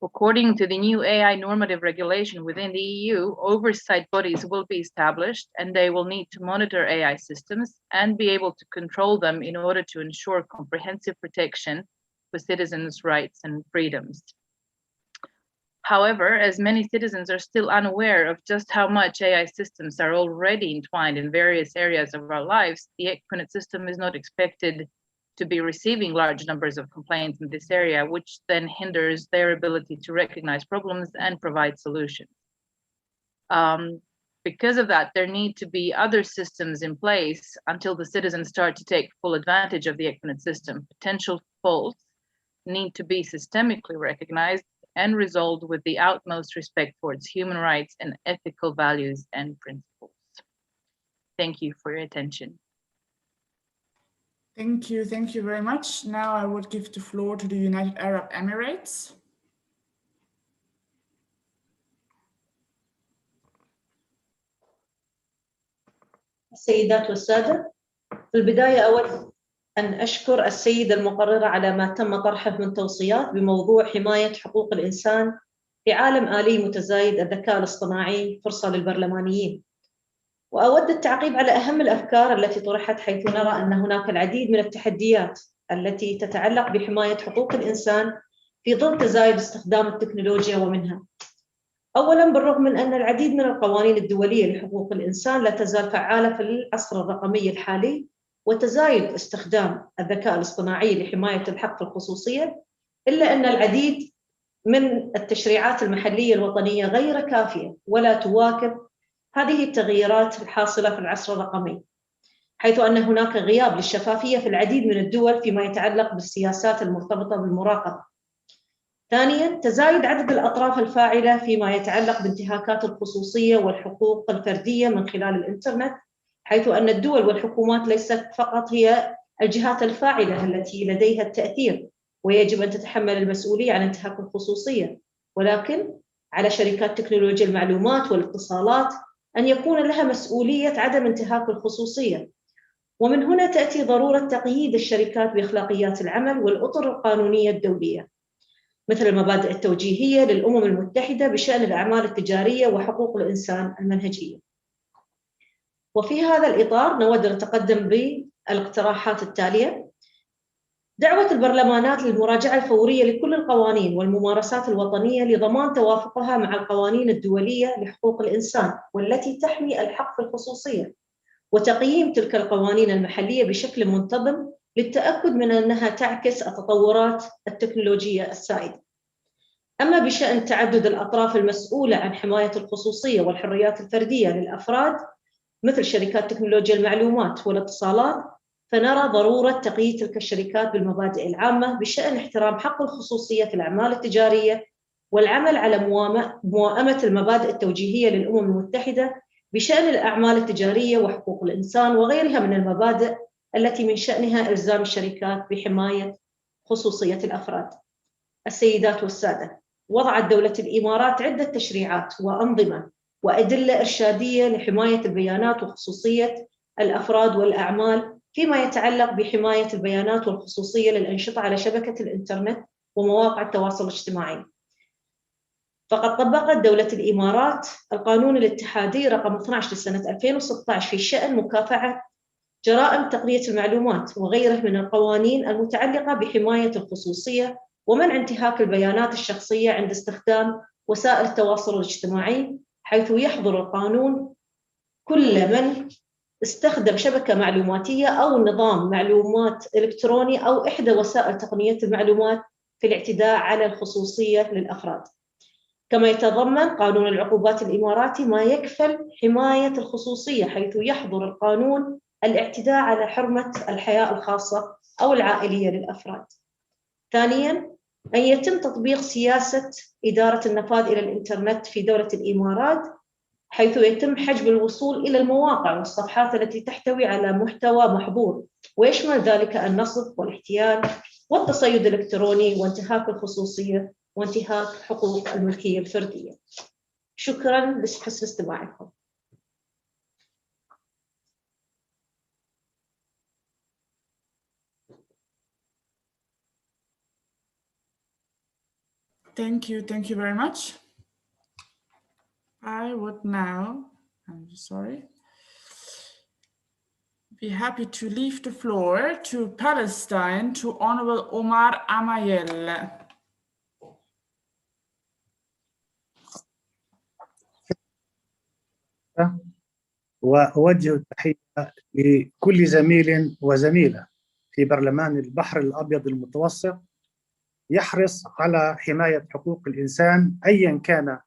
According to the new AI normative regulation within the EU, oversight bodies will be established, and they will need to monitor AI systems and be able to control them in order to ensure comprehensive protection for citizens' rights and freedoms. However, as many citizens are still unaware of just how much AI systems are already entwined in various areas of our lives, the Equinet system is not expected to be receiving large numbers of complaints in this area, which then hinders their ability to recognize problems and provide solutions. Because of that, there need to be other systems in place until the citizens start to take full advantage of the Equinet system. Potential faults need to be systemically recognized and resolved with the utmost respect towards human rights and ethical values and principles. Thank you for your attention. Thank you very much. Now I would give the floor to the United Arab Emirates. السيدات والسادة، في البداية أود أن أشكر السيدة المقررة على ما تم طرحه من توصيات بموضوع حماية حقوق الإنسان في عالم آلي متزايد الذكاء الاصطناعي فرصة للبرلمانيين. وأود التعقيب على أهم الأفكار التي طرحت، حيث نرى أن هناك العديد من التحديات التي تتعلق بحماية حقوق الإنسان في ظل تزايد استخدام التكنولوجيا ومنها. أولاً، بالرغم من أن العديد من القوانين الدولية لحقوق الإنسان لا تزال فعالة في العصر الرقمي الحالي، وتزايد استخدام الذكاء الاصطناعي لحماية الحق في الخصوصية، إلا أن العديد من التشريعات المحلية الوطنية غير كافية ولا تواكب هذه التغييرات الحاصلة في العصر الرقمي، حيث أن هناك غياب للشفافية في العديد من الدول فيما يتعلق بالسياسات المرتبطة بالمراقبة. ثانياً، تزايد عدد الأطراف الفاعلة فيما يتعلق بانتهاكات الخصوصية والحقوق الفردية من خلال الإنترنت، حيث أن الدول والحكومات ليست فقط هي الجهات الفاعلة التي لديها التأثير ويجب أن تتحمل المسؤولية عن انتهاك الخصوصية، ولكن على شركات تكنولوجيا المعلومات والاتصالات أن يكون لها مسؤولية عدم انتهاك الخصوصية. ومن هنا تأتي ضرورة تقييد الشركات بأخلاقيات العمل والأطر القانونية الدولية، مثل المبادئ التوجيهية للأمم المتحدة بشأن الأعمال التجارية وحقوق الإنسان المنهجية. وفي هذا الإطار نود أن نتقدم بالاقتراحات التالية: دعوة البرلمانات للمراجعة الفورية لكل القوانين والممارسات الوطنية لضمان توافقها مع القوانين الدولية لحقوق الإنسان والتي تحمي الحق في الخصوصية، وتقييم تلك القوانين المحلية بشكل منتظم للتأكد من أنها تعكس التطورات التكنولوجية السائدة. أما بشأن تعدد الأطراف المسؤولة عن حماية الخصوصية والحريات الفردية للأفراد مثل شركات تكنولوجيا المعلومات والاتصالات، فنرى ضرورة تقييد تلك الشركات بالمبادئ العامة بشأن احترام حق الخصوصية في الأعمال التجارية والعمل على موائمة المبادئ التوجيهية للأمم المتحدة بشأن الأعمال التجارية وحقوق الإنسان وغيرها من المبادئ التي من شأنها إلزام الشركات بحماية خصوصية الأفراد. السيدات والسادة، وضعت دولة الإمارات عدة تشريعات وأنظمة وأدلة إرشادية لحماية البيانات وخصوصية الأفراد والأعمال فيما يتعلق بحماية البيانات والخصوصية للأنشطة على شبكة الإنترنت ومواقع التواصل الاجتماعي. فقد طبقت دولة الإمارات القانون الاتحادي رقم 12 لسنة 2016 في شأن مكافحة جرائم تقنية المعلومات وغيره من القوانين المتعلقة بحماية الخصوصية ومنع انتهاك البيانات الشخصية عند استخدام وسائل التواصل الاجتماعي، حيث يحظر القانون كل من استخدم شبكة معلوماتية أو نظام معلومات إلكتروني أو إحدى وسائل تقنية المعلومات في الاعتداء على الخصوصية للأفراد. كما يتضمن قانون العقوبات الإماراتي ما يكفل حماية الخصوصية، حيث يحظر القانون الاعتداء على حرمة الحياة الخاصة أو العائلية للأفراد. ثانياً، أن يتم تطبيق سياسة إدارة النفاذ إلى الإنترنت في دولة الإمارات، حيث يتم حجب الوصول إلى المواقع والصفحات التي تحتوي على محتوى محظور، ويشمل ذلك النصب والاحتيال والتصيد الإلكتروني وانتهاك الخصوصية وانتهاك حقوق الملكية الفردية. شكراً لحسن استماعكم. Thank you very much. I would now, be happy to leave the floor to Palestine, to Honorable Omar Amayel. وأوجه التحية لكل زميل وزميلة في برلمان البحر الأبيض المتوسط يحرص على حماية حقوق الإنسان أيا كان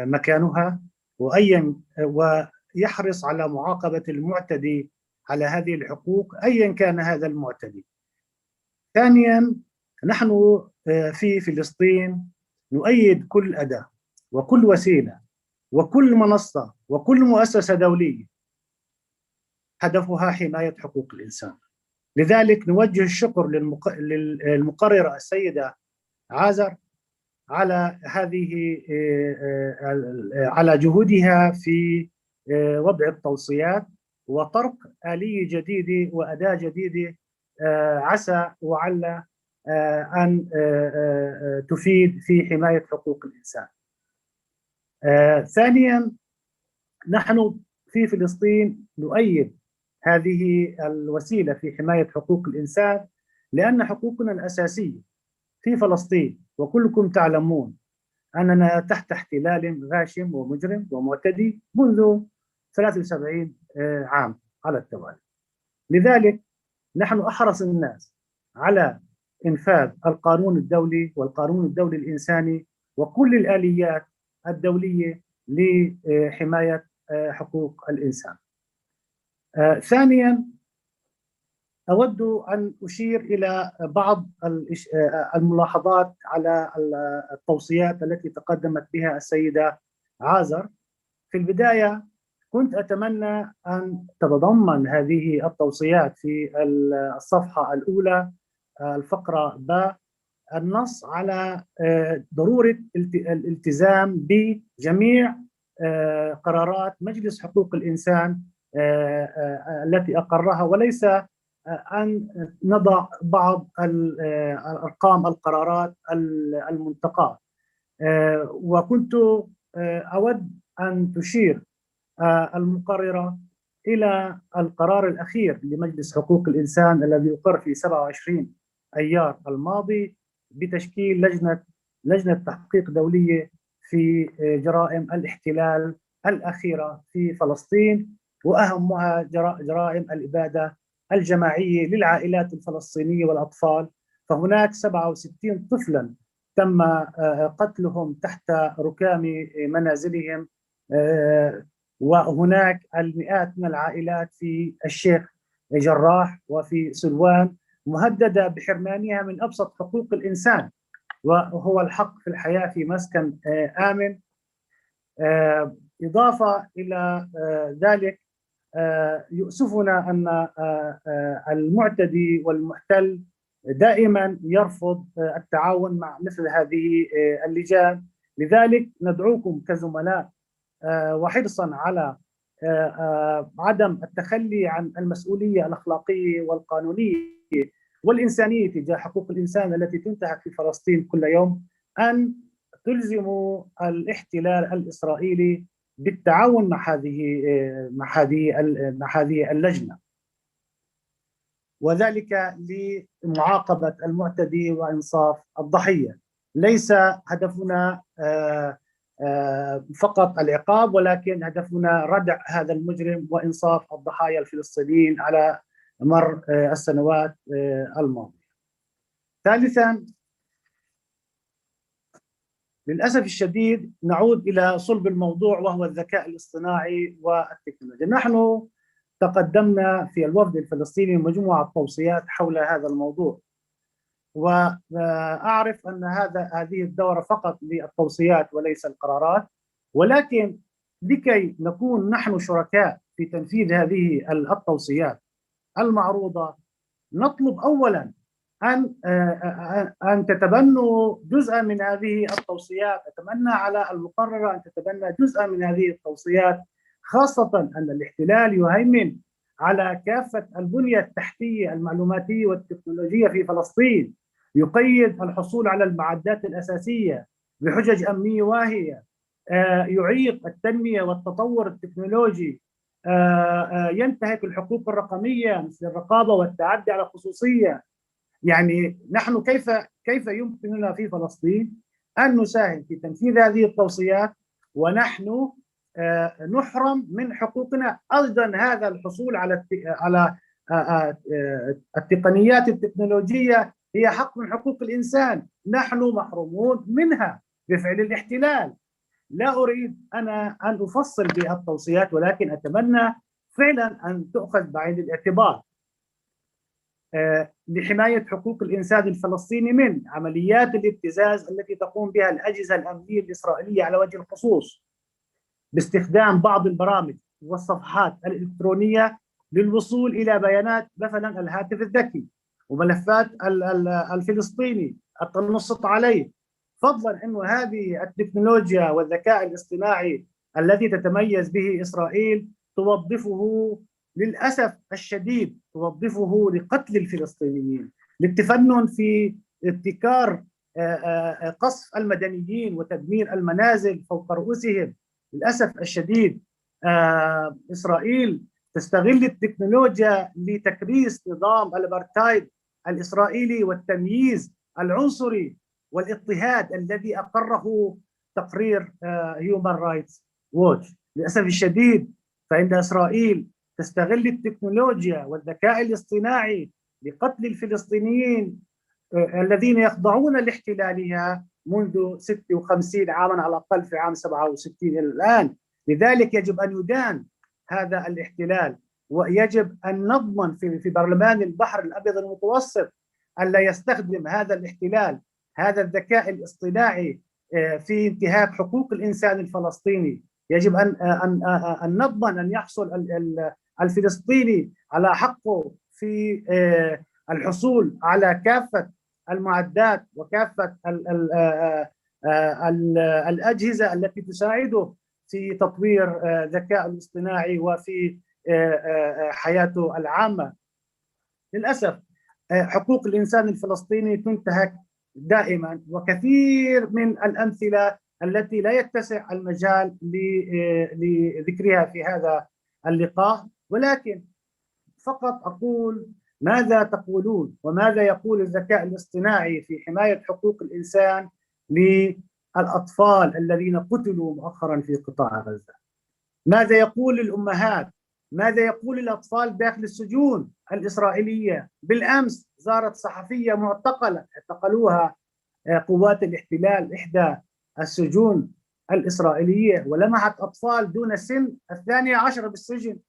مكانها، ويحرص على معاقبة المعتدي على هذه الحقوق أيا كان هذا المعتدي. ثانيا، نحن في فلسطين نؤيد كل أداة وكل وسيلة وكل منصة وكل مؤسسة دولية هدفها حماية حقوق الإنسان. لذلك نوجه الشكر للمقررة السيدة عازر على على جهودها في وضع التوصيات وطرق آلية جديدة وأداة جديدة عسى وعل أن تفيد في حماية حقوق الإنسان. ثانيا، نحن في فلسطين نؤيد هذه الوسيلة في حماية حقوق الإنسان، لأن حقوقنا الأساسية في فلسطين وكلكم تعلمون أننا تحت احتلال غاشم ومجرم ومعتدي منذ 73 عام على التوالي. لذلك نحن أحرص الناس على إنفاذ القانون الدولي والقانون الدولي الإنساني وكل الآليات الدولية لحماية حقوق الإنسان. ثانياً، أود أن أشير إلى بعض الملاحظات على التوصيات التي تقدمت بها السيدة عازر. في البداية كنت أتمنى أن تتضمن هذه التوصيات في الصفحة الأولى الفقرة ب النص على ضرورة الالتزام بجميع قرارات مجلس حقوق الإنسان التي أقرها، وليس أن نضع بعض أرقام القرارات المنتقاة. وكنت أود أن تشير المقررة إلى القرار الأخير لمجلس حقوق الإنسان الذي أقر في 27 أيار الماضي بتشكيل لجنة تحقيق دولية في جرائم الاحتلال الأخيرة في فلسطين، وأهمها جرائم الإبادة الجماعية للعائلات الفلسطينية والأطفال. فهناك 67 طفلا تم قتلهم تحت ركام منازلهم، وهناك المئات من العائلات في الشيخ جراح وفي سلوان مهددة بحرمانها من أبسط حقوق الإنسان وهو الحق في الحياة في مسكن آمن. إضافة إلى ذلك يؤسفنا أن المعتدي والمحتل دائما يرفض التعاون مع مثل هذه اللجان. لذلك ندعوكم كزملاء وحرصا على عدم التخلي عن المسؤولية الأخلاقية والقانونية والإنسانية تجاه حقوق الإنسان التي تنتهك في فلسطين كل يوم، أن تلزموا الاحتلال الإسرائيلي بالتعاون مع هذه اللجنة، وذلك لمعاقبة المعتدي وإنصاف الضحية. ليس هدفنا فقط العقاب، ولكن هدفنا ردع هذا المجرم وإنصاف الضحايا الفلسطينيين على مر السنوات الماضية. ثالثا، للأسف الشديد نعود إلى صلب الموضوع وهو الذكاء الاصطناعي والتكنولوجيا. نحن تقدمنا في الوفد الفلسطيني مجموعة توصيات حول هذا الموضوع، وأعرف أن هذه الدورة فقط للتوصيات وليس القرارات، ولكن لكي نكون نحن شركاء في تنفيذ هذه التوصيات المعروضة، نطلب أولا أن تتبنوا جزءا من هذه التوصيات. أتمنى على المقررة أن تتبنى جزءا من هذه التوصيات، خاصة أن الاحتلال يهيمن على كافة البنية التحتية المعلوماتية والتكنولوجية في فلسطين، يقيد الحصول على المعدات الأساسية بحجج أمنية واهية، يعيق التنمية والتطور التكنولوجي، ينتهك الحقوق الرقمية مثل الرقابة والتعدي على الخصوصية. يعني نحن كيف يمكننا في فلسطين أن نساهم في تنفيذ هذه التوصيات ونحن نحرم من حقوقنا؟ أيضا هذا الحصول على التقنيات التكنولوجية هي حق من حقوق الإنسان، نحن محرومون منها بفعل الاحتلال. لا أريد أنا أن أفصل بالتوصيات، ولكن أتمنى فعلا أن تؤخذ بعين الاعتبار لحماية حقوق الإنسان الفلسطيني من عمليات الابتزاز التي تقوم بها الأجهزة الأمنية الإسرائيلية على وجه الخصوص باستخدام بعض البرامج والصفحات الإلكترونية للوصول إلى بيانات مثلا الهاتف الذكي وملفات الفلسطيني التنصت عليه، فضلا أن هذه التكنولوجيا والذكاء الاصطناعي الذي تتميز به إسرائيل توظفه للأسف الشديد، توظفه لقتل الفلسطينيين، للتفنن في ابتكار قصف المدنيين وتدمير المنازل فوق رؤوسهم. للأسف الشديد إسرائيل تستغل التكنولوجيا لتكريس نظام الأبرتايد الإسرائيلي والتمييز العنصري والاضطهاد الذي أقره تقرير Human Rights Watch. للأسف الشديد فإن إسرائيل تستغل التكنولوجيا والذكاء الاصطناعي لقتل الفلسطينيين الذين يخضعون لاحتلالها منذ 56 عاما على الأقل، في عام 67 إلى الآن. لذلك يجب أن يدان هذا الاحتلال، ويجب أن نضمن في برلمان البحر الأبيض المتوسط ألا يستخدم هذا الاحتلال هذا الذكاء الاصطناعي في انتهاك حقوق الإنسان الفلسطيني. يجب أن نضمن أن يحصل الفلسطيني على حقه في الحصول على كافة المعدات وكافة الأجهزة التي تساعده في تطوير ذكاء الاصطناعي وفي حياته العامة. للأسف حقوق الإنسان الفلسطيني تنتهك دائما، وكثير من الأمثلة التي لا يتسع المجال لذكرها في هذا اللقاء، ولكن فقط أقول ماذا تقولون وماذا يقول الذكاء الاصطناعي في حماية حقوق الإنسان للأطفال الذين قتلوا مؤخرا في قطاع غزة؟ ماذا يقول الأمهات؟ ماذا يقول الأطفال داخل السجون الإسرائيلية؟ بالأمس زارت صحفية معتقلة، اعتقلوها قوات الاحتلال إحدى السجون الإسرائيلية، ولمحت أطفال دون سن 12 بالسجن.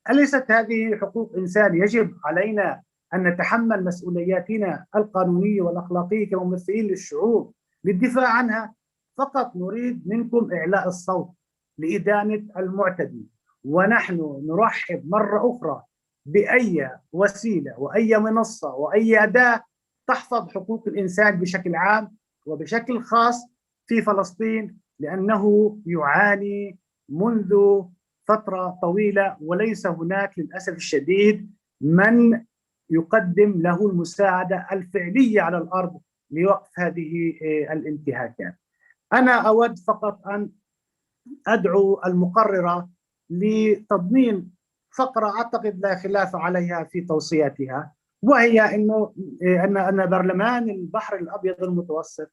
أليست هذه حقوق إنسان يجب علينا أن نتحمل مسؤولياتنا القانونية والأخلاقية كممثلين للشعوب للدفاع عنها، فقط نريد منكم إعلاء الصوت لإدانة المعتدي. ونحن نرحب مرة أخرى بأي وسيلة وأي منصة وأي أداة تحفظ حقوق الإنسان بشكل عام وبشكل خاص في فلسطين، لأنه يعاني منذ فترة طويلة وليس هناك للأسف الشديد من يقدم له المساعدة الفعلية على الأرض لوقف هذه الانتهاكات. أنا أود فقط أن أدعو المقررة لتضمين فقرة أعتقد لا خلاف عليها في توصياتها، وهي أن برلمان البحر الأبيض المتوسط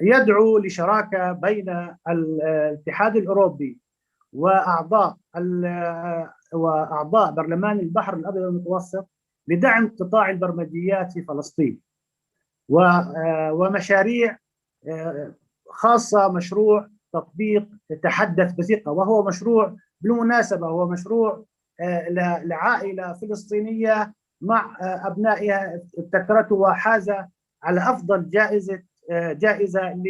يدعو لشراكة بين الاتحاد الأوروبي وأعضاء برلمان البحر الأبيض المتوسط لدعم قطاع البرمجيات في فلسطين ومشاريع خاصة، مشروع تطبيق تحدث بثقة، وهو مشروع بالمناسبة هو مشروع لعائلة فلسطينية مع أبنائها ابتكرته وحاز على أفضل جائزة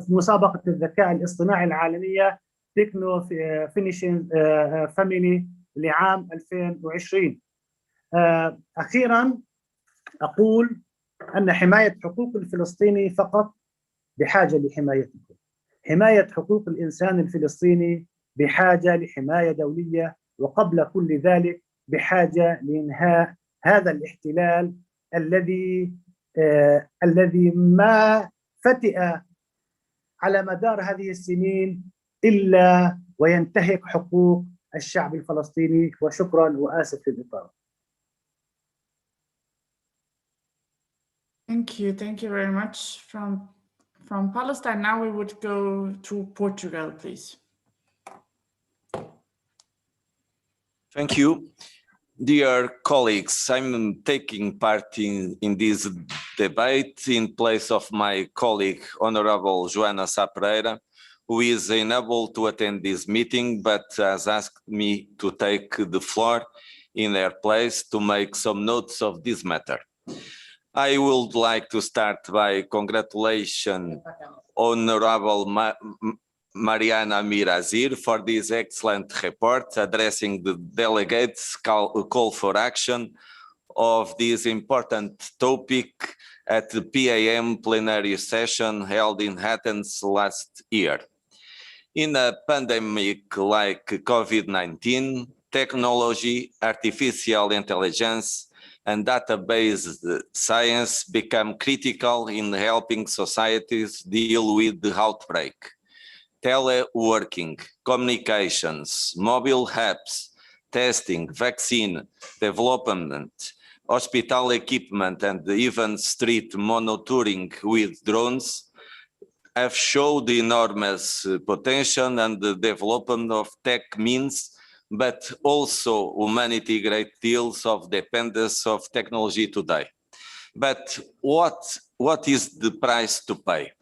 لمسابقة الذكاء الاصطناعي العالمية تكنو فينيشن فاميلي لعام 2020. أخيرا أقول أن حماية حقوق الفلسطيني فقط بحاجة لحمايتكم. حماية حقوق الإنسان الفلسطيني بحاجة لحماية دولية، وقبل كل ذلك بحاجة لإنهاء هذا الاحتلال الذي ما فتئ على مدار هذه السنين إلا وينتهك حقوق الشعب الفلسطيني. وشكرا وآسف للإطالة. Thank you very much. From Palestine, now we would go to Portugal, please. Thank you. Dear colleagues, I'm taking part in this debate in place of my colleague, Honorable Joana Sá Pereira, who is unable to attend this meeting, but has asked me to take the floor in their place to make some notes of this matter. I would like to start by congratulating Honorable Mariana Mirazir for this excellent report addressing the delegates' call for action of this important topic at the PAM Plenary session held in Athens last year. In a pandemic like COVID-19, technology, artificial intelligence, and database science become critical in helping societies deal with the outbreak. Teleworking, communications, mobile apps, testing, vaccine development, hospital equipment, and even street monitoring with drones have showed enormous potential and the development of tech means, but also humanity great deals of dependence of technology today. But what is the price to pay?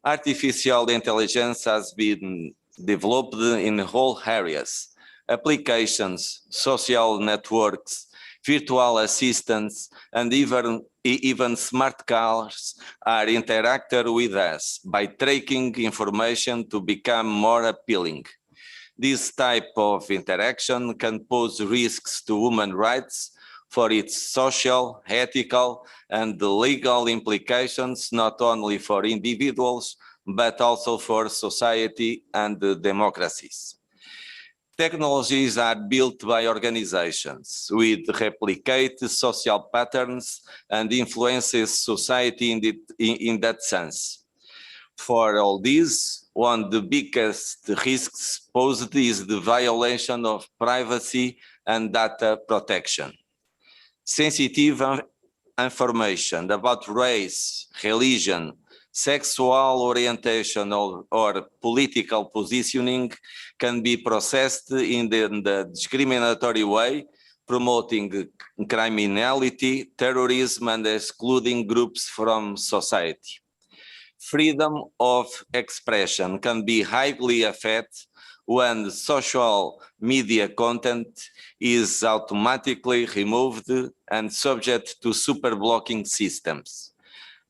Artificial intelligence has been developed in all areas: applications, social networks, virtual assistants, and even smart cars are interacting with us by tracking information to become more appealing. This type of interaction can pose risks to human rights for its social, ethical, and legal implications, not only for individuals, but also for society and democracies. Technologies are built by organizations which replicate social patterns and influences society in that sense. For all this, one of the biggest risks posed is the violation of privacy and data protection. Sensitive information about race, religion, sexual orientation, or political positioning can be processed in the discriminatory way, promoting criminality, terrorism, and excluding groups from society. freedom of expression can be highly affected when social media content is automatically removed and subject to super blocking systems.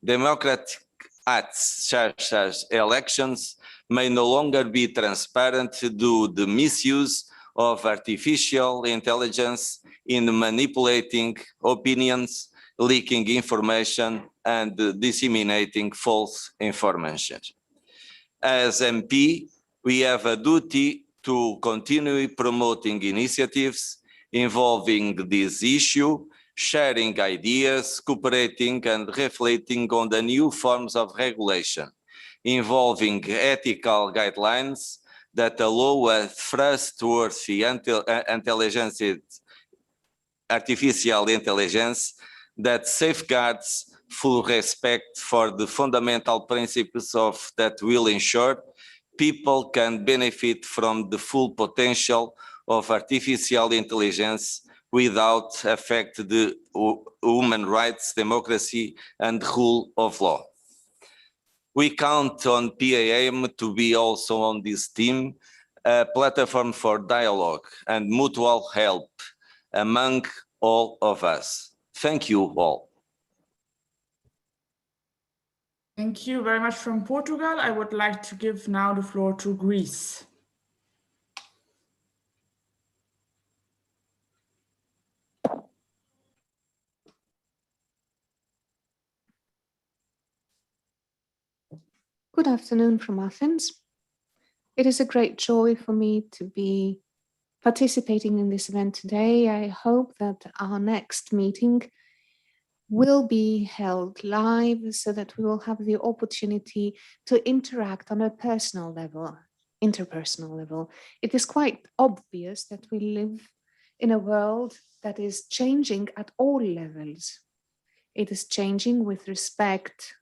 Democratic acts such as elections may no longer be transparent due to the misuse of artificial intelligence in manipulating opinions, leaking information, and disseminating false information. As MP, we have a duty to continue promoting initiatives involving this issue, sharing ideas, cooperating, and reflecting on the new forms of regulation, involving ethical guidelines that allow a trustworthy artificial intelligence that safeguards full respect for the fundamental principles of that will ensure people can benefit from the full potential of artificial intelligence without affect the human rights, democracy, and rule of law. We count on PAM to be also on this team, a platform for dialogue and mutual help among all of us. Thank you all. Thank you very much from Portugal. I would like to give now the floor to Greece. Good afternoon from Athens. It is a great joy for me to be participating in this event today. I hope that our next meeting will be held live so that we will have the opportunity to interact on a personal level, interpersonal level. It is quite obvious that we live in a world that is changing at all levels. It is changing with respect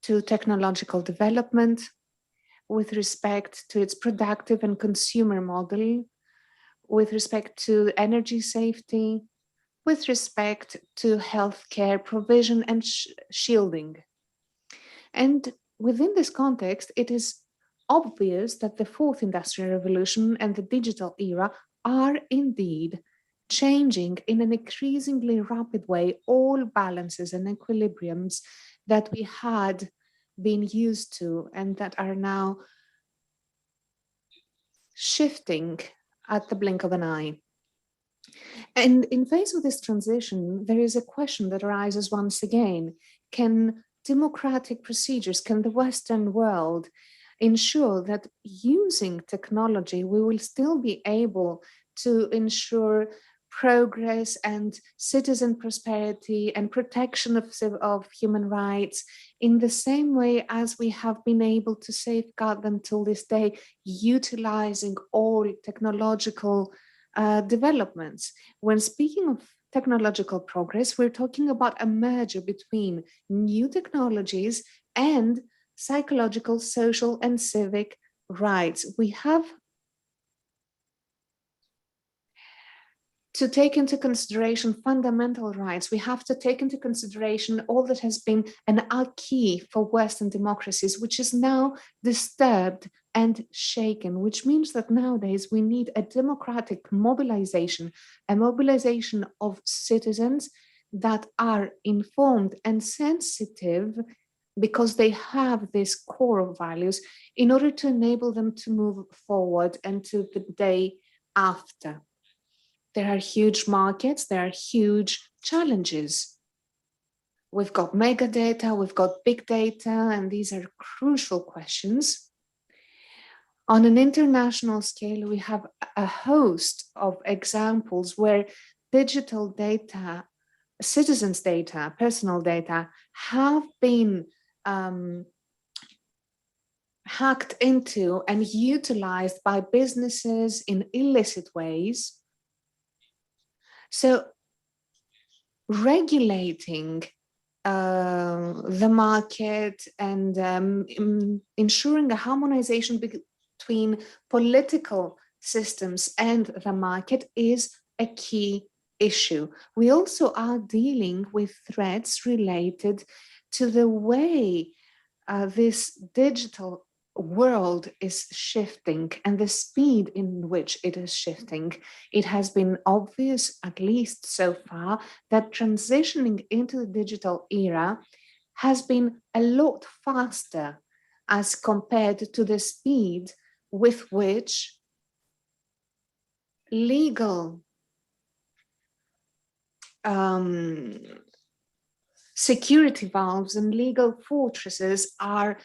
to technological development, with respect to its productive and consumer model, with respect to energy safety, with respect to healthcare provision and shielding. And within this context, it is obvious that the fourth industrial revolution and the digital era are indeed changing in an increasingly rapid way all balances and equilibriums that we had been used to and that are now shifting at the blink of an eye. And in face of this transition, there is a question that arises once again. Can democratic procedures, can the Western world ensure that using technology, we will still be able to ensure progress and citizen prosperity and protection of human rights in the same way as we have been able to safeguard them till this day, utilizing all technological developments? When speaking of technological progress, we're talking about a merger between new technologies and psychological, social, and civic rights. We have to take into consideration fundamental rights. We have to take into consideration all that has been an acquis for Western democracies, which is now disturbed and shaken, which means that nowadays we need a democratic mobilization, a mobilization of citizens that are informed and sensitive because they have this core of values in order to enable them to move forward and to the day after. There are huge markets, there are huge challenges. We've got mega data, we've got big data, and these are crucial questions. On an international scale, we have a host of examples where digital data, citizens' data, personal data have been hacked into and utilized by businesses in illicit ways. So regulating the market and ensuring a harmonization between political systems and the market is a key issue. We also are dealing with threats related to the way this digital world is shifting and the speed in which it is shifting, it has been obvious, at least so far, that transitioning into the digital era has been a lot faster as compared to the speed with which legal security valves and legal fortresses are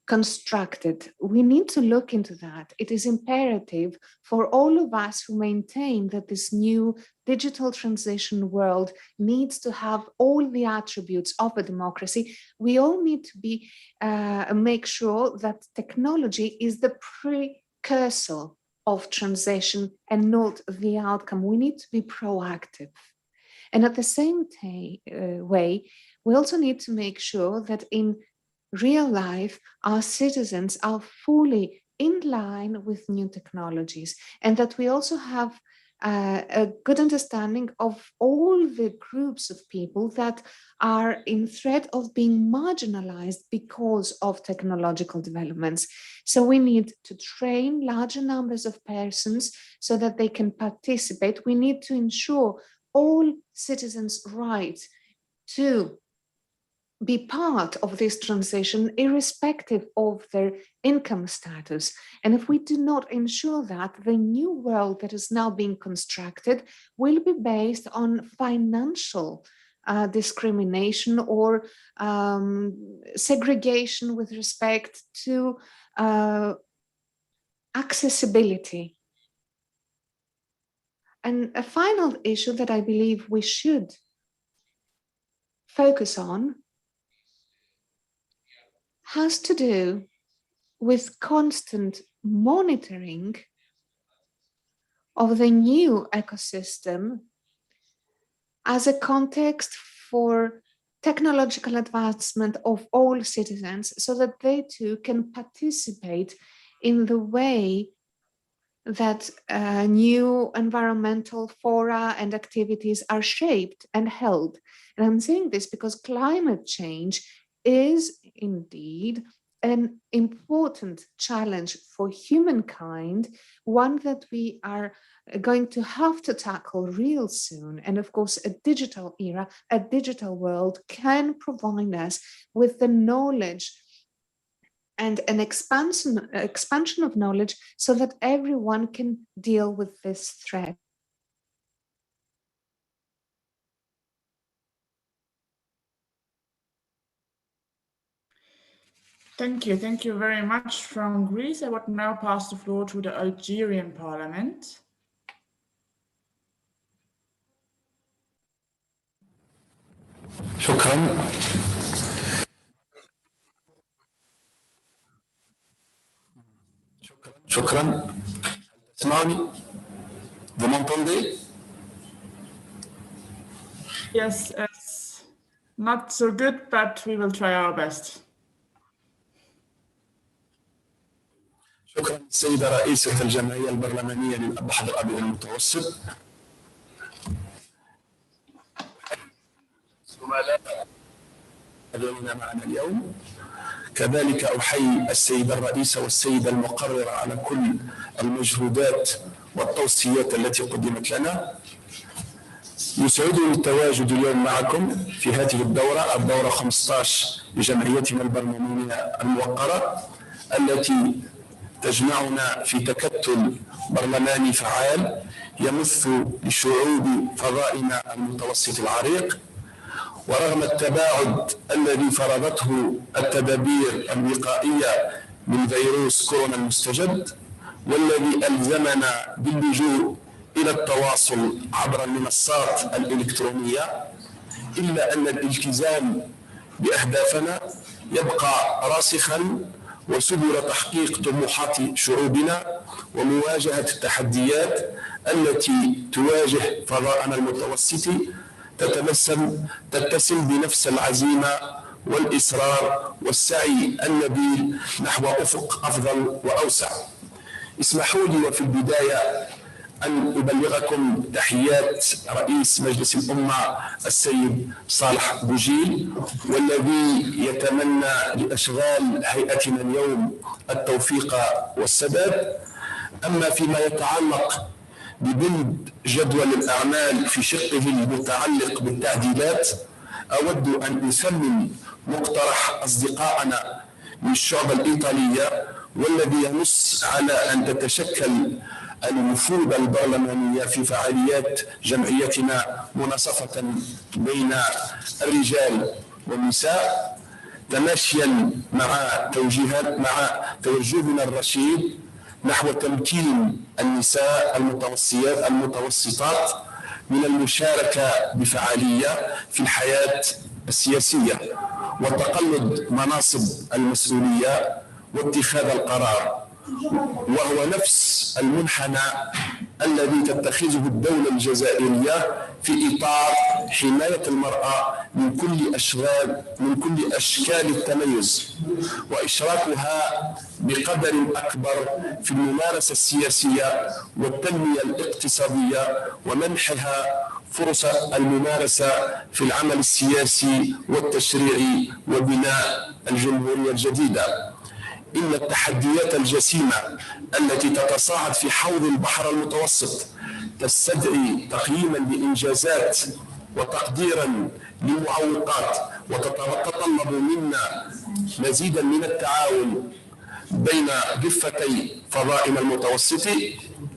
constructed. We need to look into that. It is imperative for all of us who maintain that this new digital transition world needs to have all the attributes of a democracy. We all need to be make sure that technology is the precursor of transition and not the outcome. We need to be proactive. And at the same way, we also need to make sure that in real life, our citizens are fully in line with new technologies, and that we also have a good understanding of all the groups of people that are in threat of being marginalized because of technological developments. So we need to train larger numbers of persons so that they can participate. We need to ensure all citizens' right to be part of this transition, irrespective of their income status. And if we do not ensure that, the new world that is now being constructed will be based on financial discrimination or segregation with respect to accessibility. And a final issue that I believe we should focus on has to do with constant monitoring of the new ecosystem as a context for technological advancement of all citizens, so that they too can participate in the way that new environmental fora and activities are shaped and held. And I'm saying this because climate change is indeed an important challenge for humankind, one that we are going to have to tackle real soon. And of course, a digital era, a digital world can provide us with the knowledge and an expansion of knowledge so that everyone can deal with this threat. Thank you very much from Greece. I would now pass the floor to the Algerian Parliament. شكرا. تسمعوني؟ Vous m'entendez? Yes, it's not so good, but we will try our best. شكرا سيدة رئيسة الجمعية البرلمانية للبحر الأبيض المتوسط. زملاء الذين معنا اليوم. كذلك أحيي السيدة الرئيسة والسيدة المقررة على كل المجهودات والتوصيات التي قدمت لنا. يسعدني التواجد اليوم معكم في هذه الدورة 15 لجمعيتنا البرلمانية الموقرة، التي تجمعنا في تكتل برلماني فعال يمث لشعوب فضائنا المتوسط العريق. ورغم التباعد الذي فرضته التدابير الوقائية من فيروس كورونا المستجد، والذي ألزمنا باللجوء إلى التواصل عبر المنصات الإلكترونية، إلا أن الالتزام بأهدافنا يبقى راسخا، وسبل تحقيق طموحات شعوبنا ومواجهة التحديات التي تواجه فضاءنا المتوسطي تتسم بنفس العزيمة والإصرار والسعي النبيل نحو أفق أفضل وأوسع. اسمحوا لي وفي البداية أن أبلغكم تحيات رئيس مجلس الأمة السيد صالح بوجيل، والذي يتمنى لأشغال هيئتنا اليوم التوفيق والسداد. أما فيما يتعلق ببنود جدول الأعمال في شقه المتعلق بالتعديلات، أود أن أسلم مقترح أصدقائنا من الشعب الإيطالية، والذي ينص على أن تتشكل الوفود البرلمانية في فعاليات جمعيتنا مناصفة بين الرجال والنساء، تماشيا مع توجهنا الرشيد نحو تمكين النساء المتوسطات من المشاركة بفعالية في الحياة السياسية وتقلد مناصب المسؤولية واتخاذ القرار، وهو نفس المنحنى الذي تتخذه الدولة الجزائرية في إطار حماية المرأة من كل أشكال التميز، وإشراكها بقدر أكبر في الممارسة السياسية والتنمية الاقتصادية، ومنحها فرص الممارسة في العمل السياسي والتشريعي وبناء الجمهورية الجديدة. إن التحديات الجسيمة التي تتصاعد في حوض البحر المتوسط تستدعي تقييما لإنجازات وتقديرا لمعوقات، وتتطلب منا مزيدا من التعاون بين ضفتي فضائنا المتوسط،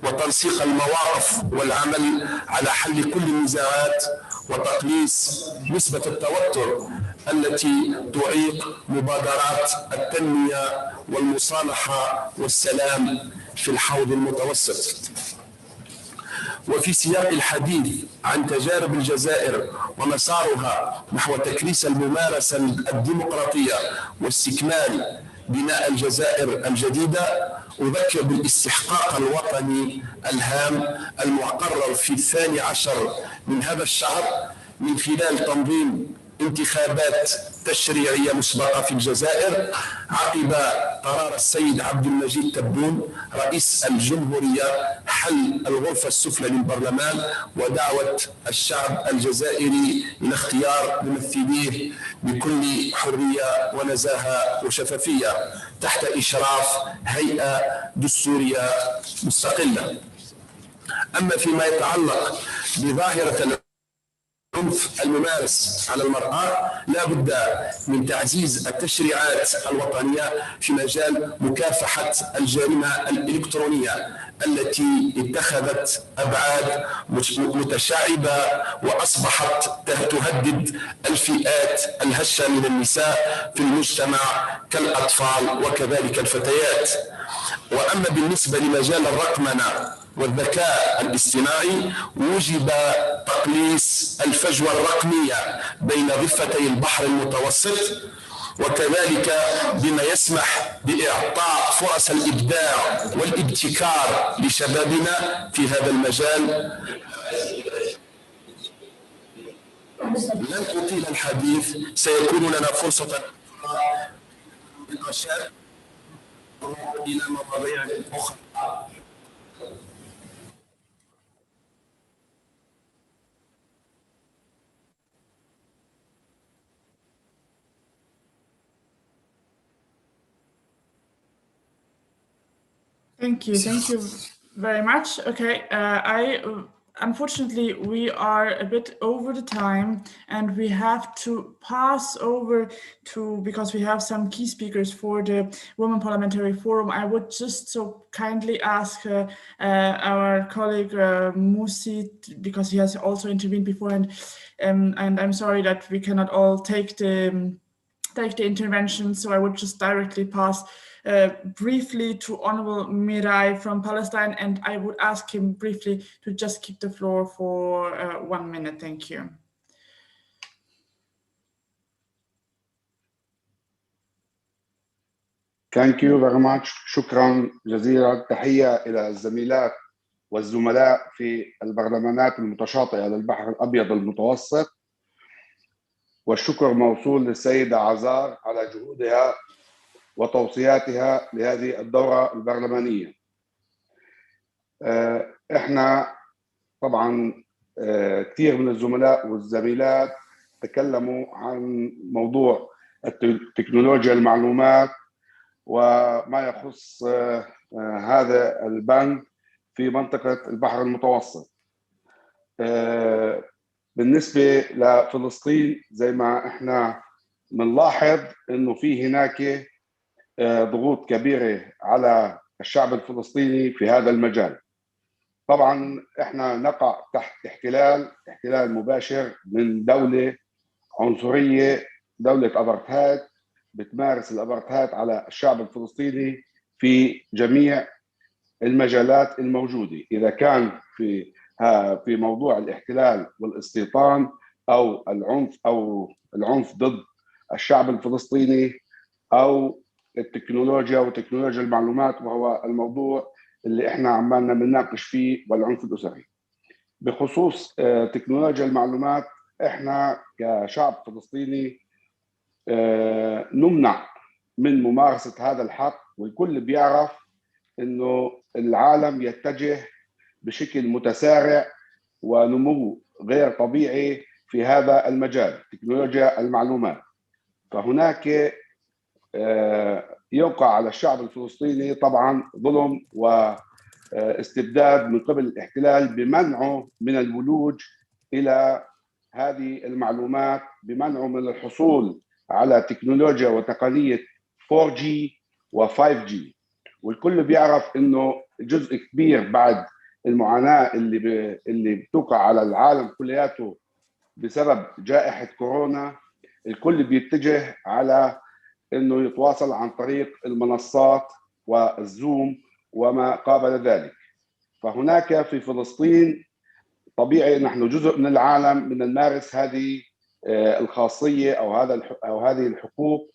وتنسيق المواقف والعمل على حل كل النزاعات وتقليص نسبة التوتر التي تعيق مبادرات التنمية والمصالحة والسلام في الحوض المتوسط. وفي سياق الحديث عن تجارب الجزائر ومسارها نحو تكريس الممارسة الديمقراطية واستكمال بناء الجزائر الجديدة، أذكر بالاستحقاق الوطني الهام المقرر في 12 من هذا الشهر من خلال تنظيم انتخابات تشريعية مسبقة في الجزائر عقب قرار السيد عبد المجيد تبون رئيس الجمهورية حل الغرفة السفلى للبرلمان ودعوة الشعب الجزائري إلى اختيار ممثليه بكل حرية ونزاهة وشفافية تحت إشراف هيئة دستورية مستقلة. أما فيما يتعلق بظاهرة العنف الممارس على المرأة، لا بد من تعزيز التشريعات الوطنية في مجال مكافحة الجريمة الإلكترونية التي اتخذت أبعاد متشعبة وأصبحت تهدد الفئات الهشة من النساء في المجتمع كالأطفال وكذلك الفتيات. وأما بالنسبة لمجال الرقمنة والذكاء الاصطناعي، وجب تقليص الفجوة الرقمية بين ضفتي البحر المتوسط، وكذلك بما يسمح بإعطاء فرص الإبداع والابتكار لشبابنا في هذا المجال. لن أطيل الحديث، سيكون لنا فرصة للنقاشات إلى مواضيع أخرى. Thank you very much. Okay, unfortunately we are a bit over the time, and we have to pass over to, because we have some key speakers for the Women Parliamentary Forum. I would just so kindly ask our colleague Musi, because he has also intervened before, and I'm sorry that we cannot all take the intervention, so I would just directly pass briefly to Honorable Mirai from Palestine, and I would ask him briefly to just keep the floor for 1 minute. Thank you. Thank you very much. شكرا جزيلا. تحية إلى الزميلات والزملاء في البرلمانات المتشاطئة للبحر الأبيض المتوسط، والشكر موصول للسيدة عزار على جهودها وتوصياتها لهذه الدورة البرلمانية. احنا طبعا كثير من الزملاء والزميلات تكلموا عن موضوع تكنولوجيا المعلومات وما يخص هذا البند في منطقة البحر المتوسط. بالنسبة لفلسطين زي ما احنا بنلاحظ انه في هناك ضغوط كبيرة على الشعب الفلسطيني في هذا المجال. طبعا احنا نقع تحت احتلال مباشر من دولة عنصرية، دولة أبرتهايد بتمارس الأبرتهايد على الشعب الفلسطيني في جميع المجالات الموجودة، إذا كان في موضوع الاحتلال والاستيطان أو العنف ضد الشعب الفلسطيني أو التكنولوجيا وتكنولوجيا المعلومات، وهو الموضوع اللي احنا عمالنا بنناقش فيه، والعنف الأسري. بخصوص تكنولوجيا المعلومات، احنا كشعب فلسطيني نمنع من ممارسة هذا الحق، والكل بيعرف انه العالم يتجه بشكل متسارع ونمو غير طبيعي في هذا المجال تكنولوجيا المعلومات. فهناك يوقع على الشعب الفلسطيني طبعا ظلم واستبداد من قبل الاحتلال بمنعه من الولوج إلى هذه المعلومات، بمنعه من الحصول على تكنولوجيا وتقنية 4G و 5G. والكل بيعرف انه جزء كبير بعد المعاناة اللي بتوقع على العالم كلياته بسبب جائحة كورونا، الكل بيتجه على انه يتواصل عن طريق المنصات والزوم وما قابل ذلك. فهناك في فلسطين طبيعي نحن جزء من العالم من نمارس هذه الخاصية أو هذه الحقوق،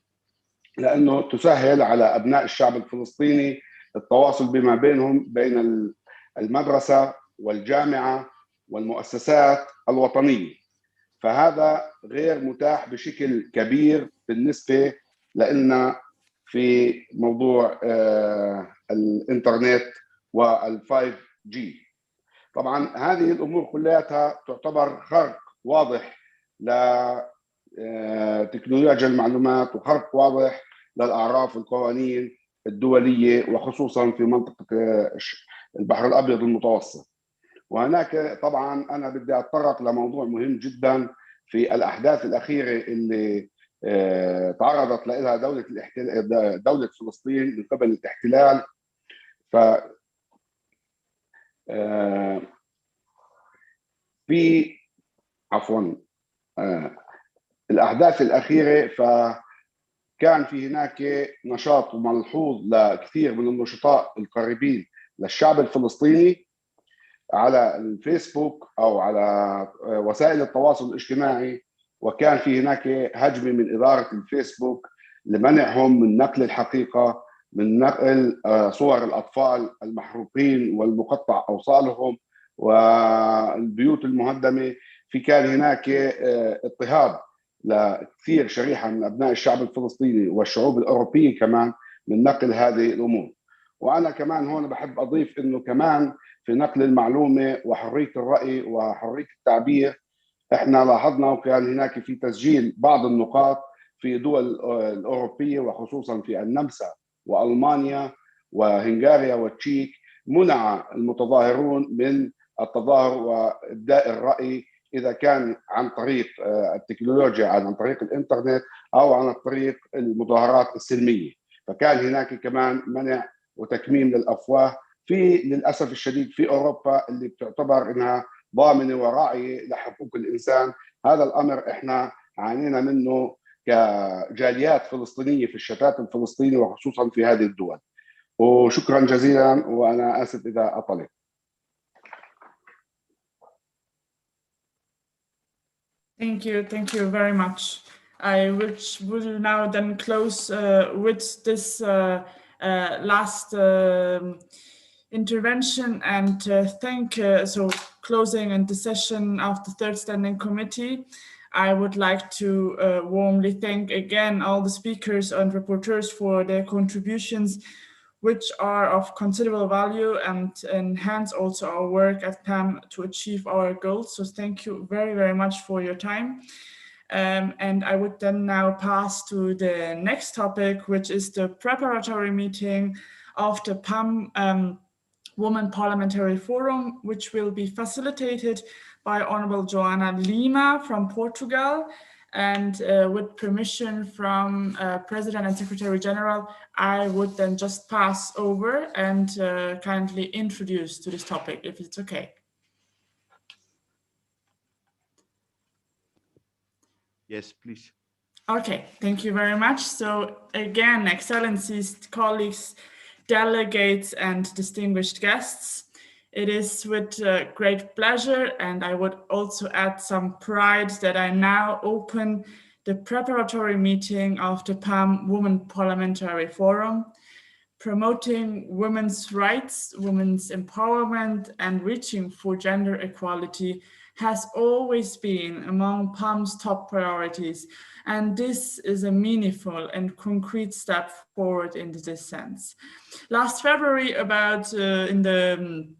لأنه تسهل على أبناء الشعب الفلسطيني التواصل بما بينهم بين المدرسة والجامعة والمؤسسات الوطنية. فهذا غير متاح بشكل كبير بالنسبة لنا في موضوع الإنترنت وال5G. طبعا هذه الأمور كلها تعتبر خرق واضح لتكنولوجيا المعلومات وخرق واضح للأعراف والقوانين الدولية، وخصوصا في منطقة البحر الأبيض المتوسط. وهناك طبعا أنا بدي أتطرق لموضوع مهم جدا في الأحداث الأخيرة اللي تعرضت لها دولة فلسطين من قبل الاحتلال. في الأحداث الأخيرة، فكان في هناك نشاط ملحوظ لكثير من النشطاء القريبين للشعب الفلسطيني على الفيسبوك أو على وسائل التواصل الاجتماعي، وكان في هناك هجمة من إدارة الفيسبوك لمنعهم من نقل الحقيقة، من نقل صور الأطفال المحروقين والمقطع أوصالهم والبيوت المهدمة. كان هناك اضطهاد لكثير شريحة من أبناء الشعب الفلسطيني والشعوب الأوروبية كمان من نقل هذه الأمور. وأنا كمان هون بحب أضيف إنه كمان في نقل المعلومة وحرية الرأي وحرية التعبير، إحنا لاحظنا وكان هناك في تسجيل بعض النقاط في دول الأوروبية وخصوصا في النمسا وألمانيا وهنغاريا والتشيك، منع المتظاهرون من التظاهر وإبداء الرأي، إذا كان عن طريق التكنولوجيا عن طريق الإنترنت أو عن طريق المظاهرات السلمية. فكان هناك كمان منع وتكميم للأفواه للأسف الشديد في أوروبا اللي بتعتبر إنها ضامنة وراعية لحقوق الإنسان. هذا الأمر إحنا عانينا منه كجاليات فلسطينية في الشتات الفلسطيني وخصوصا في هذه الدول. وشكرا جزيلا، وأنا آسف إذا أطلت. Thank you very much. I will now then close with this last intervention and so closing in the session of the Third Standing Committee. I would like to warmly thank again all the speakers and reporters for their contributions, which are of considerable value and enhance also our work at PAM to achieve our goals. So thank you very, very much for your time. And I would then now pass to the next topic, which is the preparatory meeting of the PAM Women Parliamentary Forum, which will be facilitated by Honorable Joana Lima from Portugal. And with permission from President and Secretary General, I would then just pass over and kindly introduce to this topic, if it's okay. Yes, please. Okay, thank you very much. So again, Excellencies, colleagues, delegates, and distinguished guests, it is with great pleasure, and I would also add some pride, that I now open the preparatory meeting of the PAM Women Parliamentary Forum, promoting women's rights, women's empowerment, and reaching for gender equality has always been among PAM's top priorities, and this is a meaningful and concrete step forward in this sense. Last February, in the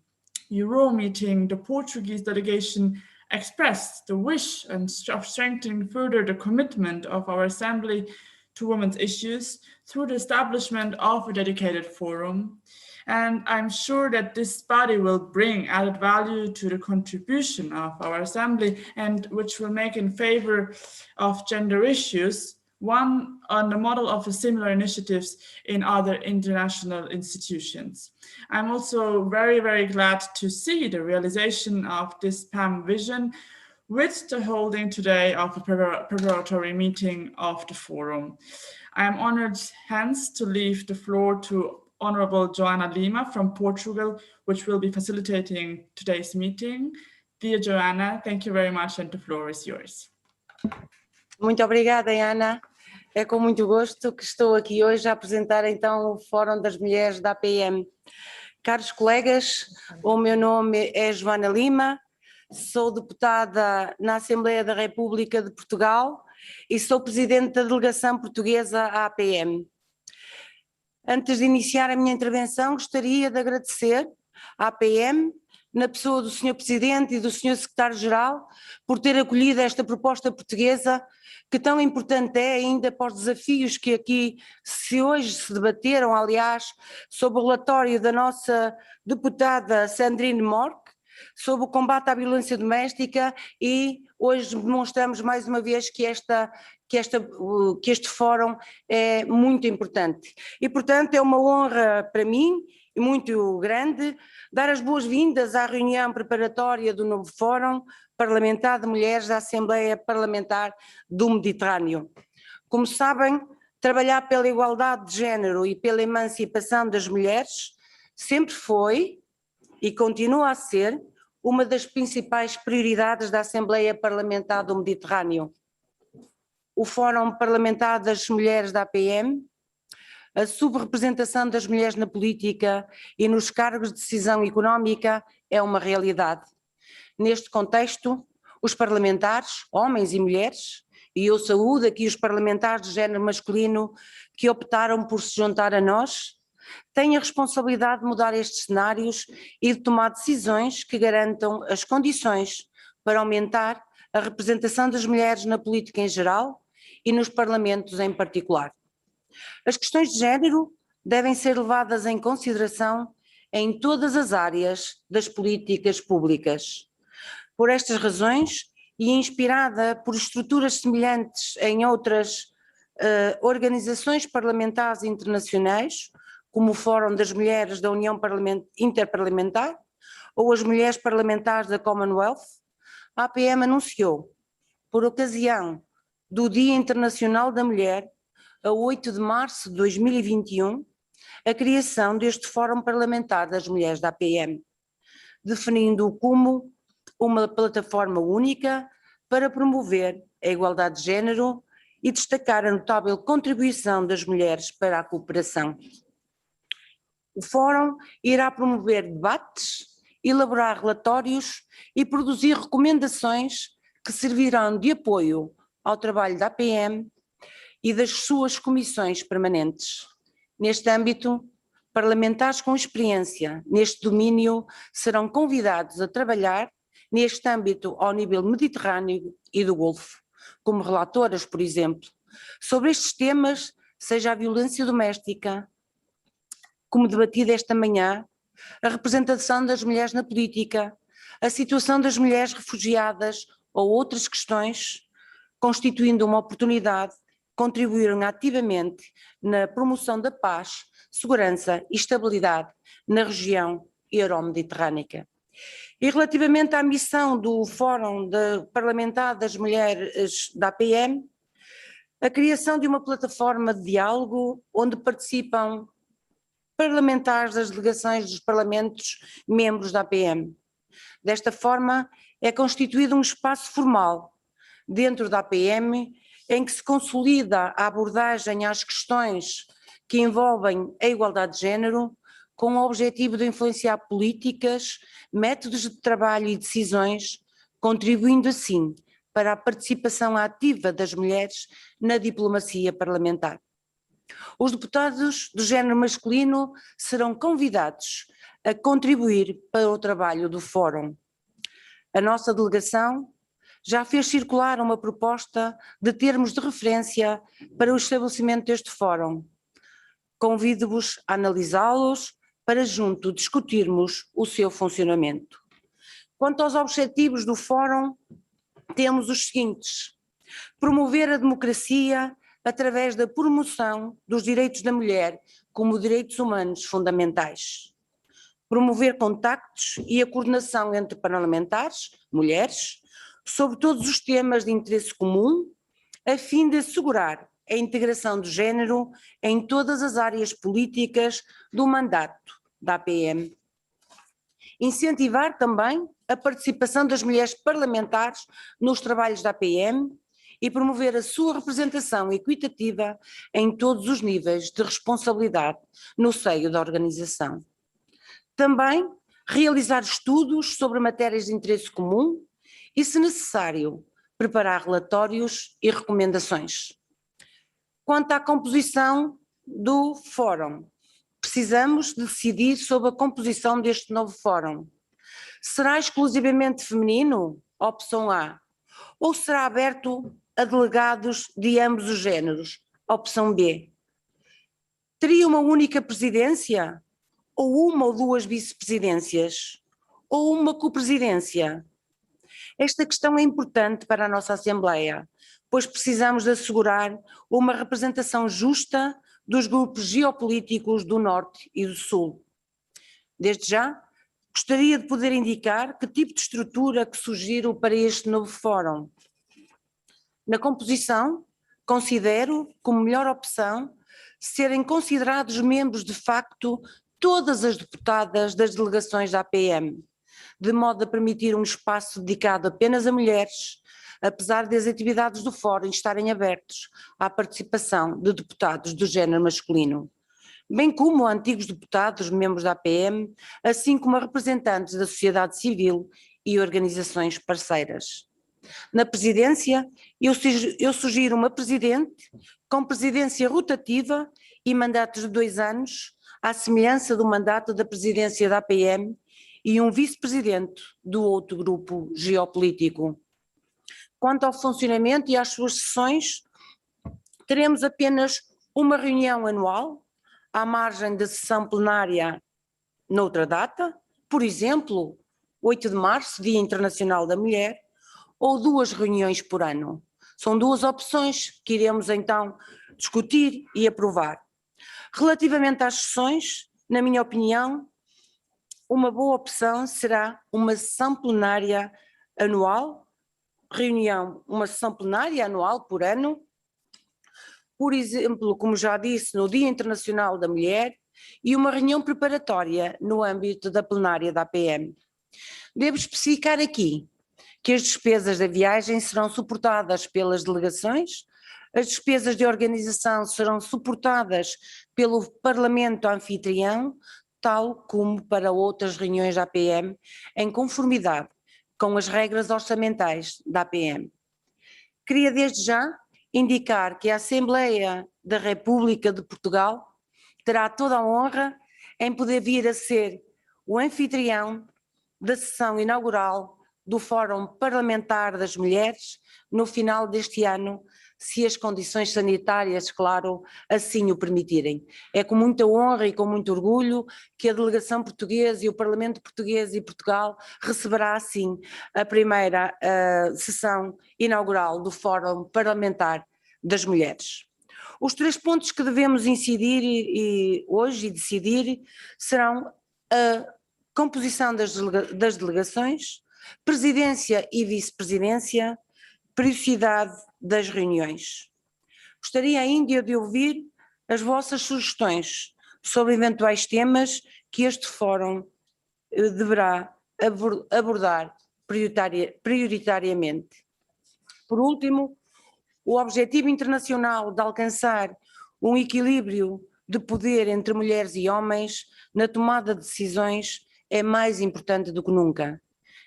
Euro meeting, the Portuguese delegation expressed the wish of strengthening further the commitment of our Assembly to women's issues through the establishment of a dedicated forum. And I'm sure that this body will bring added value to the contribution of our Assembly, and which will make in favor of gender issues, one on the model of similar initiatives in other international institutions. I'm also very, very glad to see the realization of this PAM vision with the holding today of a preparatory meeting of the forum. I am honored hence to leave the floor to Honorable Joana Lima from Portugal, which will be facilitating today's meeting. Dear Joana, thank you very much, and the floor is yours. Muito obrigada, Ana. É com muito gosto que estou aqui hoje a apresentar então o Fórum das Mulheres da APM. Caros colegas, o meu nome é Joana Lima, sou deputada na Assembleia da República de Portugal e sou presidente da delegação portuguesa à APM. Antes de iniciar a minha intervenção, gostaria de agradecer à APM, na pessoa do Sr. Presidente e do Sr. Secretário-Geral, por ter acolhido esta proposta portuguesa, que tão importante é ainda para os desafios que aqui hoje se debateram, aliás, sobre o relatório da nossa deputada Sandrine Mork, sobre o combate à violência doméstica, e hoje demonstramos mais uma vez que este fórum é muito importante. E, portanto, é uma honra para mim, e muito grande, dar as boas-vindas à reunião preparatória do novo Fórum Parlamentar de Mulheres da Assembleia Parlamentar do Mediterrâneo. Como sabem, trabalhar pela igualdade de género e pela emancipação das mulheres sempre foi e continua a ser uma das principais prioridades da Assembleia Parlamentar do Mediterrâneo. O Fórum Parlamentar das Mulheres da APM, a subrepresentação das mulheres na política e nos cargos de decisão económica é uma realidade. Neste contexto, os parlamentares, homens e mulheres, e eu saúdo aqui os parlamentares de género masculino que optaram por se juntar a nós, têm a responsabilidade de mudar estes cenários e de tomar decisões que garantam as condições para aumentar a representação das mulheres na política em geral e nos parlamentos em particular. As questões de género devem ser levadas em consideração em todas as áreas das políticas públicas. Por estas razões, e inspirada por estruturas semelhantes em outras organizações parlamentares internacionais, como o Fórum das Mulheres da União Interparlamentar ou as Mulheres Parlamentares da Commonwealth, a APM anunciou, por ocasião do Dia Internacional da Mulher, a 8 de março de 2021, a criação deste Fórum Parlamentar das Mulheres da APM, definindo-o como uma plataforma única para promover a igualdade de género e destacar a notável contribuição das mulheres para a cooperação. O Fórum irá promover debates, elaborar relatórios e produzir recomendações que servirão de apoio ao trabalho da APM e das suas comissões permanentes. Neste âmbito, Parlamentares com experiência neste domínio serão convidados a trabalhar neste âmbito ao nível mediterrâneo e do Golfo, como relatoras, por exemplo, sobre estes temas, seja a violência doméstica, como debatida esta manhã, a representação das mulheres na política, a situação das mulheres refugiadas ou outras questões, constituindo uma oportunidade, contribuíram ativamente na promoção da paz, segurança e estabilidade na região euro-mediterrânica. E relativamente à missão do Fórum Parlamentar das Mulheres da APM, a criação de uma plataforma de diálogo onde participam parlamentares das delegações dos parlamentos membros da APM. Desta forma, é constituído um espaço formal dentro da APM em que se consolida a abordagem às questões que envolvem a igualdade de género, com o objetivo de influenciar políticas, métodos de trabalho e decisões, contribuindo assim para a participação ativa das mulheres na diplomacia parlamentar. Os deputados do género masculino serão convidados a contribuir para o trabalho do Fórum. A nossa delegação já fez circular uma proposta de termos de referência para o estabelecimento deste Fórum. Convido-vos a analisá-los para junto discutirmos o seu funcionamento. Quanto aos objetivos do Fórum, temos os seguintes: promover a democracia através da promoção dos direitos da mulher como direitos humanos fundamentais. Promover contactos e a coordenação entre parlamentares, mulheres, sobre todos os temas de interesse comum, a fim de assegurar a integração do género em todas as áreas políticas do mandato da APM. Incentivar também a participação das mulheres parlamentares nos trabalhos da APM e promover a sua representação equitativa em todos os níveis de responsabilidade no seio da organização. Também realizar estudos sobre matérias de interesse comum e, se necessário, preparar relatórios e recomendações. Quanto à composição do Fórum, precisamos decidir sobre a composição deste novo Fórum. Será exclusivamente feminino? Opção A. Ou será aberto a delegados de ambos os géneros? Opção B. Teria uma única presidência? Ou uma ou duas vice-presidências? Ou uma copresidência? Esta questão é importante para a nossa Assembleia, pois precisamos de assegurar uma representação justa dos grupos geopolíticos do Norte e do Sul. Desde já, gostaria de poder indicar que tipo de estrutura que sugiro para este novo Fórum. Na composição, considero como melhor opção serem considerados membros de facto todas as deputadas das delegações da APM, de modo a permitir um espaço dedicado apenas a mulheres, apesar das atividades do Fórum estarem abertos à participação de deputados do género masculino, bem como a antigos deputados, membros da APM, assim como a representantes da sociedade civil e organizações parceiras. Na presidência, eu sugiro uma presidente com presidência rotativa e mandatos de 2 anos, à semelhança do mandato da presidência da APM, e um vice-presidente do outro grupo geopolítico. Quanto ao funcionamento e às suas sessões, teremos apenas uma reunião anual, à margem da sessão plenária noutra data, por exemplo, 8 de março, Dia Internacional da Mulher, ou 2 reuniões por ano. São 2 opções que iremos então discutir e aprovar. Relativamente às sessões, na minha opinião, uma boa opção será uma sessão plenária anual, uma sessão plenária anual por ano, por exemplo, como já disse, no Dia Internacional da Mulher, e uma reunião preparatória no âmbito da plenária da APM. Devo especificar aqui que as despesas da viagem serão suportadas pelas delegações, as despesas de organização serão suportadas pelo Parlamento anfitrião, tal como para outras reuniões da APM, em conformidade com as regras orçamentais da APM. Queria desde já indicar que a Assembleia da República de Portugal terá toda a honra em poder vir a ser o anfitrião da sessão inaugural do Fórum Parlamentar das Mulheres no final deste ano, se as condições sanitárias, claro, assim o permitirem. É com muita honra e com muito orgulho que a delegação portuguesa e o Parlamento português e Portugal receberá, assim, a primeira sessão inaugural do Fórum Parlamentar das Mulheres. Os 3 pontos que devemos incidir hoje e decidir serão a composição das delegações, presidência e vice-presidência, periodicidade das reuniões. Gostaria ainda de ouvir as vossas sugestões sobre eventuais temas que este fórum deverá abordar prioritariamente. Por último, o objetivo internacional de alcançar um equilíbrio de poder entre mulheres e homens na tomada de decisões é mais importante do que nunca.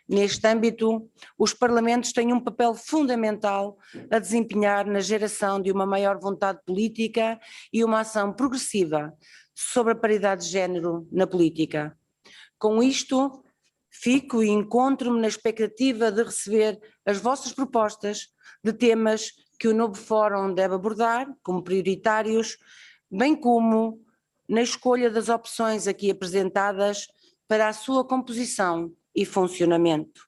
Neste âmbito, os parlamentos têm um papel fundamental a desempenhar na geração de uma maior vontade política e uma ação progressiva sobre a paridade de género na política. Com isto, fico e encontro-me na expectativa de receber as vossas propostas de temas que o novo fórum deve abordar como prioritários, bem como na escolha das opções aqui apresentadas para a sua composição e funcionamento.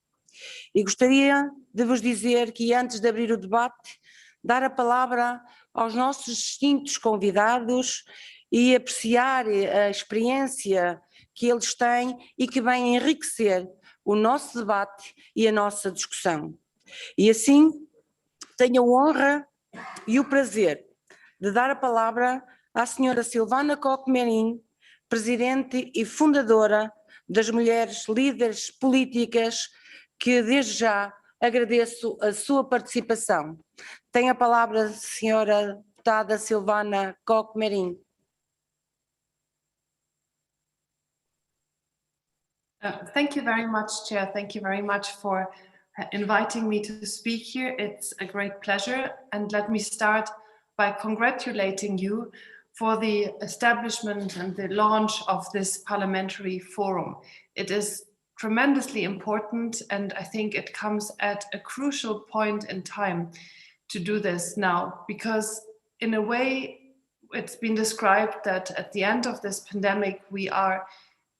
E gostaria de vos dizer que, antes de abrir o debate, dar a palavra aos nossos distintos convidados e apreciar a experiência que eles têm e que vem enriquecer o nosso debate e a nossa discussão. E assim, tenho a honra e o prazer de dar a palavra à senhora Silvana Coque-Merim, presidente e fundadora das Mulheres Líderes Políticas, que desde já agradeço a sua participação. Tem a palavra a senhora deputada Silvana Coque-Merim. Thank you very much, Chair. Thank you very much for inviting me to speak here. It's a great pleasure. And let me start by congratulating you for the establishment and the launch of this parliamentary forum. It is tremendously important, and I think it comes at a crucial point in time to do this now, because in a way it's been described that at the end of this pandemic we are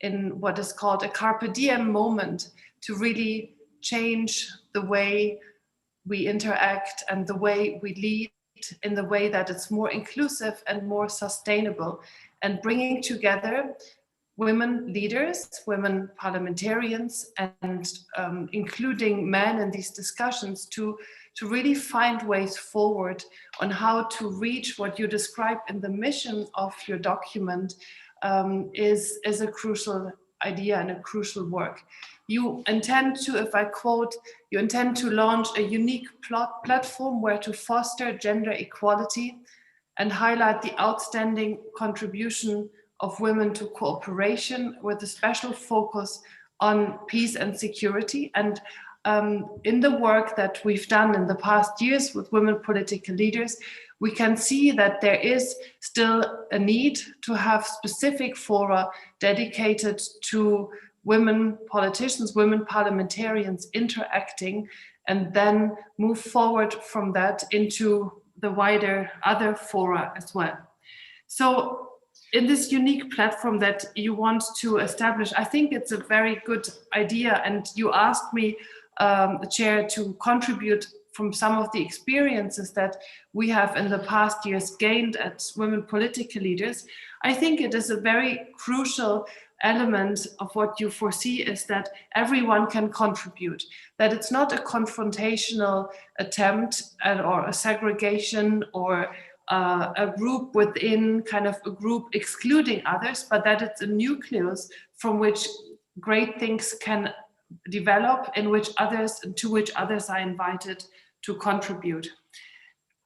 in what is called a carpe diem moment to really change the way we interact and the way we lead, in the way that it's more inclusive and more sustainable, and bringing together women leaders, women parliamentarians, and including men in these discussions to really find ways forward on how to reach what you describe in the mission of your document is a crucial idea and a crucial work. You intend to, if I quote, you intend to launch a unique platform where to foster gender equality and highlight the outstanding contribution of women to cooperation, with a special focus on peace and security. And in the work that we've done in the past years with women political leaders, we can see that there is still a need to have specific fora dedicated to women politicians, women parliamentarians interacting, and then move forward from that into the wider other fora as well. So in this unique platform that you want to establish, I think it's a very good idea. And you asked me, Chair, to contribute from some of the experiences that we have in the past years gained as women political leaders. I think it is a very crucial element of what you foresee is that everyone can contribute, that it's not a confrontational attempt or a segregation or a group within kind of a group excluding others, but that it's a nucleus from which great things can develop, to which others are invited to contribute.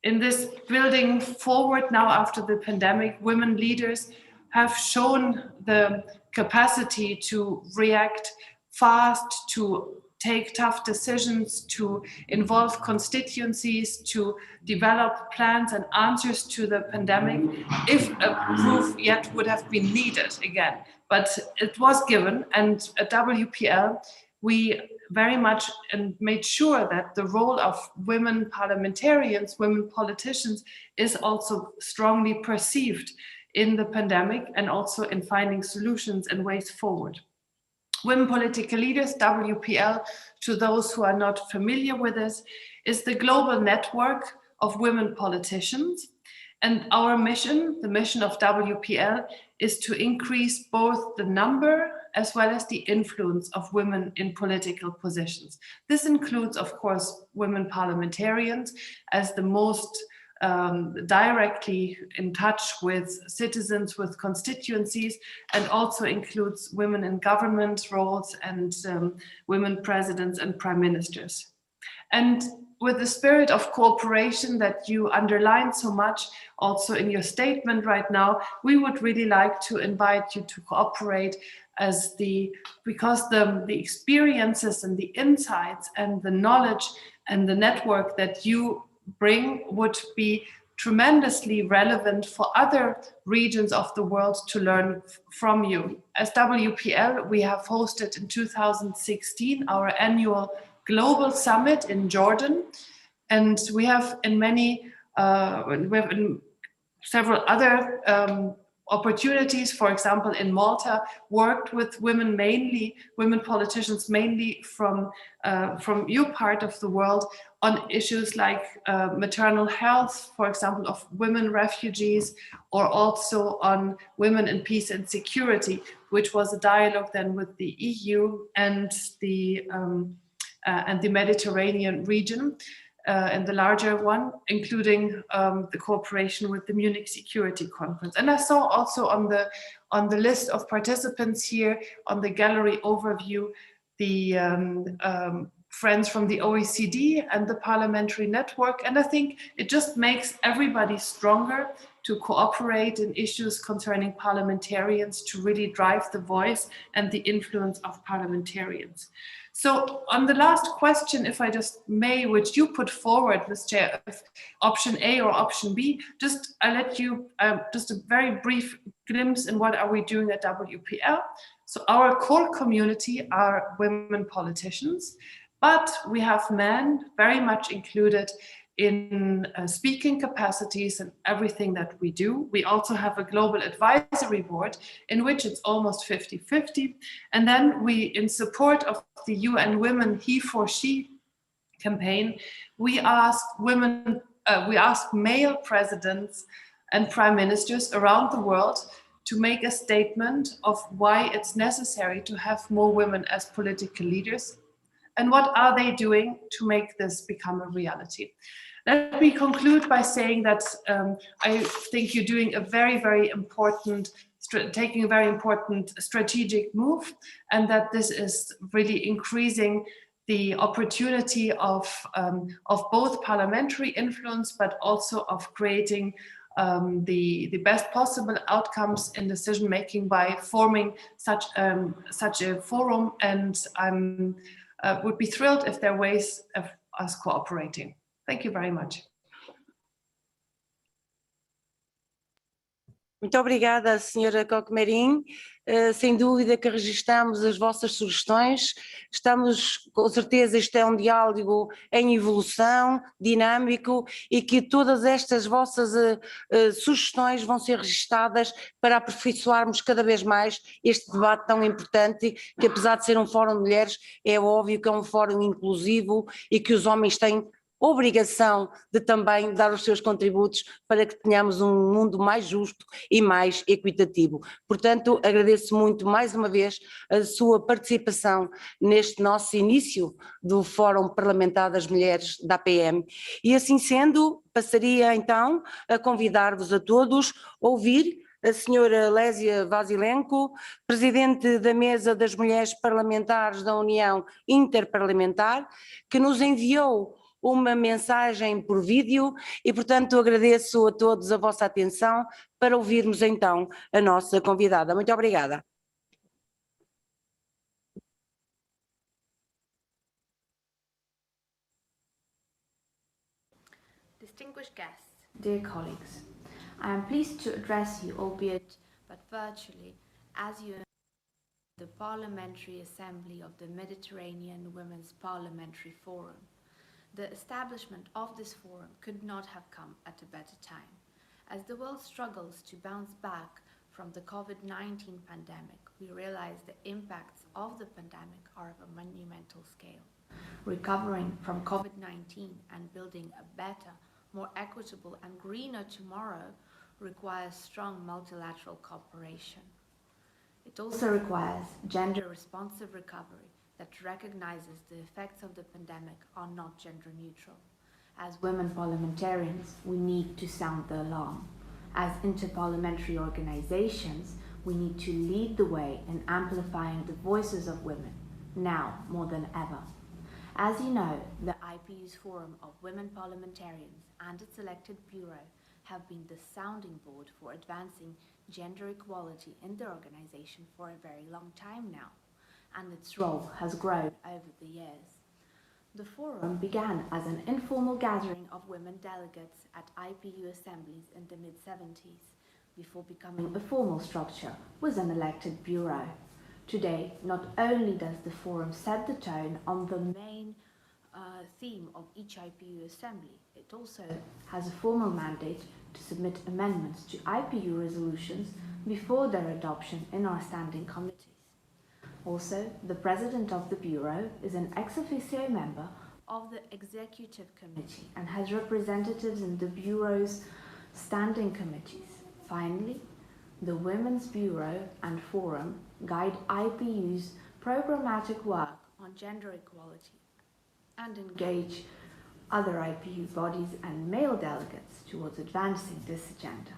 In this building forward now after the pandemic, women leaders have shown the capacity to react fast, to take tough decisions, to involve constituencies, to develop plans and answers to the pandemic, if a proof yet would have been needed again. but it was given, and at WPL, we very much made sure that the role of women parliamentarians, women politicians, is also strongly perceived in the pandemic and also in finding solutions and ways forward. Women Political Leaders, WPL, to those who are not familiar with this, is the global network of women politicians. And our mission, the mission of WPL, is to increase both the number as well as the influence of women in political positions. This includes, of course, women parliamentarians as the most directly in touch with citizens, with constituencies, and also includes women in government roles and women presidents and prime ministers. And with the spirit of cooperation that you underline so much also in your statement right now, we would really like to invite you to cooperate because the experiences and the insights and the knowledge and the network that you bring would be tremendously relevant for other regions of the world to learn from you. As WPL, we have hosted in 2016 our annual Global Summit in Jordan, and we have in several other opportunities, for example, in Malta, worked with women politicians mainly from your part of the world on issues like maternal health, for example, of women refugees, or also on women in peace and security, which was a dialogue then with the EU and the Mediterranean region. And the larger one, including the cooperation with the Munich Security Conference. And I saw also on the list of participants here on the gallery overview, the friends from the OECD and the Parliamentary Network. And I think it just makes everybody stronger to cooperate in issues concerning parliamentarians, to really drive the voice and the influence of parliamentarians. So on the last question, if I just may, which you put forward, Ms. Chair, option A or option B, I'll let you just a very brief glimpse in what are we doing at WPL. So our core community are women politicians, but we have men very much included in speaking capacities and everything that we do. We also have a global advisory board in which it's almost 50-50. And then we, in support of the UN Women He for She campaign, we ask male presidents and prime ministers around the world to make a statement of why it's necessary to have more women as political leaders. And what are they doing to make this become a reality? Let me conclude by saying that I think you're doing a very, very important, taking a very important strategic move, and that this is really increasing the opportunity of both parliamentary influence, but also of creating the best possible outcomes in decision making by forming such a forum. And I'm would be thrilled if there are ways of us cooperating. Thank you very much. Muito obrigada, Sra. Coque-Marim. Sem dúvida que registramos as vossas sugestões. Estamos, com certeza, isto é um diálogo em evolução, dinâmico, e que todas estas vossas sugestões vão ser registadas para aperfeiçoarmos cada vez mais este debate tão importante, que apesar de ser um fórum de mulheres, é óbvio que é um fórum inclusivo e que os homens têm obrigação de também dar os seus contributos para que tenhamos um mundo mais justo e mais equitativo. Portanto, agradeço muito mais uma vez a sua participação neste nosso início do Fórum Parlamentar das Mulheres da APM. E assim sendo, passaria então a convidar-vos a todos a ouvir a senhora Lésia Vasilenko, presidente da Mesa das Mulheres Parlamentares da União Interparlamentar, que nos enviou uma mensagem por vídeo e, portanto, agradeço a todos a vossa atenção para ouvirmos então a nossa convidada. Muito obrigada. Distinguished guests, dear colleagues, I am pleased to address you, albeit but virtually, as you the Parliamentary Assembly of the Mediterranean Women's Parliamentary Forum. The establishment of this forum could not have come at a better time. As the world struggles to bounce back from the Covid-19 pandemic, we realize the impacts of the pandemic are of a monumental scale. Recovering from Covid-19 and building a better, more equitable and greener tomorrow requires strong multilateral cooperation. It also requires gender-responsive recovery that recognizes the effects of the pandemic are not gender neutral. As women parliamentarians, we need to sound the alarm. As interparliamentary organizations, we need to lead the way in amplifying the voices of women, now more than ever. As you know, the IPU's Forum of Women Parliamentarians and its elected bureau have been the sounding board for advancing gender equality in the organization for a very long time now, and its role has grown over the years. The forum began as an informal gathering of women delegates at IPU assemblies in the mid-70s, before becoming a formal structure with an elected bureau. Today, not only does the forum set the tone on the main theme of each IPU assembly, it also has a formal mandate to submit amendments to IPU resolutions before their adoption in our standing committees. Also, the president of the Bureau is an ex officio member of the Executive Committee and has representatives in the Bureau's standing committees. Finally, the Women's Bureau and Forum guide IPU's programmatic work on gender equality and engage other IPU bodies and male delegates towards advancing this agenda.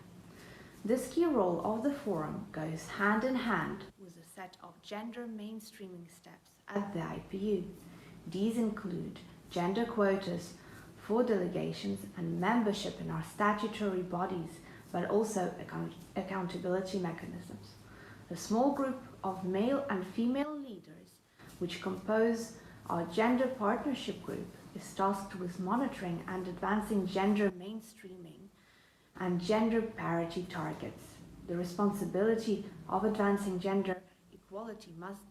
This key role of the forum goes hand in hand with a set of gender mainstreaming steps at the IPU. These include gender quotas for delegations and membership in our statutory bodies, but also accountability mechanisms. A small group of male and female leaders, which compose our gender partnership group, is tasked with monitoring and advancing gender mainstreaming and gender parity targets. The responsibility of advancing gender equality must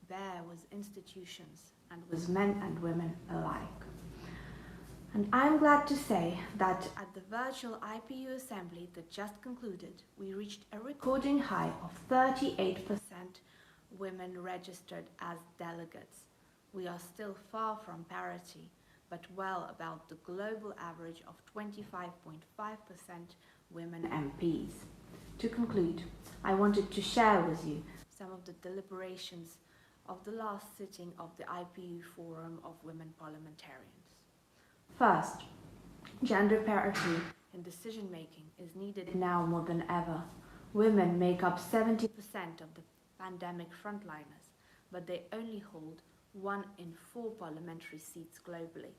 bear with institutions and with men and women alike. And I'm glad to say that at the virtual IPU assembly that just concluded, we reached a recording high of 38% women registered as delegates. We are still far from parity, but well above the global average of 25.5% women MPs. To conclude, I wanted to share with you some of the deliberations of the last sitting of the IPU Forum of Women Parliamentarians. First, gender parity in decision-making is needed now more than ever. Women make up 70% of the pandemic frontliners, but they only hold 1 in 4 parliamentary seats globally,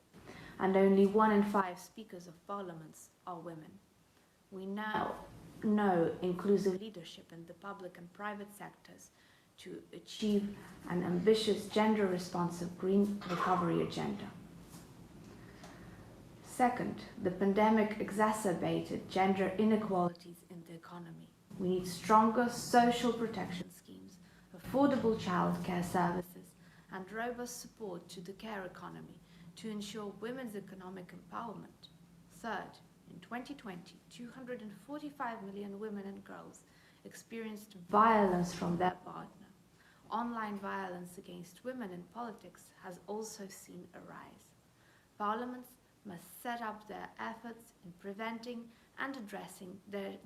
and only 1 in 5 speakers of parliaments are women. We now know inclusive leadership in the public and private sectors to achieve an ambitious gender-responsive green recovery agenda. Second, the pandemic exacerbated gender inequalities in the economy. We need stronger social protection schemes, affordable childcare services, and robust support to the care economy to ensure women's economic empowerment. Third, in 2020, 245 million women and girls experienced violence from their partner. Online violence against women in politics has also seen a rise. Parliaments must set up their efforts in preventing and addressing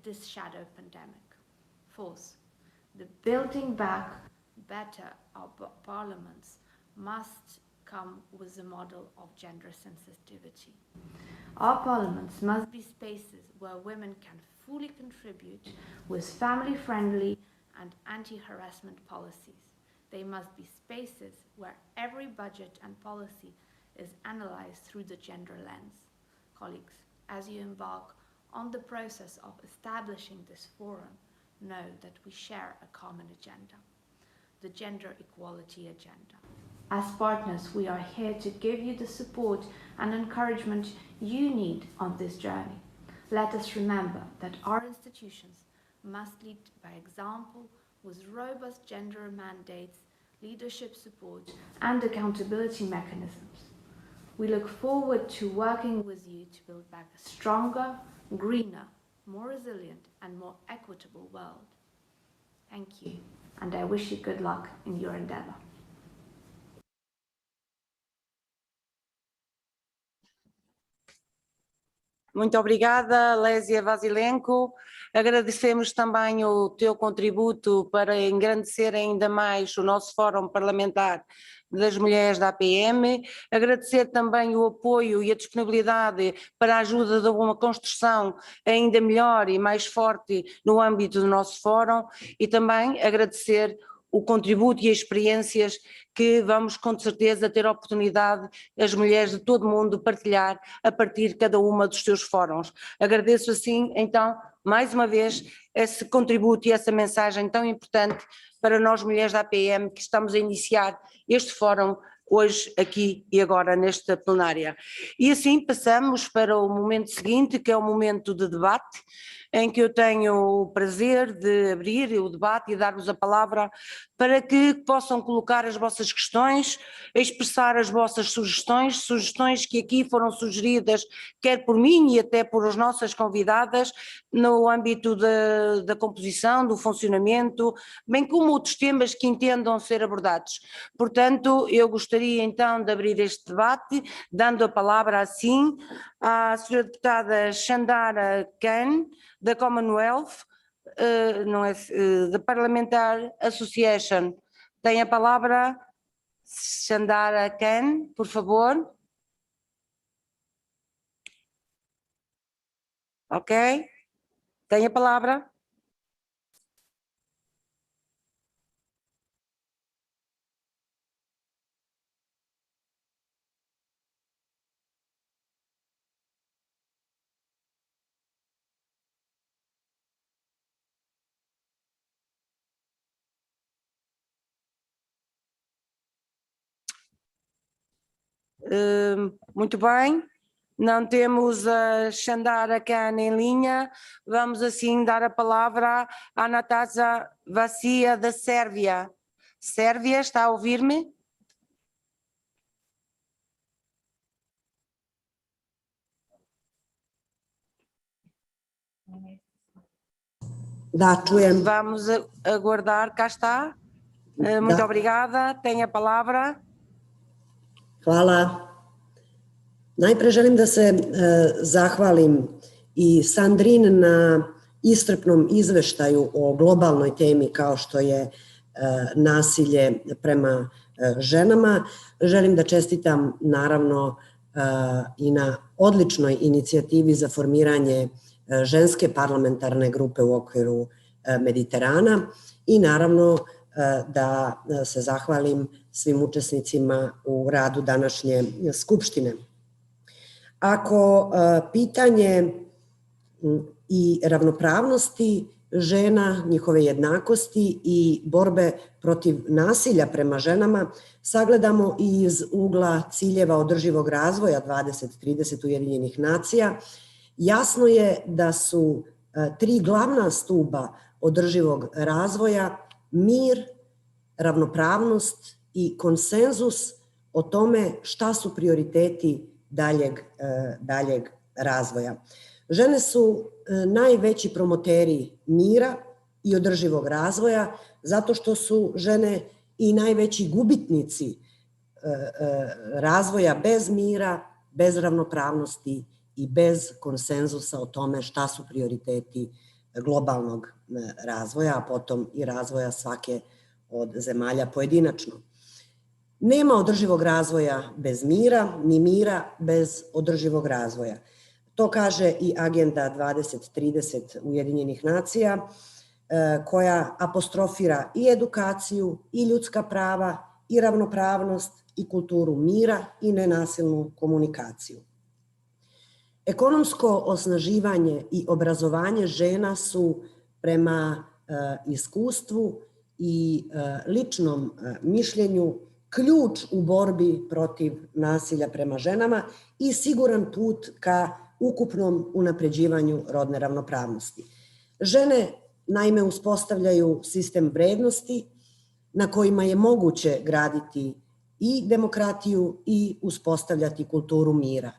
this shadow pandemic. Fourth, the building back better our parliaments must come with a model of gender sensitivity. Our parliaments must be spaces where women can fully contribute with family-friendly and anti-harassment policies. They must be spaces where every budget and policy is analyzed through the gender lens. Colleagues, as you embark on the process of establishing this forum, know that we share a common agenda, the gender equality agenda. As partners, we are here to give you the support and encouragement you need on this journey. Let us remember that our institutions must lead by example with robust gender mandates, leadership support, and accountability mechanisms. We look forward to working with you to build back a stronger, greener, more resilient, and more equitable world. Thank you, and I wish you good luck in your endeavor. Muito obrigada, Lésia Vasilenko. Agradecemos também o teu contributo para engrandecer ainda mais o nosso Fórum Parlamentar das Mulheres da APM. Agradecer também o apoio e a disponibilidade para a ajuda de uma construção ainda melhor e mais forte no âmbito do nosso Fórum e também agradecer o contributo e as experiências que vamos com certeza ter a oportunidade, as mulheres de todo o mundo, partilhar a partir de cada uma dos seus fóruns. Agradeço assim, então, mais uma vez, esse contributo e essa mensagem tão importante para nós mulheres da APM que estamos a iniciar este fórum hoje, aqui e agora, nesta plenária. E assim passamos para o momento seguinte, que é o momento de debate, em que eu tenho o prazer de abrir o debate e dar-vos a palavra para que possam colocar as vossas questões, expressar as vossas sugestões que aqui foram sugeridas, quer por mim e até por as nossas convidadas, no âmbito da composição, do funcionamento, bem como outros temas que entendam ser abordados. Portanto, eu gostaria então de abrir este debate, dando a palavra assim à Sra. Deputada Chandara Khan, da Commonwealth, da Parliamentary Association. Tem a palavra Chandara Khan, por favor. Ok? Tem a palavra. Muito bem, não temos a Chandara Khan em linha, vamos assim dar a palavra à Nataša Vasia da Sérvia. Sérvia, está a ouvir-me? Vamos aguardar, cá está. Muito obrigada, tem a palavra. Hvala. Najpre želim da se zahvalim i Sandrin na iscrpnom izveštaju o globalnoj temi kao što je nasilje prema ženama. Želim da čestitam naravno i na odličnoj inicijativi za formiranje ženske parlamentarne grupe u okviru Mediterana i naravno da se zahvalim svim učesnicima u radu današnje skupštine. Ako pitanje i ravnopravnosti žena, njihove jednakosti i borbe protiv nasilja prema ženama sagledamo i iz ugla ciljeva održivog razvoja 2030 Ujedinjenih nacija, jasno je da su tri glavna stuba održivog razvoja mir, ravnopravnost i konsenzus o tome šta su prioriteti daljeg razvoja. Žene su najveći promoteri mira i održivog razvoja zato što su žene i najveći gubitnici razvoja bez mira, bez ravnopravnosti i bez konsenzusa o tome šta su prioriteti globalnog razvoja, a potom i razvoja svake od zemalja pojedinačno. Nema održivog razvoja bez mira, ni mira bez održivog razvoja. To kaže i Agenda 2030 Ujedinjenih nacija, koja apostrofira i edukaciju, i ljudska prava, i ravnopravnost, i kulturu mira, i nenasilnu komunikaciju. Ekonomsko osnaživanje i obrazovanje žena su prema iskustvu i ličnom mišljenju ključ u borbi protiv nasilja prema ženama i siguran put ka ukupnom unapređivanju rodne ravnopravnosti. Žene naime uspostavljaju sistem vrednosti na kojima je moguće graditi i demokratiju i uspostavljati kulturu mira.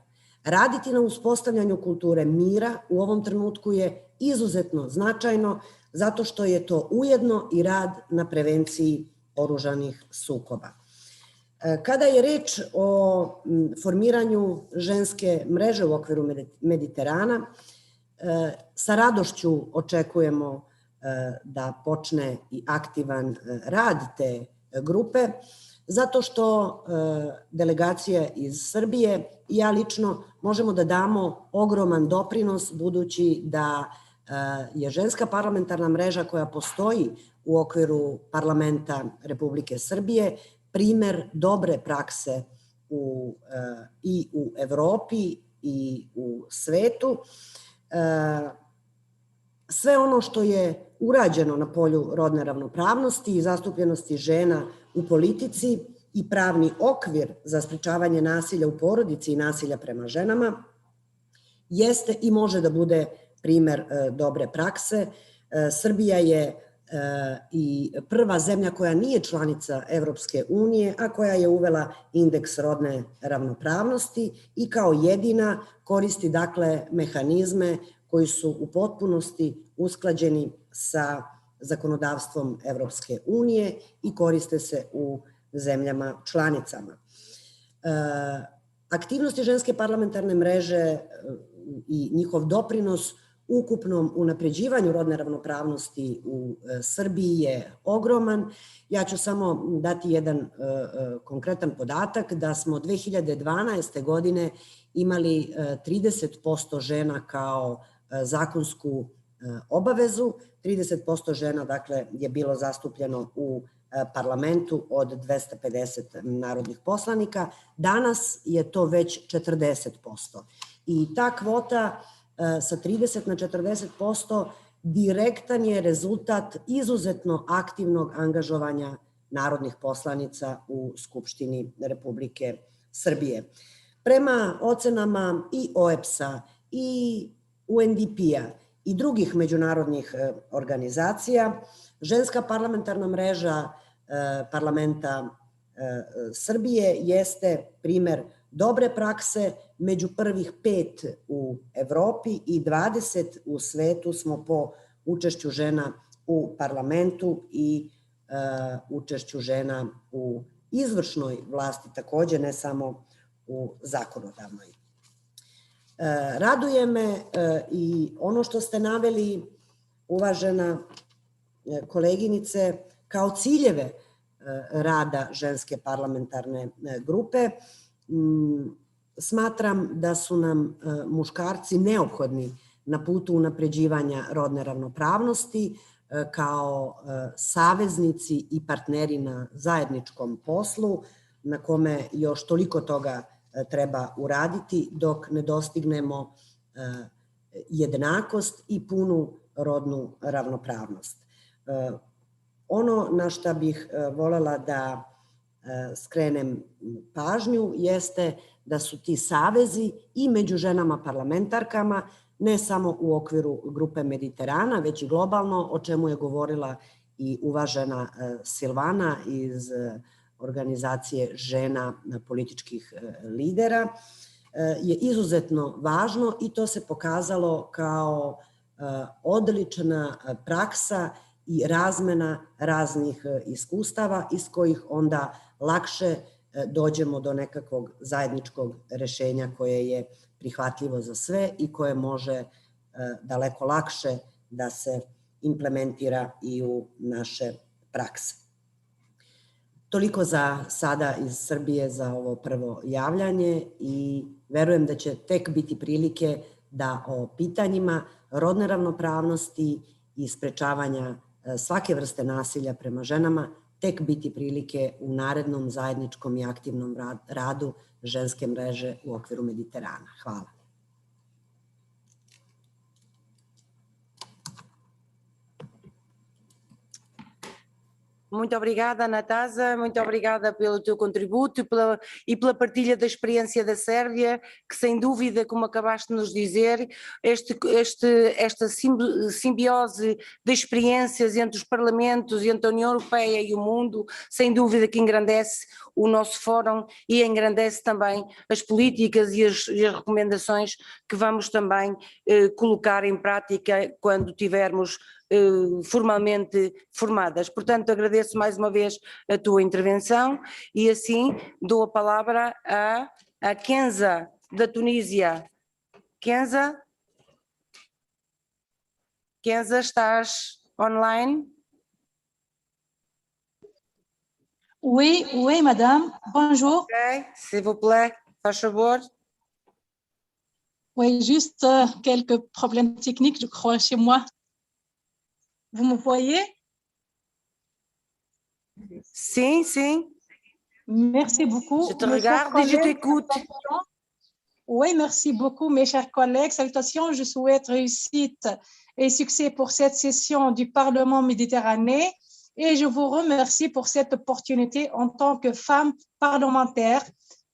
Raditi na uspostavljanju kulture mira u ovom trenutku je izuzetno značajno zato što je to ujedno i rad na prevenciji oružanih sukoba. Kada je reč o formiranju ženske mreže u okviru Mediterana, sa radošću očekujemo da počne i aktivan rad te grupe, zato što delegacija iz Srbije i ja lično možemo da damo ogroman doprinos budući da je ženska parlamentarna mreža koja postoji u okviru parlamenta Republike Srbije primer dobre prakse i u Evropi i u svetu. Sve ono što je urađeno na polju rodne ravnopravnosti i zastupljenosti žena u politici i pravni okvir za sprečavanje nasilja u porodici i nasilja prema ženama jeste i može da bude primer dobre prakse. Srbija je i prva zemlja koja nije članica Evropske unije, a koja je uvela indeks rodne ravnopravnosti i kao jedina koristi dakle mehanizme koji su u potpunosti usklađeni sa zakonodavstvom Evropske unije i koriste se u zemljama članicama. Aktivnosti ženske parlamentarne mreže i njihov doprinos ukupnom unapređivanju rodne ravnopravnosti u Srbiji je ogroman. Ja ću samo dati jedan konkretan podatak da smo 2012. godine imali 30% žena kao zakonsku obavezu. 30% žena dakle je bilo zastupljeno u parlamentu od 250 narodnih poslanika. Danas je to već 40%. I ta kvota sa 30 na 40% direktan je rezultat izuzetno aktivnog angažovanja narodnih poslanica u Skupštini Republike Srbije. Prema ocenama i OEBS-a i UNDP-a i drugih međunarodnih organizacija, ženska parlamentarna mreža parlamenta Srbije jeste primer dobre prakse. Među prvih 5 u Evropi i 20 u svetu smo po učešću žena u parlamentu i učešću žena u izvršnoj vlasti, takođe ne samo u zakonodavnoj. Raduje me i ono što ste naveli, uvažena koleginice, kao ciljeve rada ženske parlamentarne grupe. Smatram da su nam muškarci neophodni na putu unapređivanja rodne ravnopravnosti kao saveznici i partneri na zajedničkom poslu na kome još toliko toga treba uraditi dok ne dostignemo jednakost i punu rodnu ravnopravnost. Ono na šta bih volela da skrenem pažnju jeste da su ti savezi i među ženama parlamentarkama ne samo u okviru grupe Mediterana, već i globalno, o čemu je govorila i uvažena Silvana iz organizacije žena političkih lidera, je izuzetno važno i to se pokazalo kao odlična praksa i razmena raznih iskustava iz kojih onda lakše dođemo do nekakvog zajedničkog rešenja koje je prihvatljivo za sve i koje može daleko lakše da se implementira i u naše prakse. Toliko za sada iz Srbije za ovo prvo javljanje i verujem da će tek biti prilike da o pitanjima rodne ravnopravnosti i sprečavanja svake vrste nasilja prema ženama tek biti prilike u narednom zajedničkom i aktivnom radu ženske mreže u okviru Mediterana. Hvala. Muito obrigada, Natasa, muito obrigada pelo teu contributo e pela partilha da experiência da Sérvia, que sem dúvida, como acabaste de nos dizer, esta simbiose de experiências entre os parlamentos, entre a União Europeia e o mundo, sem dúvida que engrandece o nosso fórum e engrandece também as políticas e as recomendações que vamos também colocar em prática quando tivermos formalmente formadas. Portanto, agradeço mais uma vez a tua intervenção e assim dou a palavra a Kenza, da Tunísia. Kenza, estás online? Oui, oui, madame. Bonjour. Ok, s'il vous plaît, faz favor. Oui, juste quelques problèmes techniques, je crois, chez moi. Vous me voyez? Sim, sim. Merci beaucoup. Je te regarde et je t'écoute. Oui, merci beaucoup, mes chers collègues. Salutations, je souhaite réussite et succès pour cette session du Parlement méditerranéen et je vous remercie pour cette opportunité en tant que femme parlementaire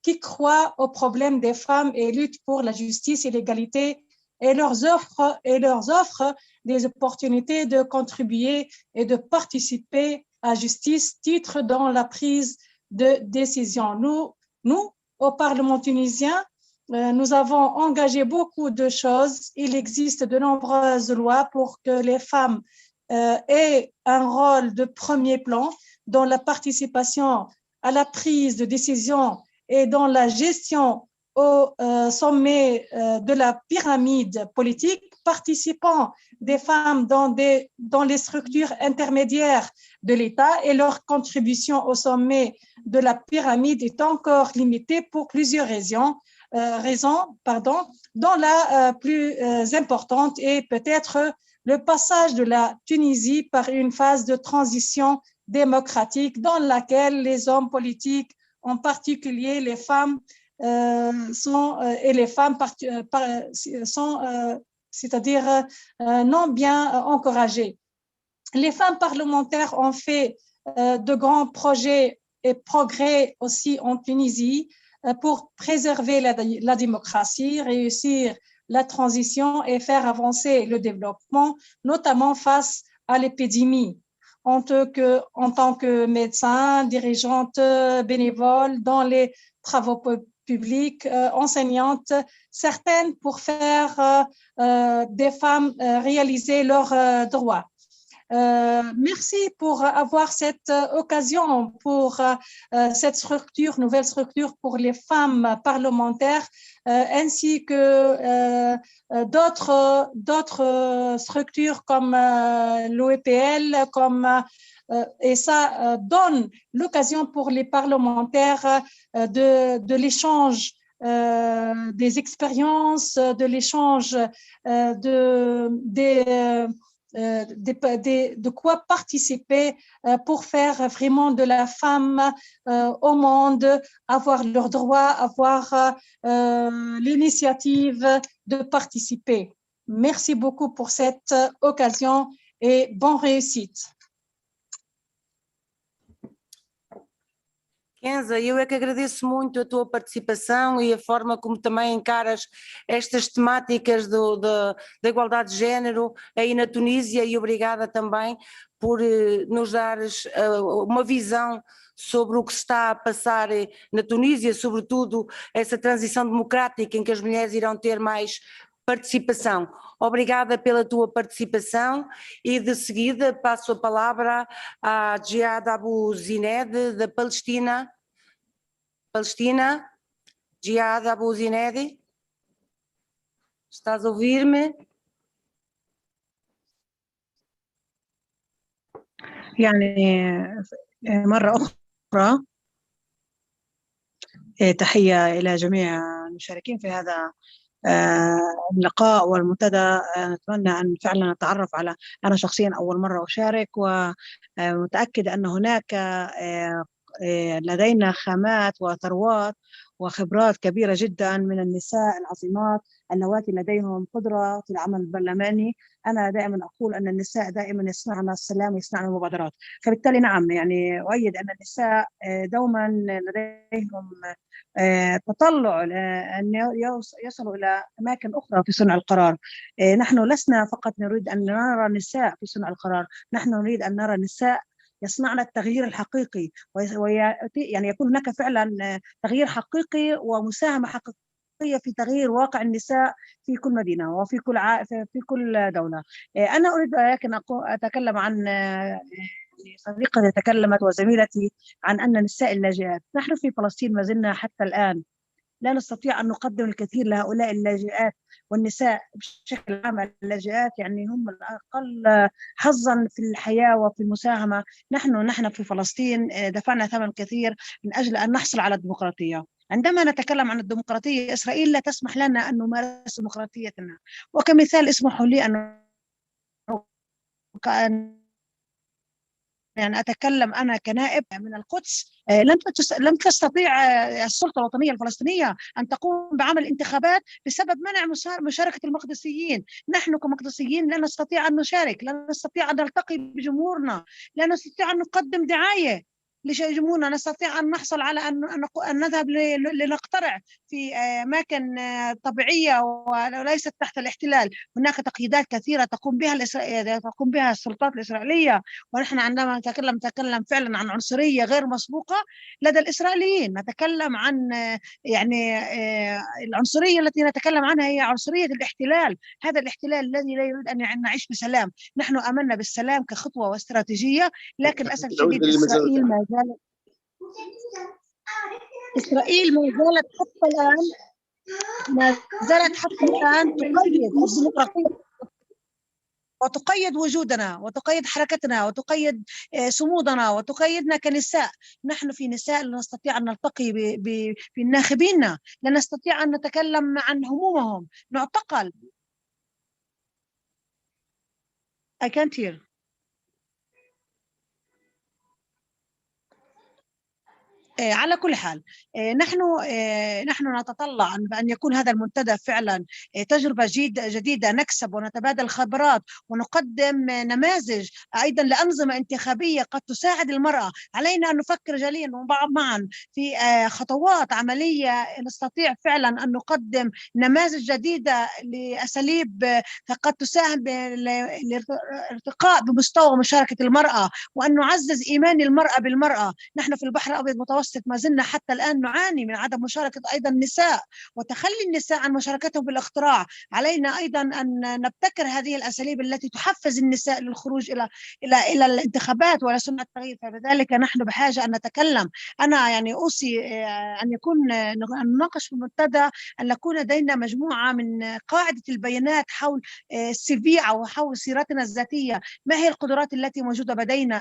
qui croit aux problèmes des femmes et lutte pour la justice et l'égalité et leur offre des opportunités de contribuer et de participer à justice, titre dans la prise de décision. Nous, au Parlement tunisien, nous avons engagé beaucoup de choses. Il existe de nombreuses lois pour que les femmes aient un rôle de premier plan dans la participation à la prise de décision et dans la gestion au sommet de la pyramide politique, participant des femmes dans les structures intermédiaires de l'État et leur contribution au sommet de la pyramide est encore limitée pour plusieurs raisons, dont la plus importante est peut-être le passage de la Tunisie par une phase de transition démocratique dans laquelle les hommes politiques, en particulier les femmes, c'est-à-dire non bien encouragées. Les femmes parlementaires ont fait de grands projets et progrès aussi en Tunisie pour préserver la démocratie, réussir la transition et faire avancer le développement, notamment face à l'épidémie. En tant que médecin, dirigeante bénévole dans les travaux publics, enseignante, certaines pour faire des femmes réaliser leurs droits. Merci pour avoir cette occasion pour cette nouvelle structure pour les femmes parlementaires, ainsi que d'autres structures comme l'OEPL, et ça donne l'occasion pour les parlementaires de l'échange des expériences, de l'échange de quoi participer pour faire vraiment de la femme au monde, avoir leurs droits, avoir l'initiative de participer. Merci beaucoup pour cette occasion et bonne réussite. Kenza, eu é que agradeço muito a tua participação e a forma como também encaras estas temáticas da igualdade de género aí na Tunísia e obrigada também por nos dares uma visão sobre o que se está a passar na Tunísia, sobretudo essa transição democrática em que as mulheres irão ter mais participação. Obrigada pela tua participação e de seguida passo a palavra a Jihad Abu Zined da Palestina. Jihad Abu Zined, estás a ouvir-me? يعني مرة أخرى تحية إلى جميع المشاركين في هذا اللقاء والمنتدى. نتمنى أن فعلا نتعرف أنا شخصيا أول مرة أشارك ومتأكد أن هناك لدينا خامات وثروات وخبرات كبيرة جدا من النساء العظيمات اللواتي لديهم قدرة في العمل البرلماني. أنا دائما أقول أن النساء دائما يصنعن السلام ويصنعن المبادرات، فبالتالي نعم يعني أؤيد أن النساء دوما لديهم تطلع أن يصلوا إلى أماكن أخرى في صنع القرار. نحن لسنا فقط نريد أن نرى نساء في صنع القرار، نحن نريد أن نرى نساء يصنعن التغيير الحقيقي، يعني يكون هناك فعلا تغيير حقيقي ومساهمة حقيقية في تغيير واقع النساء في كل مدينة وفي كل في كل دولة. أنا أريد لكن أتكلم عن صديقتي تكلمت وزميلتي عن أن النساء اللاجئات. نحن في فلسطين ما زلنا حتى الآن لا نستطيع أن نقدم الكثير لهؤلاء اللاجئات، والنساء بشكل عام اللاجئات يعني هم الأقل حظا في الحياة وفي المساهمة. نحن في فلسطين دفعنا ثمن كثير من أجل أن نحصل على الديمقراطية. عندما نتكلم عن الديمقراطية، إسرائيل لا تسمح لنا أن نمارس ديمقراطيتنا. وكمثال اسمحوا لي أن يعني أتكلم أنا كنائب من القدس. لم تستطيع السلطة الوطنية الفلسطينية أن تقوم بعمل انتخابات بسبب منع مشاركة المقدسيين. نحن كمقدسيين لا نستطيع أن نشارك، لا نستطيع أن نلتقي بجمهورنا، لا نستطيع أن نقدم دعاية لجمهورنا، نستطيع أن نحصل على أن نذهب لنقترع في أماكن طبيعية وليست تحت الاحتلال. هناك تقييدات كثيرة تقوم بها السلطات الإسرائيلية، ونحن عندما نتكلم فعلا عن عنصرية غير مسبوقة لدى الإسرائيليين. نتكلم عن يعني العنصرية التي نتكلم عنها هي عنصرية الاحتلال، هذا الاحتلال الذي لا يريد أن نعيش بسلام. نحن آمنا بالسلام كخطوة واستراتيجية، لكن للأسف الشديد إسرائيل ما زالت حتى الآن تقيد الديمقراطية وتقيد وجودنا وتقيد حركتنا وتقيد صمودنا وتقيدنا كنساء. نحن في نساء لا نستطيع أن نلتقي بناخبينا، لا نستطيع أن نتكلم عن همومهم، نعتقل. I can't hear. على كل حال نحن نتطلع أن يكون هذا المنتدى فعلا تجربة جديدة، نكسب ونتبادل خبرات ونقدم نماذج أيضا لأنظمة انتخابية قد تساعد المرأة. علينا أن نفكر جليا معا في خطوات عملية نستطيع فعلا أن نقدم نماذج جديدة لأساليب قد تساهم بالارتقاء بمستوى مشاركة المرأة، وأن نعزز إيمان المرأة بالمرأة. نحن في البحر الأبيض المتوسط ما زلنا حتى الآن نعاني من عدم مشاركة أيضا النساء وتخلي النساء عن مشاركتهم بالاختراع. علينا أيضا أن نبتكر هذه الأساليب التي تحفز النساء للخروج إلى الانتخابات ولا صنع التغيير. فلذلك نحن بحاجة أن نتكلم. أنا يعني أوصي أن نناقش في المنتدى أن نكون لدينا مجموعة من قاعدة البيانات حول السي أو حول سيرتنا الذاتية. ما هي القدرات التي موجودة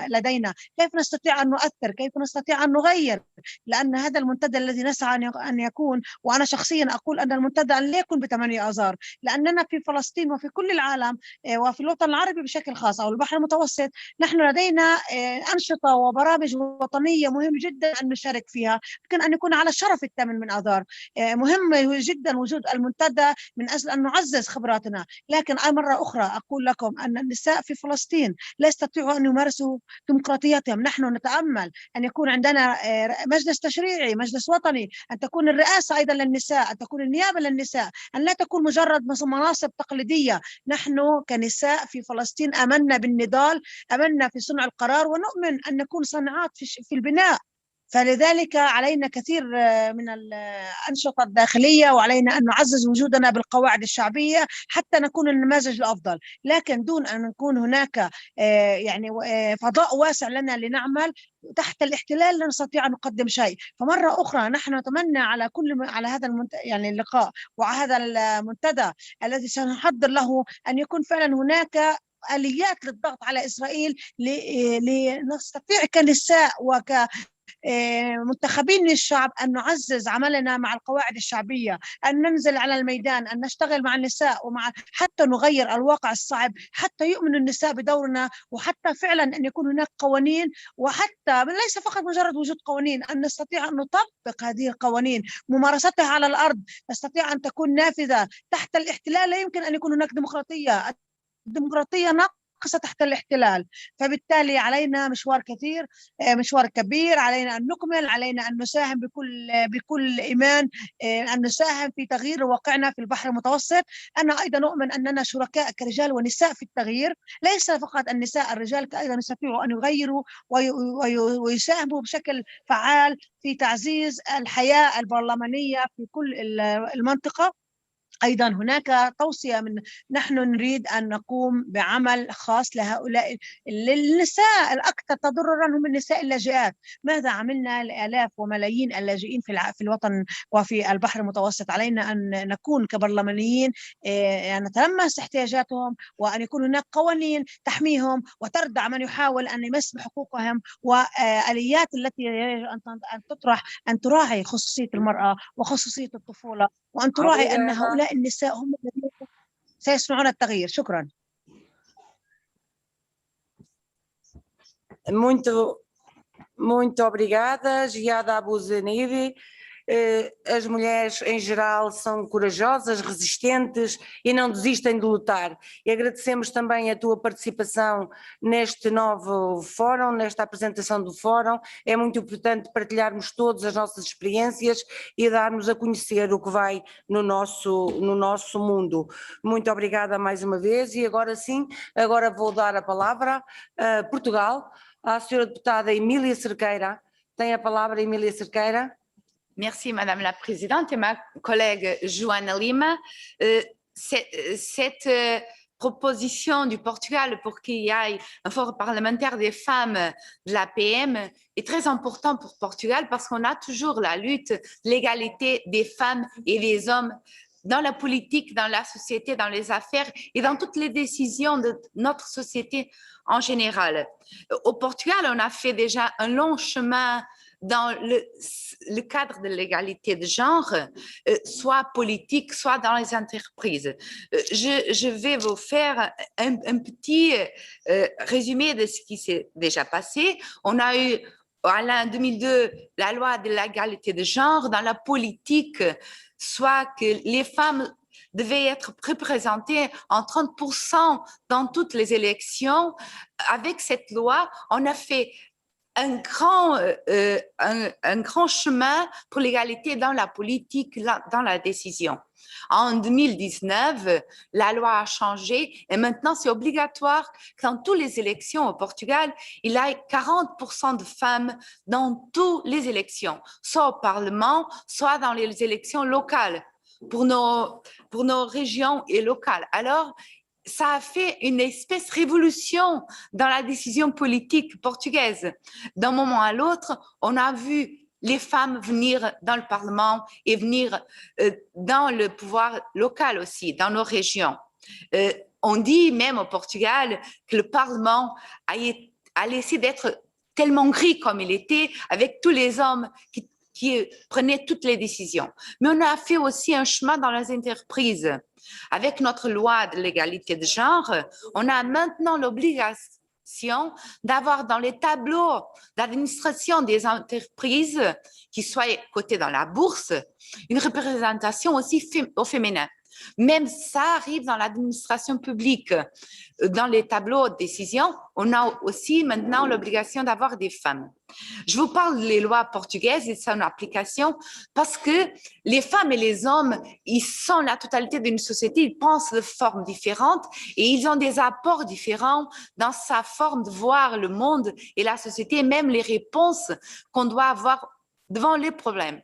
لدينا؟ كيف نستطيع أن نؤثر؟ كيف نستطيع أن نغير؟ لأن هذا المنتدى الذي نسعى أن يكون، وأنا شخصيا أقول أن المنتدى أن لا يكون ب8 آذار، لأننا في فلسطين وفي كل العالم وفي الوطن العربي بشكل خاص أو البحر المتوسط نحن لدينا أنشطة وبرامج وطنية مهم جدا أن نشارك فيها، يمكن أن يكون على شرف ال8 آذار. مهم جدا وجود المنتدى من أجل أن نعزز خبراتنا. لكن مرة أخرى أقول لكم أن النساء في فلسطين لا يستطيعوا أن يمارسوا ديمقراطيتهم. نحن نتأمل أن يكون عندنا مجلس تشريعي، مجلس وطني، أن تكون الرئاسة أيضا للنساء، أن تكون النيابة للنساء، أن لا تكون مجرد مناصب تقليدية. نحن كنساء في فلسطين آمنا بالنضال، آمنا في صنع القرار، ونؤمن أن نكون صانعات في البناء. فلذلك علينا كثير من الأنشطة الداخلية، وعلينا أن نعزز وجودنا بالقواعد الشعبية حتى نكون النماذج الأفضل، لكن دون أن نكون هناك يعني فضاء واسع لنا لنعمل تحت الاحتلال لا نستطيع أن نقدم شيء. فمرة أخرى نحن نتمنى على هذا يعني اللقاء وهذا المنتدى الذي سنحضر له أن يكون فعلا هناك آليات للضغط على إسرائيل لنستطيع كنساء منتخبين من الشعب أن نعزز عملنا مع القواعد الشعبية، أن ننزل على الميدان، أن نشتغل مع النساء ومع حتى نغير الواقع الصعب، حتى يؤمن النساء بدورنا، وحتى فعلا أن يكون هناك قوانين، وحتى ليس فقط مجرد وجود قوانين، أن نستطيع أن نطبق هذه القوانين، ممارستها على الأرض تستطيع أن تكون نافذة. تحت الاحتلال لا يمكن أن يكون هناك ديمقراطية، الديمقراطية ناقصة تحت الاحتلال. فبالتالي علينا مشوار كبير، علينا أن نكمل، علينا أن نساهم بكل إيمان، أن نساهم في تغيير واقعنا في البحر المتوسط. أنا أيضا أؤمن أننا شركاء كرجال ونساء في التغيير، ليس فقط النساء، الرجال أيضا يستطيعوا أن يغيروا ويساهموا بشكل فعال في تعزيز الحياة البرلمانية في كل المنطقة. أيضا هناك توصية نحن نريد أن نقوم بعمل خاص لهؤلاء النساء الأكثر تضررا هم النساء اللاجئات. ماذا عملنا لآلاف وملايين اللاجئين في الوطن وفي البحر المتوسط؟ علينا أن نكون كبرلمانيين نتلمس احتياجاتهم، وأن يكون هناك قوانين تحميهم وتردع من يحاول أن يمس بحقوقهم، وآليات التي يجب أن تطرح، أن تراعي خصوصية المرأة وخصوصية الطفولة، وأن تراعي أن هؤلاء النساء هم الذين سيصنعون التغيير. شكرا. Muito obrigada, Giada Abuzanevi. As mulheres em geral são corajosas, resistentes e não desistem de lutar. E agradecemos também a tua participação neste novo fórum, nesta apresentação do fórum. É muito importante partilharmos todas as nossas experiências e darmos a conhecer o que vai no nosso mundo. Muito obrigada mais uma vez e agora sim, agora vou dar a palavra a Portugal, à senhora deputada Emília Cerqueira. Tem a palavra, Emília Cerqueira. Merci Madame la Présidente et ma collègue Joana Lima. Cette proposition du Portugal pour qu'il y ait un forum parlementaire des femmes de la PM est très important pour Portugal parce qu'on a toujours la lutte, l'égalité des femmes et des hommes dans la politique, dans la société, dans les affaires et dans toutes les décisions de notre société en général. Au Portugal, on a fait déjà un long chemin dans le cadre de l'égalité de genre, soit politique, soit dans les entreprises. Je vais vous faire un petit résumé de ce qui s'est déjà passé. On a eu en 2002 la loi de l'égalité de genre dans la politique, soit que les femmes devaient être représentées en 30% dans toutes les élections. Avec cette loi, on a fait un grand chemin pour l'égalité dans la politique, dans la décision. En 2019, la loi a changé et maintenant c'est obligatoire que dans toutes les élections au Portugal, il y ait 40% de femmes dans toutes les élections, soit au Parlement, soit dans les élections locales pour nos régions et locales. Alors, ça a fait une espèce de révolution dans la décision politique portugaise. D'un moment à l'autre, on a vu les femmes venir dans le Parlement et venir dans le pouvoir local aussi, dans nos régions. On dit même au Portugal que le Parlement a laissé d'être tellement gris comme il était, avec tous les hommes qui prenaient toutes les décisions. Mais on a fait aussi un chemin dans les entreprises. Avec notre loi de l'égalité de genre, on a maintenant l'obligation d'avoir dans les tableaux d'administration des entreprises qui soient cotées dans la bourse, une représentation aussi au féminin. Même ça arrive dans l'administration publique. Dans les tableaux de décision, on a aussi maintenant l'obligation d'avoir des femmes. Je vous parle des lois portugaises et de son application parce que les femmes et les hommes, ils sont la totalité d'une société, ils pensent de formes différentes et ils ont des apports différents dans sa forme de voir le monde et la société, même les réponses qu'on doit avoir devant les problèmes.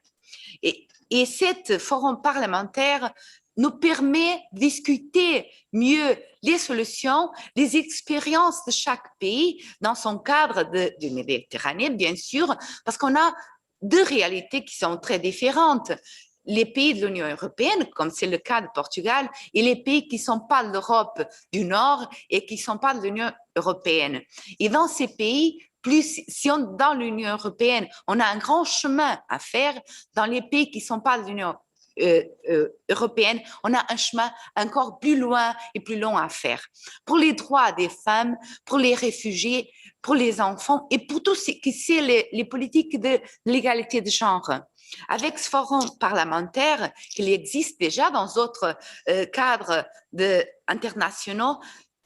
Et cet forum parlementaire nous permet de discuter mieux les solutions, les expériences de chaque pays dans son cadre du Méditerranée, bien sûr, parce qu'on a deux réalités qui sont très différentes. Les pays de l'Union européenne, comme c'est le cas de Portugal, et les pays qui ne sont pas de l'Europe du Nord et qui ne sont pas de l'Union européenne. Et dans ces pays, plus, si dans l'Union européenne, on a un grand chemin à faire, dans les pays qui ne sont pas de l'Union européenne, on a un chemin encore plus loin et plus long à faire. Pour les droits des femmes, pour les réfugiés, pour les enfants et pour tout ce qui c'est les politiques de l'égalité de genre. Avec ce forum parlementaire, qui existe déjà dans d'autres cadres internationaux,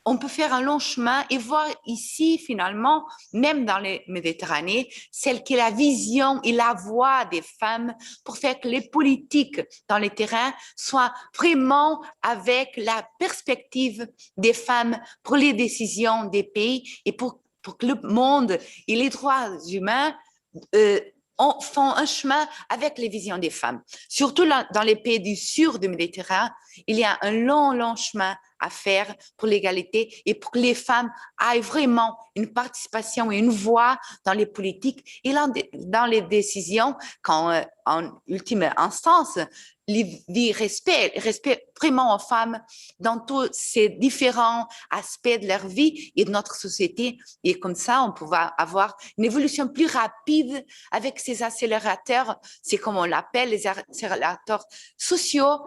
on peut faire un long chemin et voir ici, finalement, même dans les Méditerranées, celle qui est la vision et la voix des femmes pour faire que les politiques dans les terrains soient vraiment avec la perspective des femmes pour les décisions des pays et pour que le monde et les droits humains font un chemin avec les visions des femmes. Surtout dans les pays du sud du Méditerranée, il y a un long chemin à faire pour l'égalité et pour que les femmes aient vraiment une participation et une voix dans les politiques et dans les décisions quand, en ultime instance, respect vraiment aux femmes dans tous ces différents aspects de leur vie et de notre société. Et comme ça, on pourra avoir une évolution plus rapide avec ces accélérateurs, c'est comme on l'appelle, les accélérateurs sociaux,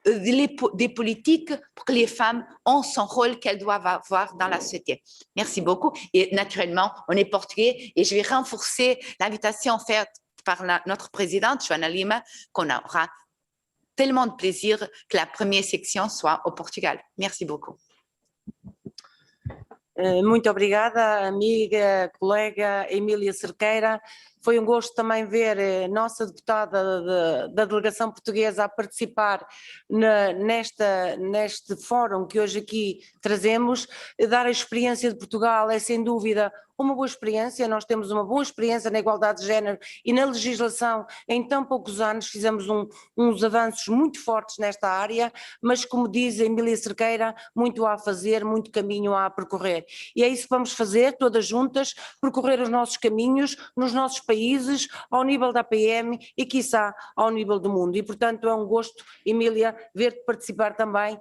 des politiques pour que les femmes ont son rôle qu'elles doivent avoir dans la société. Merci beaucoup. Et naturellement, on est portugais et je vais renforcer l'invitation faite par notre présidente, Joana Lima, qu'on aura tellement de plaisir que la première section soit au Portugal. Merci beaucoup. Muito obrigada, amiga, colega Emília Cerqueira. Foi um gosto também ver a nossa deputada da delegação portuguesa a participar neste fórum que hoje aqui trazemos. Dar a experiência de Portugal é sem dúvida uma boa experiência, nós temos uma boa experiência na igualdade de género e na legislação. Em tão poucos anos fizemos uns avanços muito fortes nesta área, mas como diz a Emília Cerqueira, muito há a fazer, muito caminho há a percorrer. E é isso que vamos fazer, todas juntas, percorrer os nossos caminhos nos nossos países, ao nível da PM e quiçá ao nível do mundo. E portanto é um gosto, Emília, ver-te participar também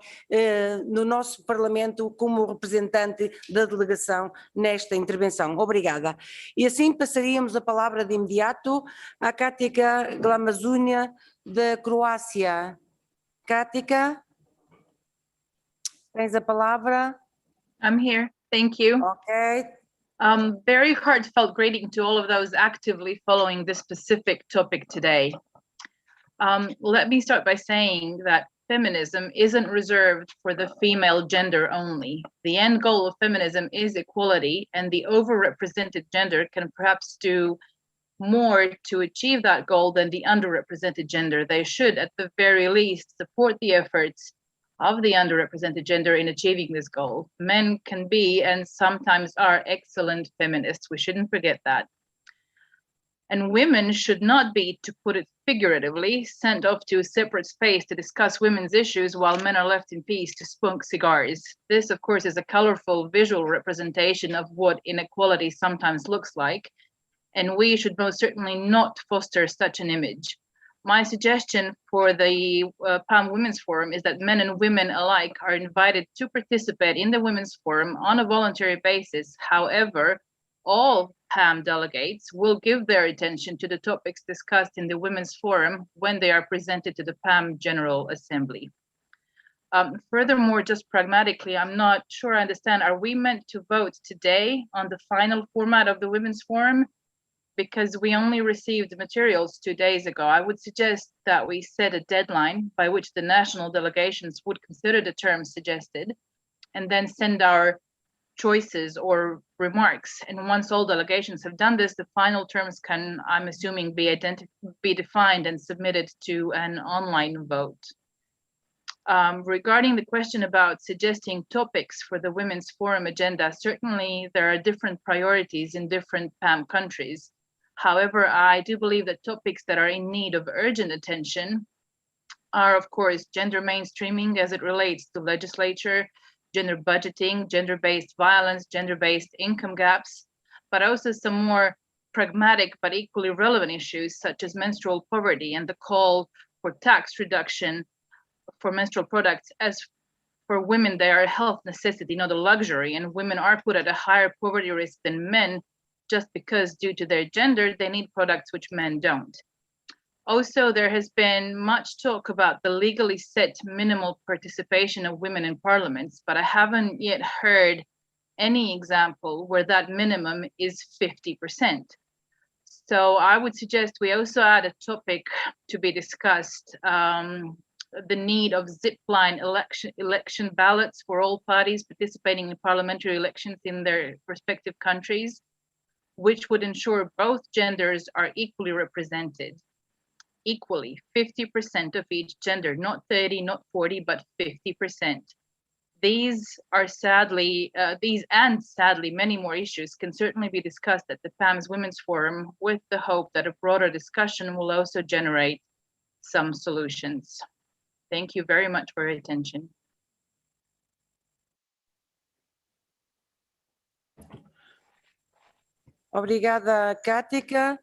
no nosso Parlamento como representante da delegação nesta intervenção. Obrigada. E assim passaríamos a palavra de imediato à Katica Glamazunja da Croácia. Katica, tens a palavra? I'm here. Thank you. Okay. Very heartfelt greeting to all of those actively following this specific topic today. Let me start by saying that feminism isn't reserved for the female gender only. The end goal of feminism is equality, and the overrepresented gender can perhaps do more to achieve that goal than the underrepresented gender. They should, at the very least, support the efforts of the underrepresented gender in achieving this goal. Men can be, and sometimes are, excellent feminists. We shouldn't forget that. And women should not be, to put it figuratively, sent off to a separate space to discuss women's issues while men are left in peace to smoke cigars. This, of course, is a colorful visual representation of what inequality sometimes looks like, and we should most certainly not foster such an image. My suggestion for the PAM Women's Forum is that men and women alike are invited to participate in the Women's Forum on a voluntary basis. However, all PAM delegates will give their attention to the topics discussed in the Women's Forum when they are presented to the PAM General Assembly. Furthermore, just pragmatically, I'm not sure I understand, are we meant to vote today on the final format of the Women's Forum? Because we only received the materials 2 days ago. I would suggest that we set a deadline by which the national delegations would consider the terms suggested and then send our choices or remarks. And once all delegations have done this, the final terms can, I'm assuming, be defined and submitted to an online vote. Regarding the question about suggesting topics for the Women's Forum agenda, certainly there are different priorities in different PAM countries. However, I do believe that topics that are in need of urgent attention are, of course, gender mainstreaming as it relates to legislature, gender budgeting, gender-based violence, gender-based income gaps, but also some more pragmatic but equally relevant issues such as menstrual poverty and the call for tax reduction for menstrual products. As for women, they are a health necessity, not a luxury, and women are put at a higher poverty risk than men just because due to their gender, they need products which men don't. Also, there has been much talk about the legally set minimal participation of women in parliaments, but I haven't yet heard any example where that minimum is 50%. So I would suggest we also add a topic to be discussed, the need of zipline election ballots for all parties participating in parliamentary elections in their respective countries, which would ensure both genders are equally represented. Equally, 50% of each gender, not 30, not 40, but 50%. These are sadly, and sadly many more issues can certainly be discussed at the PAM's Women's Forum, with the hope that a broader discussion will also generate some solutions. Thank you very much for your attention. Obrigada, Kática.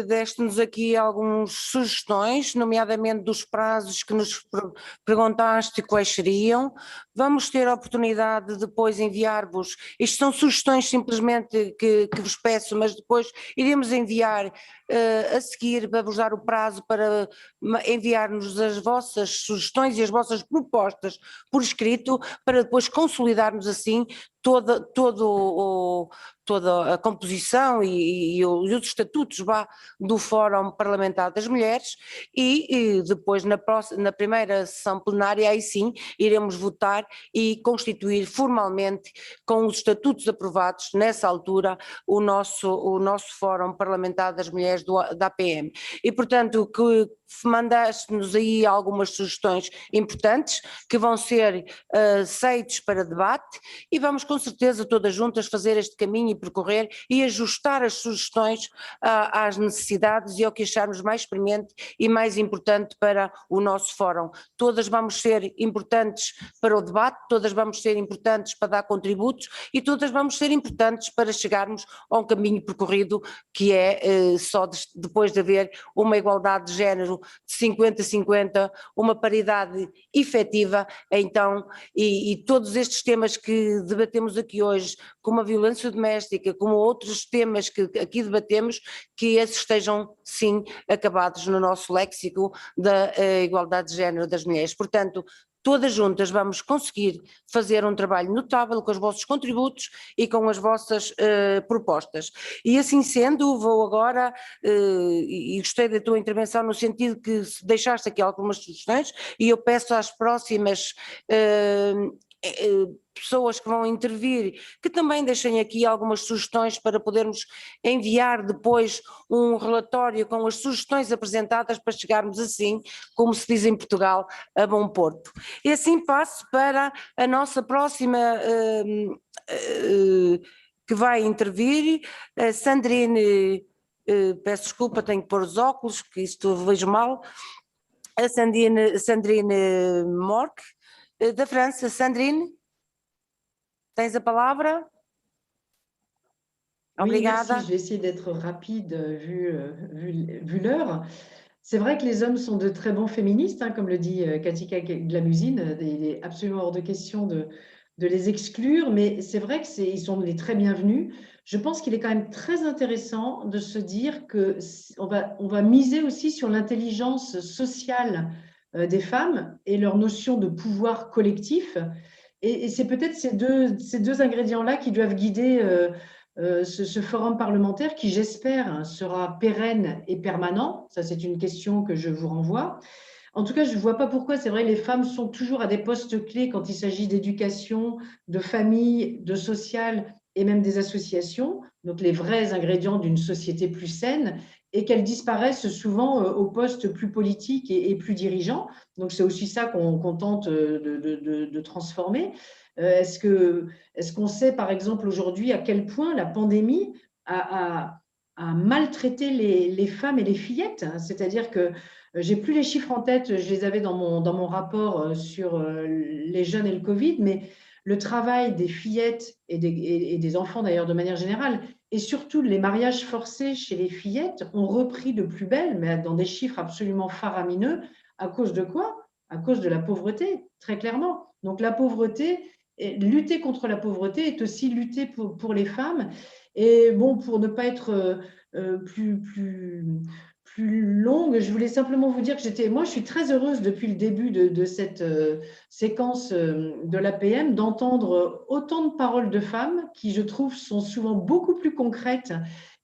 Deste-nos aqui algumas sugestões, nomeadamente dos prazos que nos perguntaste quais seriam. Vamos ter a oportunidade de depois enviar-vos. Isto são sugestões simplesmente que vos peço, mas depois iremos enviar a seguir para vos dar o prazo para enviar-nos as vossas sugestões e as vossas propostas por escrito, para depois consolidarmos assim toda a composição e os estatutos do Fórum Parlamentar das Mulheres e depois na primeira sessão plenária aí sim iremos votar e constituir formalmente com os estatutos aprovados nessa altura o nosso Fórum Parlamentar das Mulheres da APM. E portanto que mandaste-nos aí algumas sugestões importantes que vão ser aceitos para debate e vamos com certeza todas juntas fazer este caminho e percorrer e ajustar as sugestões às necessidades e ao que acharmos mais premente e mais importante para o nosso fórum. Todas vamos ser importantes para o debate, todas vamos ser importantes para dar contributos e todas vamos ser importantes para chegarmos a um caminho percorrido que é só depois de haver uma igualdade de género de 50-50, uma paridade efetiva, então, e todos estes temas que debatemos aqui hoje, como a violência doméstica, como outros temas que aqui debatemos, que esses estejam, sim, acabados no nosso léxico da igualdade de género das mulheres. Portanto, todas juntas vamos conseguir fazer um trabalho notável com os vossos contributos e com as vossas propostas. E assim sendo, vou agora, e gostei da tua intervenção no sentido que deixaste aqui algumas sugestões e eu peço às próximas pessoas que vão intervir, que também deixem aqui algumas sugestões para podermos enviar depois um relatório com as sugestões apresentadas para chegarmos assim, como se diz em Portugal, a bom porto. E assim passo para a nossa próxima que vai intervir, a Sandrine, peço desculpa, tenho que pôr os óculos, que isto vejo mal, a Sandrine Morque, da França. Sandrine, tens a palavra? Obrigada. Oui, merci. Je vais essayer d'être rapide vu l'heure. C'est vrai que les hommes sont de très bons féministes, hein, comme le dit Katika Glamusine. Il est absolument hors de question de les exclure, mais c'est vrai qu'ils sont les très bienvenus. Je pense qu'il est quand même très intéressant de se dire qu'on va miser aussi sur l'intelligence sociale des femmes et leur notion de pouvoir collectif. Et c'est peut-être ces deux ingrédients-là qui doivent guider ce forum parlementaire qui, j'espère, sera pérenne et permanent. Ça, c'est une question que je vous renvoie. En tout cas, je ne vois pas pourquoi, c'est vrai, les femmes sont toujours à des postes clés quand il s'agit d'éducation, de famille, de social et même des associations, donc les vrais ingrédients d'une société plus saine, et qu'elles disparaissent souvent aux postes plus politiques et plus dirigeants. Donc, c'est aussi ça qu'on tente de transformer. Est-ce qu'on sait, par exemple, aujourd'hui, à quel point la pandémie a maltraité les femmes et les fillettes, hein? C'est-à-dire que j'ai plus les chiffres en tête, je les avais dans mon rapport sur les jeunes et le Covid, mais le travail des fillettes et des enfants d'ailleurs de manière générale, et surtout les mariages forcés chez les fillettes ont repris de plus belle, mais dans des chiffres absolument faramineux. À cause de quoi? À cause de la pauvreté, très clairement. Donc la pauvreté, lutter contre la pauvreté est aussi lutter pour les femmes. Et bon, pour ne pas être plus longue, je voulais simplement vous dire que moi, je suis très heureuse depuis le début de cette séquence de l'APM d'entendre autant de paroles de femmes qui, je trouve, sont souvent beaucoup plus concrètes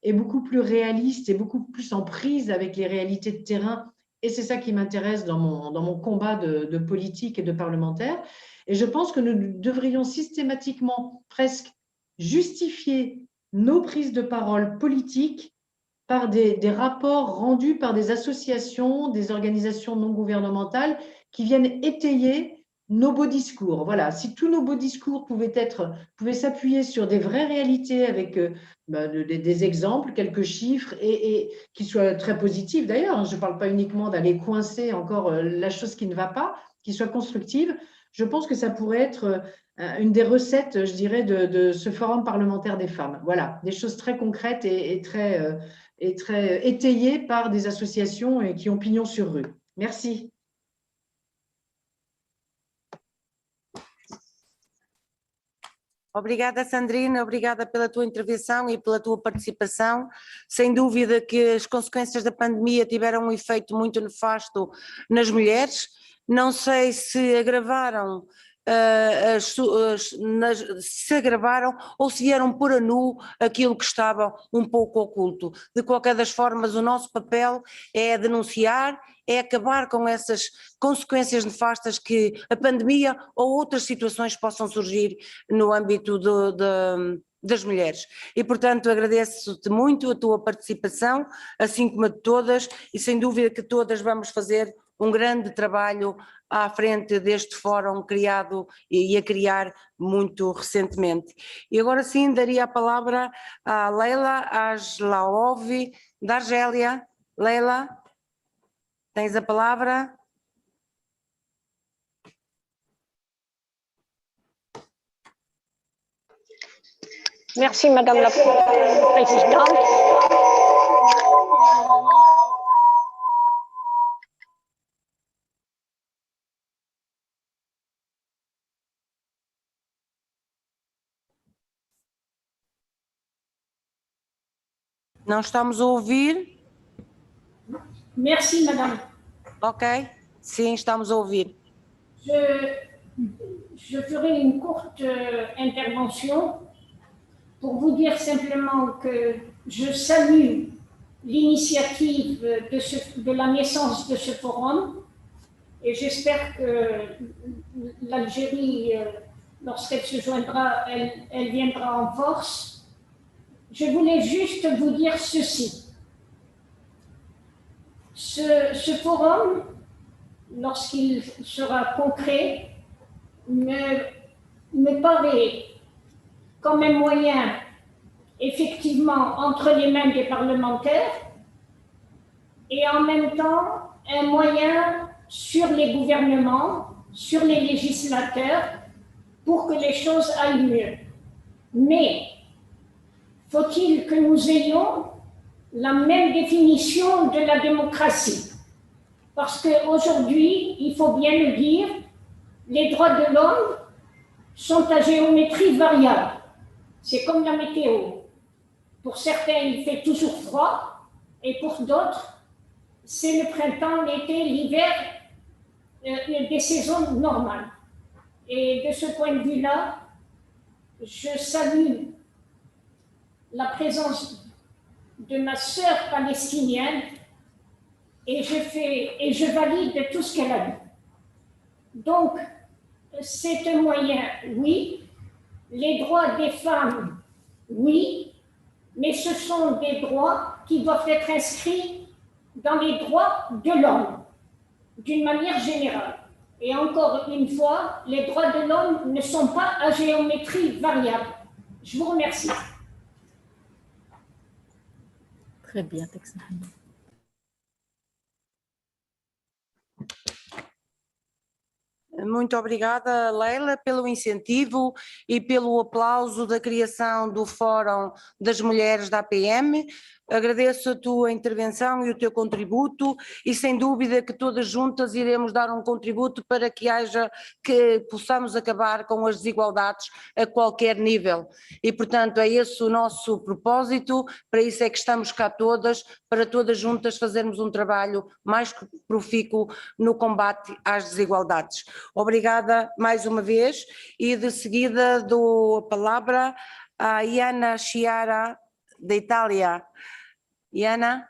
et beaucoup plus réalistes et beaucoup plus en prise avec les réalités de terrain. Et c'est ça qui m'intéresse dans mon combat de politique et de parlementaire. Et je pense que nous devrions systématiquement presque justifier nos prises de parole politiques par des rapports rendus par des associations, des organisations non gouvernementales qui viennent étayer nos beaux discours. Voilà, si tous nos beaux discours pouvaient s'appuyer sur des vraies réalités avec des exemples, quelques chiffres et qui soient très positifs d'ailleurs, je ne parle pas uniquement d'aller coincer encore la chose qui ne va pas, qui soit constructive, je pense que ça pourrait être une des recettes, je dirais, de ce forum parlementaire des femmes. Voilà, des choses très concrètes et très étayées par des associations et qui ont pignon sur rue. Merci. Obrigada, Sandrina, obrigada pela tua intervenção e pela tua participação. Sem dúvida que as consequências da pandemia tiveram um efeito muito nefasto nas mulheres. Não sei se agravaram, se agravaram ou se vieram pôr a nu aquilo que estava um pouco oculto. De qualquer das formas, o nosso papel é denunciar, é acabar com essas consequências nefastas que a pandemia ou outras situações possam surgir no âmbito das mulheres. E, portanto, agradeço-te muito a tua participação, assim como a de todas, e sem dúvida que todas vamos fazer um grande trabalho à frente deste fórum criado e a criar muito recentemente. E agora sim daria a palavra à Leila Aslaov, da Argélia. Leila, tens a palavra. Merci Madame la Présidente. Não estamos a ouvir? Merci, madame. Ok, sim, estamos a ouvir. Je ferai une courte intervention pour vous dire simplement que je salue l'initiative de la naissance de ce forum et j'espère que l'Algérie, lorsqu'elle se joindra, elle viendra en force. Je voulais juste vous dire ceci. Ce forum, lorsqu'il sera concret, me paraît comme un moyen, effectivement, entre les mains des parlementaires et en même temps un moyen sur les gouvernements, sur les législateurs, pour que les choses aillent mieux. Mais faut-il que nous ayons la même définition de la démocratie? Parce qu'aujourd'hui, il faut bien le dire, les droits de l'homme sont à géométrie variable. C'est comme la météo. Pour certains, il fait toujours froid, et pour d'autres, c'est le printemps, l'été, l'hiver, des saisons normales. Et de ce point de vue-là, je salue la présence de ma sœur palestinienne et je valide tout ce qu'elle a dit. Donc, c'est un moyen, oui. Les droits des femmes, oui. Mais ce sont des droits qui doivent être inscrits dans les droits de l'homme, d'une manière générale. Et encore une fois, les droits de l'homme ne sont pas à géométrie variable. Je vous remercie. Très bien, Texan. Muito obrigada, Leila, pelo incentivo e pelo aplauso da criação do Fórum das Mulheres da APM. Agradeço a tua intervenção e o teu contributo e sem dúvida que todas juntas iremos dar um contributo para que possamos acabar com as desigualdades a qualquer nível. E portanto é esse o nosso propósito, para isso é que estamos cá todas, para todas juntas fazermos um trabalho mais profícuo no combate às desigualdades. Obrigada mais uma vez e de seguida dou a palavra a Iana Chiara da Itália. Iana?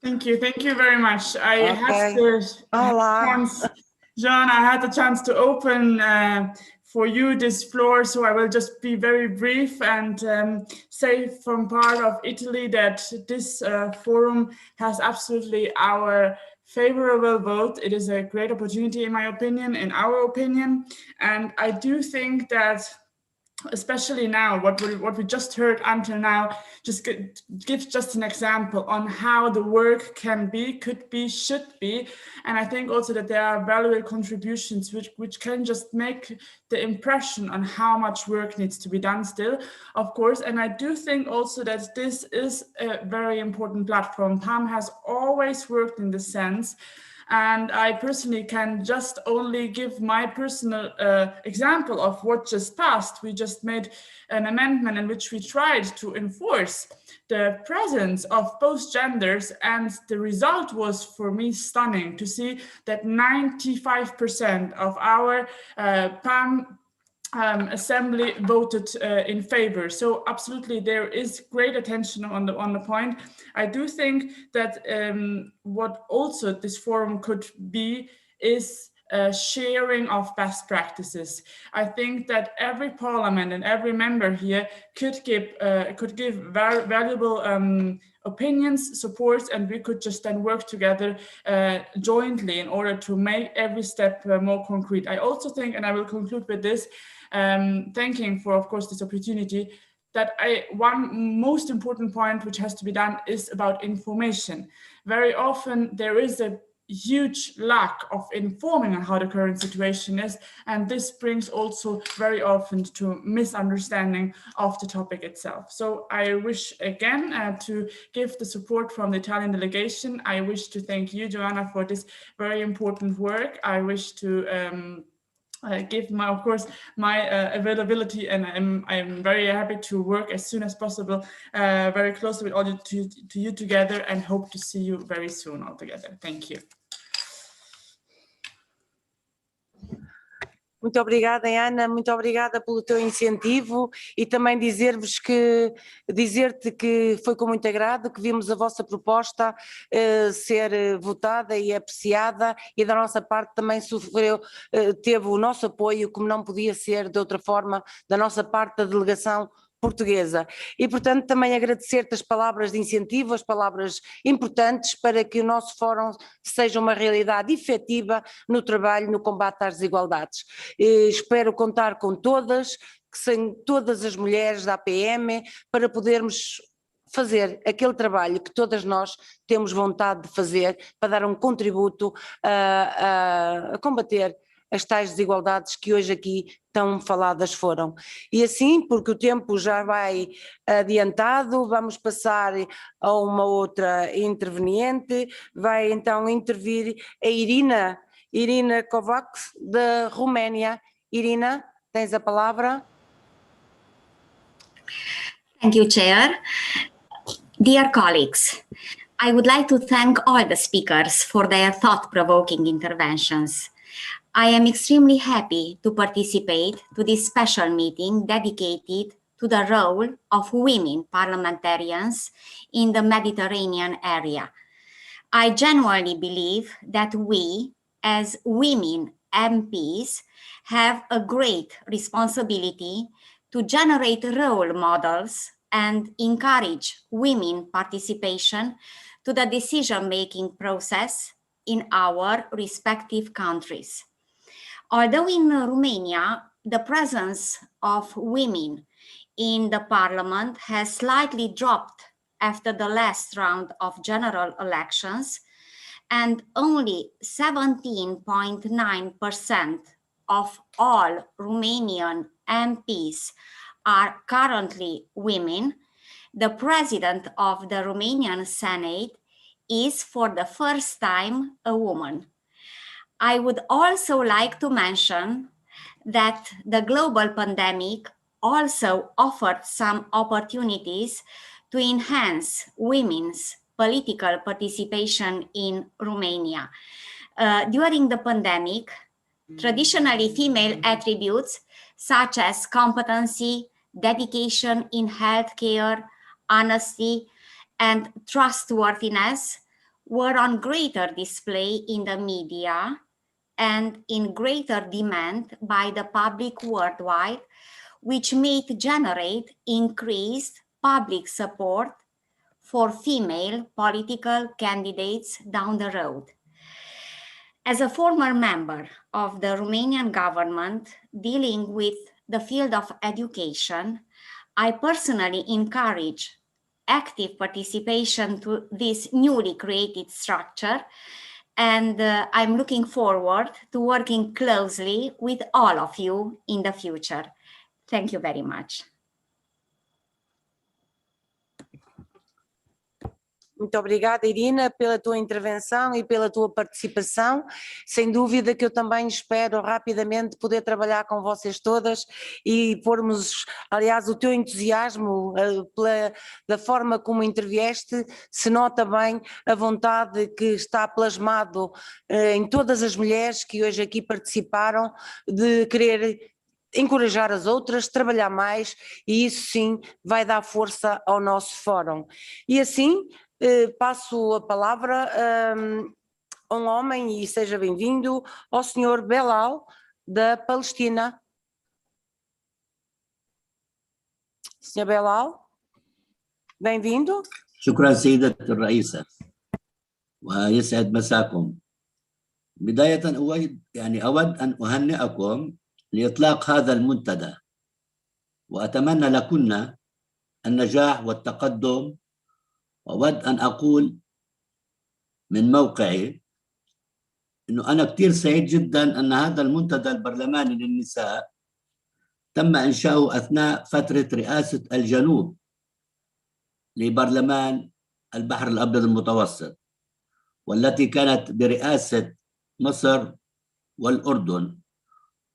Thank you very much. I had the chance, John, I had the chance to open for you this floor, so I will just be very brief and say from part of Italy that this forum has absolutely our favorable vote. It is a great opportunity in my opinion, in our opinion, and I do think that especially now, what we just heard until now just gives just an example on how the work can be, could be, should be. And I think also that there are valuable contributions which can just make the impression on how much work needs to be done still, of course. And I do think also that this is a very important platform. PAM has always worked in this sense. And I personally can just only give my personal example of what just passed. We just made an amendment in which we tried to enforce the presence of both genders, and the result was for me stunning to see that 95% of our PAM Assembly voted in favor. So absolutely there is great attention on the point. I do think that what also this forum could be is sharing of best practices. I think that every parliament and every member here could give valuable opinions, supports, and we could just then work together jointly in order to make every step more concrete. I also think, and I will conclude with this, thanking for, of course, this opportunity, that one most important point which has to be done is about information. Very often there is a huge lack of informing on how the current situation is, and this brings also very often to misunderstanding of the topic itself. So I wish again to give the support from the Italian delegation. I wish to thank you, Joanna, for this very important work. I wish to give of course my availability, and I'm very happy to work as soon as possible, very closely with all to you together, and hope to see you very soon all together. Thank you. Muito obrigada, Ana, muito obrigada pelo teu incentivo e também dizer-te que foi com muito agrado que vimos a vossa proposta ser votada e apreciada, e da nossa parte também teve o nosso apoio, como não podia ser de outra forma, da nossa parte da delegação portuguesa. E, portanto, também agradecer-te as palavras de incentivo, as palavras importantes para que o nosso fórum seja uma realidade efetiva no trabalho, no combate às desigualdades. Espero contar com todas as mulheres da APM para podermos fazer aquele trabalho que todas nós temos vontade de fazer, para dar um contributo a combater as tais desigualdades que hoje aqui tão faladas foram. E assim, porque o tempo já vai adiantado, vamos passar a uma outra interveniente. Vai então intervir a Irina Covet, da Roménia. Irina, tens a palavra. Thank you, Chair. Dear colleagues, I would like to thank all the speakers for their thought-provoking interventions. I am extremely happy to participate to this special meeting dedicated to the role of women parliamentarians in the Mediterranean area. I genuinely believe that we, as women MPs, have a great responsibility to generate role models and encourage women participation to the decision-making process in our respective countries. Although in Romania, the presence of women in the parliament has slightly dropped after the last round of general elections, and only 17.9% of all Romanian MPs are currently women, the president of the Romanian Senate is for the first time a woman. I would also like to mention that the global pandemic also offered some opportunities to enhance women's political participation in Romania. During the pandemic, traditionally female attributes such as competency, dedication in healthcare, honesty, and trustworthiness were on greater display in the media and in greater demand by the public worldwide, which may generate increased public support for female political candidates down the road. As a former member of the Romanian government dealing with the field of education, I personally encourage active participation to this newly created structure, and I'm looking forward to working closely with all of you in the future. Thank you very much. Muito obrigada, Irina, pela tua intervenção e pela tua participação. Sem dúvida que eu também espero rapidamente poder trabalhar com vocês todas e pormos, aliás, o teu entusiasmo da forma como intervieste, se nota bem a vontade que está plasmado em todas as mulheres que hoje aqui participaram de querer encorajar as outras, trabalhar mais, e isso sim vai dar força ao nosso fórum. E assim passo a palavra a um homem, e seja bem-vindo, ao Sr. Belal, da Palestina. Sr. Belal, bem-vindo. شكرا سيدة الرئيسة ويسعد مساكم. بداية أود أن أهنئكم لإطلاق هذا المنتدى، وأتمنى لكن النجاح والتقدم. وأود أن أقول من موقعي أنه أنا كثير سعيد جدا أن هذا المنتدى البرلماني للنساء تم إنشاؤه أثناء فترة رئاسة الجنوب لبرلمان البحر الأبيض المتوسط، والتي كانت برئاسة مصر والأردن.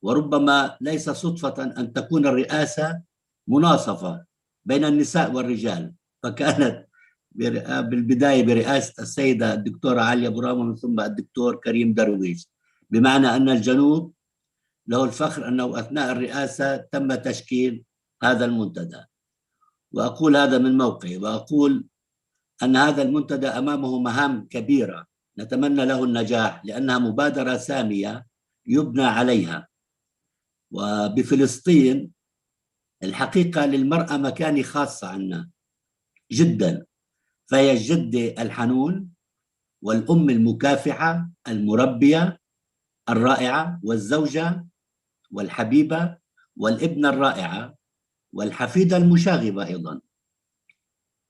وربما ليس صدفة أن تكون الرئاسة مناصفة بين النساء والرجال، فكانت بالبداية برئاسة السيدة الدكتورة عليا برامة ومن ثم الدكتور كريم درويش، بمعنى أن الجنوب له الفخر أنه أثناء الرئاسة تم تشكيل هذا المنتدى. وأقول هذا من موقعي، وأقول أن هذا المنتدى أمامه مهام كبيرة نتمنى له النجاح، لأنها مبادرة سامية يبنى عليها. وبفلسطين الحقيقة للمرأة مكانة خاصة عنا جدا، فهي الجدة الحنون والأم المكافحة المربية الرائعة والزوجة والحبيبة والابنة الرائعة والحفيدة المشاغبة أيضا،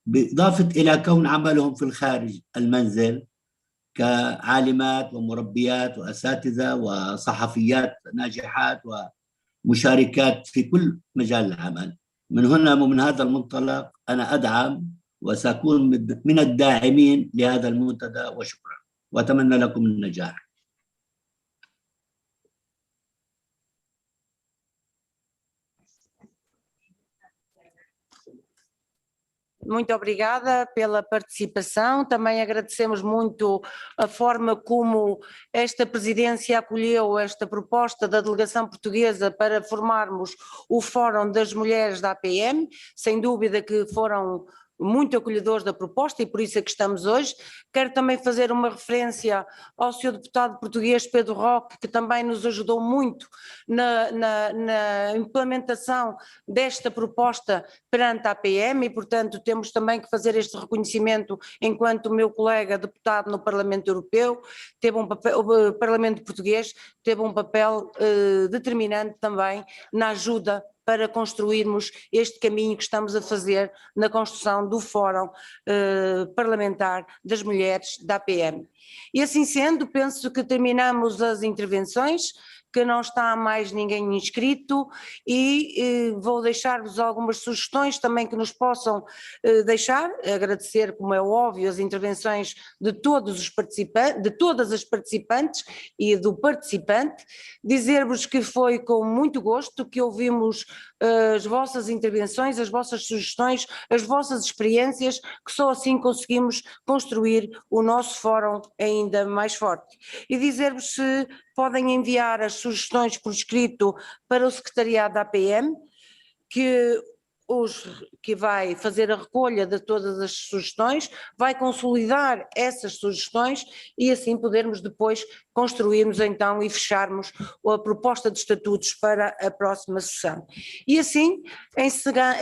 بالإضافة إلى كون عملهم في الخارج المنزل كعالمات ومربيات وأساتذة وصحفيات ناجحات ومشاركات في كل مجال العمل. من هنا ومن هذا المنطلق أنا أدعم وسأكون من الداعمين لهذا المنتدى، وشكرا وأتمنى لكم النجاح. Muito obrigada pela participação, também agradecemos muito a forma como esta presidência acolheu esta proposta da delegação portuguesa para formarmos o Fórum das Mulheres da APM, sem dúvida que foram muito acolhedores da proposta e por isso é que estamos hoje. Quero também fazer uma referência ao Sr. Deputado português Pedro Roque, que também nos ajudou muito na implementação desta proposta perante a APM e, portanto, temos também que fazer este reconhecimento enquanto o meu colega deputado no Parlamento Europeu teve um papel, o Parlamento português teve um papel determinante também na ajuda para construirmos este caminho que estamos a fazer na construção do Fórum Parlamentar das Mulheres da APM. E assim sendo, penso que terminamos as intervenções. que não está mais ninguém inscrito e vou deixar-vos algumas sugestões também que nos possam deixar, agradecer, como é óbvio, as intervenções de todos os participantes, de todas as participantes e do participante, dizer-vos que foi com muito gosto que ouvimos as vossas intervenções, as vossas sugestões, as vossas experiências, que só assim conseguimos construir o nosso fórum ainda mais forte. E dizer-vos se podem enviar as sugestões por escrito para o secretariado da APM, que vai fazer a recolha de todas as sugestões, vai consolidar essas sugestões e assim podermos depois construirmos então e fecharmos a proposta de estatutos para a próxima sessão. E assim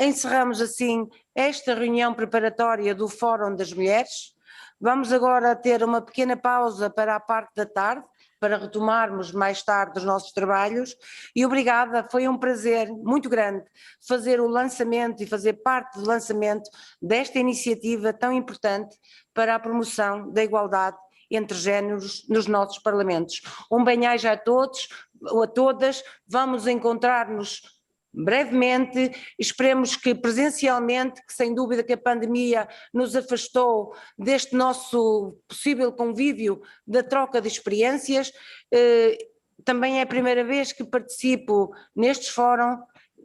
encerramos assim esta reunião preparatória do Fórum das Mulheres. Vamos agora ter uma pequena pausa para a parte da tarde, para retomarmos mais tarde os nossos trabalhos, e obrigada, foi um prazer muito grande fazer o lançamento e fazer parte do lançamento desta iniciativa tão importante para a promoção da igualdade entre géneros nos nossos parlamentos. Um bem-aja a todos, a todas, vamos encontrar-nos brevemente, esperemos que presencialmente, que sem dúvida que a pandemia nos afastou deste nosso possível convívio da troca de experiências, também é a primeira vez que participo nestes fóruns,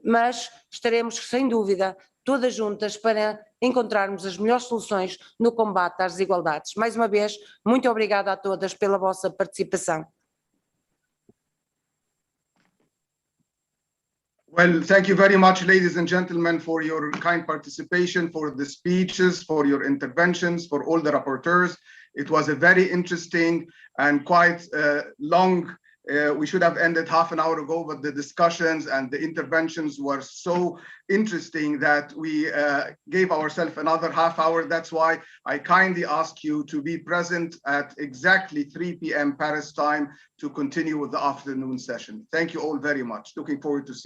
mas estaremos sem dúvida todas juntas para encontrarmos as melhores soluções no combate às desigualdades. Mais uma vez, muito obrigada a todas pela vossa participação. Well, thank you very much, ladies and gentlemen, for your kind participation, for the speeches, for your interventions, for all the rapporteurs. It was a very interesting and quite long, we should have ended half an hour ago, but the discussions and the interventions were so interesting that we gave ourselves another half hour. That's why I kindly ask you to be present at exactly 3 p.m. Paris time to continue with the afternoon session. Thank you all very much. Looking forward to seeing you.